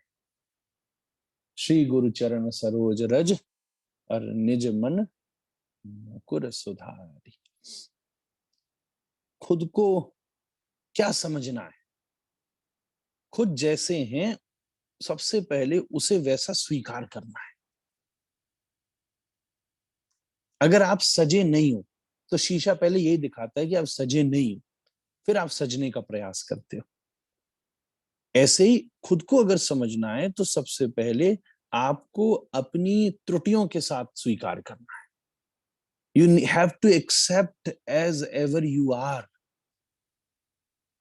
श्री गुरु चरण सरोज रज और निज मन मुकुर सुधारी। खुद को क्या समझना है? खुद जैसे हैं सबसे पहले उसे वैसा स्वीकार करना है। अगर आप सजे नहीं हो तो शीशा पहले यही दिखाता है कि आप सजे नहीं हो, फिर आप सजने का प्रयास करते हो। ऐसे ही खुद को अगर समझना है तो सबसे पहले आपको अपनी त्रुटियों के साथ स्वीकार करना है। You have to accept as ever you are.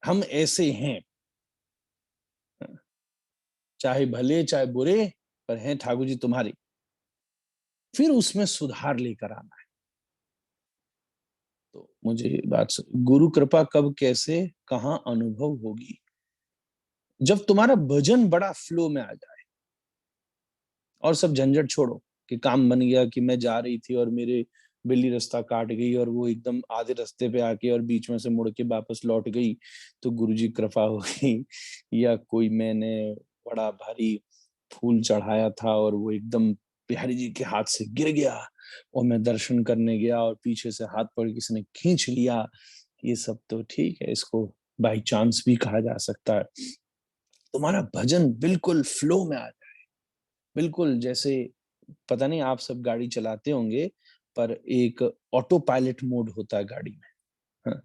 हम ऐसे हैं, चाहे भले चाहे बुरे, पर हैं ठाकुर जी तुम्हारे। फिर उसमें सुधार लेकर आना है। तो मुझे बात गुरु कृपा कब कैसे कहां अनुभव होगी? जब तुम्हारा भजन बड़ा फ्लो में आ जाए और सब झंझट छोड़ो कि काम बन गया कि मैं जा रही थी और मेरे बिल्ली रास्ता काट गई और वो एकदम आधे रास्ते पे आके और बीच में से मुड़ के वापस लौट गई तो गुरुजी कृपा हो गई। या कोई मैंने बड़ा भारी फूल चढ़ाया था और वो एकदम बिहारी जी के हाथ से गिर गया और मैं दर्शन करने गया और पीछे से हाथ पकड़ किसी ने खींच लिया। ये सब तो ठीक है, इसको बाई चांस भी कहा जा सकता है। तुम्हारा भजन बिल्कुल फ्लो में आ जाए, बिल्कुल जैसे पता नहीं आप सब गाड़ी चलाते होंगे पर एक ऑटो पायलट मोड होता है गाड़ी में। हाँ,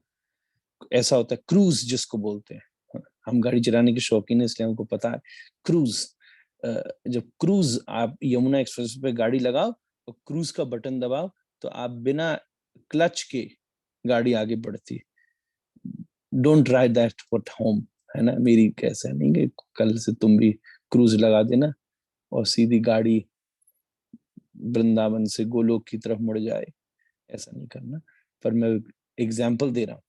ऐसा होता है क्रूज जिसको बोलते हैं। हाँ, हम गाड़ी चलाने के शौकीन है इसलिए हमको पता है क्रूज। जब क्रूज आप यमुना एक्सप्रेस पे गाड़ी लगाओ और क्रूज का बटन दबाओ तो आप बिना क्लच के गाड़ी आगे बढ़ती है। Don't try that at home, है ना। मेरी कैसा नहीं कि कल से तुम भी क्रूज लगा देना और सीधी गाड़ी वृंदावन से गोलोक की तरफ मुड़ जाए, ऐसा नहीं करना। पर मैं एग्जाम्पल दे रहा हूँ।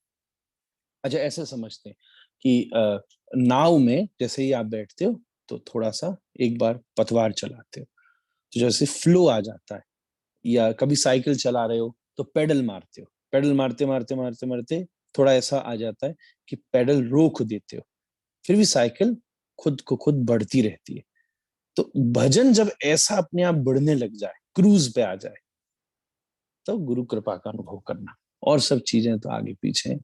अच्छा, ऐसे समझते हैं कि नाव में जैसे ही आप बैठते हो तो थोड़ा सा एक बार पतवार चलाते हो तो जैसे फ्लो आ जाता है। या कभी साइकिल चला रहे हो तो पेडल मारते हो, पेडल मारते मारते मारते मारते थोड़ा ऐसा आ जाता है कि पेडल रोक देते हो, फिर भी साइकिल खुद को खुद बढ़ती रहती है। तो भजन जब ऐसा अपने आप बढ़ने लग जाए, क्रूज पे आ जाए, तो गुरु कृपा का अनुभव करना। और सब चीजें तो आगे पीछे हैं,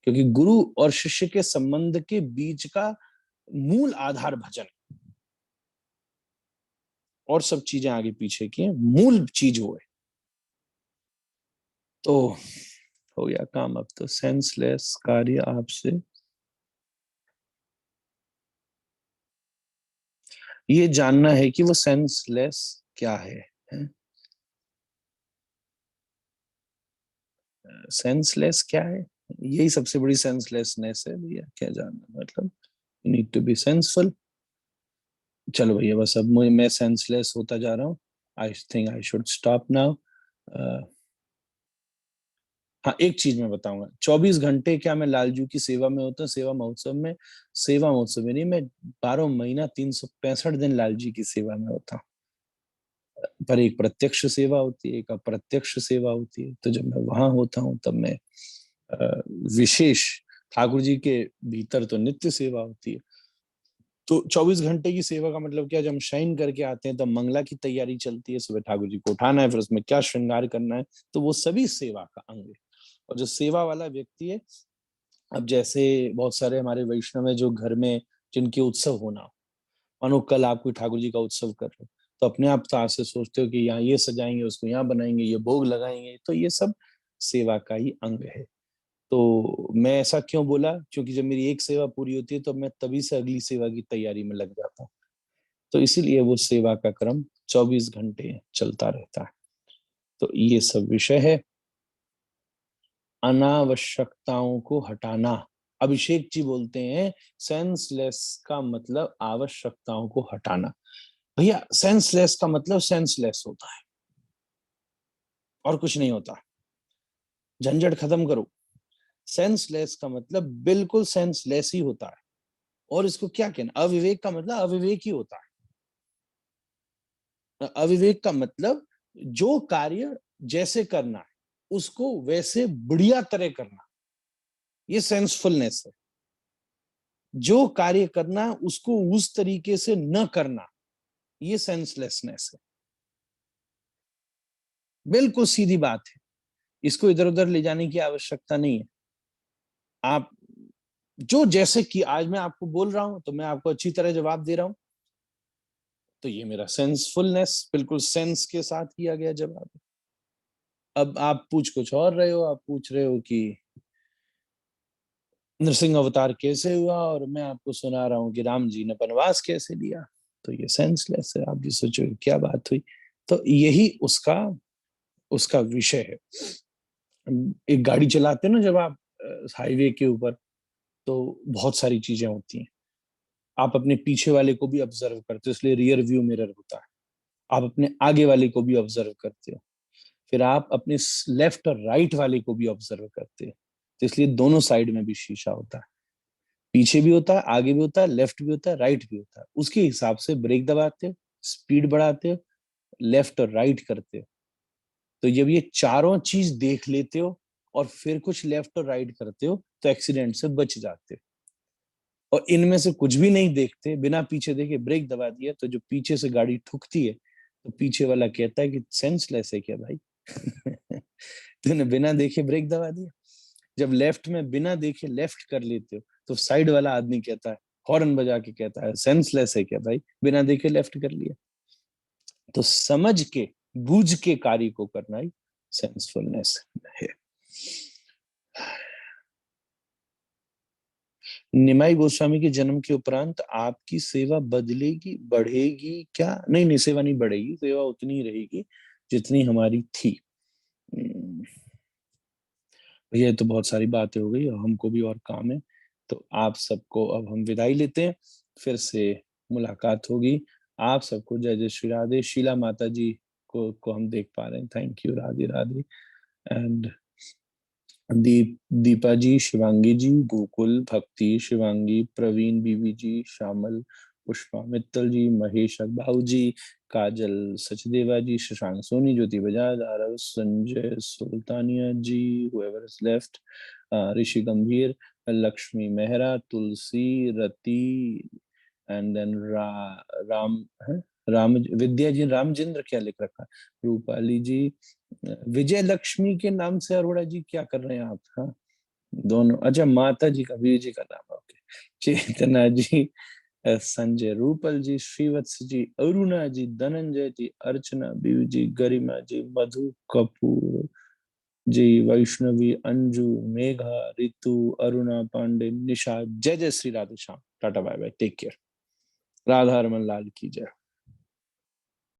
क्योंकि गुरु और शिष्य के संबंध के बीच का मूल आधार भजन है। और सब चीजें आगे पीछे की हैं, मूल चीज वो है। तो हो गया काम। अब तो सेंसलेस कार्य आपसे ये जानना है कि वो सेंसलेस क्या है? सेंसलेस क्या है? यही सबसे बड़ी सेंसलेसनेस है भैया। क्या जानना मतलब, you need to be senseful. चलो भैया बस अब मैं सेंसलेस होता जा रहा हूँ। I think I should stop now. हाँ, एक चीज मैं बताऊंगा, 24 घंटे क्या मैं लालजू की सेवा में होता हूँ? सेवा महोत्सव में, सेवा महोत्सव में नहीं, मैं 12 महीना 365 दिन लालजी की सेवा में होता हूँ। पर एक प्रत्यक्ष सेवा होती है, एक अप्रत्यक्ष सेवा होती है। तो जब मैं वहां होता हूँ तब मैं विशेष, ठाकुर जी के भीतर तो नित्य सेवा होती है। तो 24 घंटे की सेवा का मतलब क्या? जब हम शयन करके आते हैं तब मंगला की तैयारी चलती है, सुबह ठाकुर जी को उठाना है, फिर उसमें क्या श्रृंगार करना है, तो वो सभी सेवा का अंग है। और जो सेवा वाला व्यक्ति है, अब जैसे बहुत सारे हमारे वैष्णव है जो घर में जिनके उत्सव होना, मानो कल आप कोई ठाकुर जी का उत्सव कर रहे हो, तो अपने आप तो से सोचते हो कि यहाँ ये सजाएंगे, उसको यहाँ बनाएंगे, ये भोग लगाएंगे, तो ये सब सेवा का ही अंग है। तो मैं ऐसा क्यों बोला? क्योंकि जब मेरी एक सेवा पूरी होती है तो मैं तभी से अगली सेवा की तैयारी में लग जाता हूँ। तो इसीलिए वो सेवा का क्रम 24 घंटे चलता रहता है। तो ये सब विषय है। अनावश्यकताओं को हटाना। अभिषेक जी बोलते हैं सेंसलेस का मतलब आवश्यकताओं को हटाना। भैया सेंसलेस का मतलब सेंसलेस होता है और कुछ नहीं होता। झंझट खत्म करो। सेंसलेस का मतलब बिल्कुल सेंसलेस ही होता है। और इसको क्या कहना? अविवेक का मतलब अविवेक ही होता है। अविवेक का मतलब जो कार्य जैसे करना है उसको वैसे बढ़िया तरह करना, ये सेंसफुलनेस है। जो कार्य करना उसको उस तरीके से न करना, ये सेंसलेसनेस है। बिल्कुल सीधी बात है, इसको इधर उधर ले जाने की आवश्यकता नहीं है। आप जो जैसे कि आज मैं आपको बोल रहा हूं तो मैं आपको अच्छी तरह जवाब दे रहा हूं, तो ये मेरा सेंसफुलनेस, बिल्कुल सेंस के साथ किया गया जवाब। अब आप पूछ कुछ और रहे हो, आप पूछ रहे हो कि नरसिंह अवतार कैसे हुआ, और मैं आपको सुना रहा हूँ कि राम जी ने वनवास कैसे लिया। तो ये सेंसलेस है। आप भी सोचो क्या बात हुई। तो यही उसका उसका विषय है। एक गाड़ी चलाते हो ना जब आप हाईवे के ऊपर, तो बहुत सारी चीजें होती हैं। आप अपने पीछे वाले को भी ऑब्जर्व करते हो, इसलिए रियर व्यू मिरर होता है। आप अपने आगे वाले को भी ऑब्जर्व करते हो, फिर आप अपने लेफ्ट और राइट वाले को भी ऑब्जर्व करते हो, तो इसलिए दोनों साइड में भी शीशा होता है। पीछे भी होता है, आगे भी होता है, लेफ्ट भी होता है, राइट भी होता है। उसके हिसाब से ब्रेक दबाते हो, स्पीड बढ़ाते हो, लेफ्ट और राइट करते हो। तो जब ये चारों चीज देख लेते हो और फिर कुछ लेफ्ट और राइट करते हो तो एक्सीडेंट से बच जाते हो। और इनमें से कुछ भी नहीं देखते, बिना पीछे देखे ब्रेक दबा दिया, तो जो पीछे से गाड़ी ठुकती है तो पीछे वाला कहता है कि सेंसलेस है क्या भाई तूने बिना देखे ब्रेक दबा दिया। जब लेफ्ट में बिना देखे लेफ्ट कर लेते हो तो साइड वाला आदमी कहता है, हॉर्न बजा के कहता है, सेंसलेस है क्या भाई, बिना देखे लेफ्ट कर लिया। तो समझ के बूझ के कार्य को करना ही सेंसफुलनेस है। निमाई गोस्वामी के जन्म के उपरांत आपकी सेवा बदलेगी, बढ़ेगी क्या? नहीं नहीं, सेवा नहीं बढ़ेगी, सेवा उतनी ही रहेगी जितनी हमारी थी। भैया तो बहुत सारी बातें हो गई और हमको भी और काम है, तो आप सबको अब हम विदाई लेते हैं। फिर से मुलाकात होगी। आप सबको जय जय श्री राधे। शीला माता जी को हम देख पा रहे हैं, thank you, Radhe Radhe. And Deepa ji, Shivangi ji, Gokul, Bhakti, Shivangi, Praveen, बीवी जी, श्यामल, पुष्पा मित्तल जी, महेश अकबाऊ जी, काजल सचदेवा जी, शशांक सोनी, ज्योति बजाज, आरव, संजय सुल्तानिया जी, whoever is left, ऋषि गंभीर, लक्ष्मी मेहरा, तुलसी, रति, एंड देन राम है, राम विद्या जी, रामचंद्र क्या लिख रखा है, रूपाली जी, विजय लक्ष्मी के नाम से अरोड़ा जी क्या कर रहे हैं आप? हाँ दोनों, अच्छा माता जी का, वीर जी का नाम, ओके। चेतना जी, संजय, रूपल जी, श्रीवत्स जी, अरुणा जी, धनंजय जी, अर्चना, बीवी जी, गरिमा जी, मधु कपूर जी, वैष्णवी, अंजू, मेघा, रितु, अरुणा पांडे, निशा। जय जय Shri Radhe Shyam. Tata bye bye, take care. Radha Raman Lal की जय।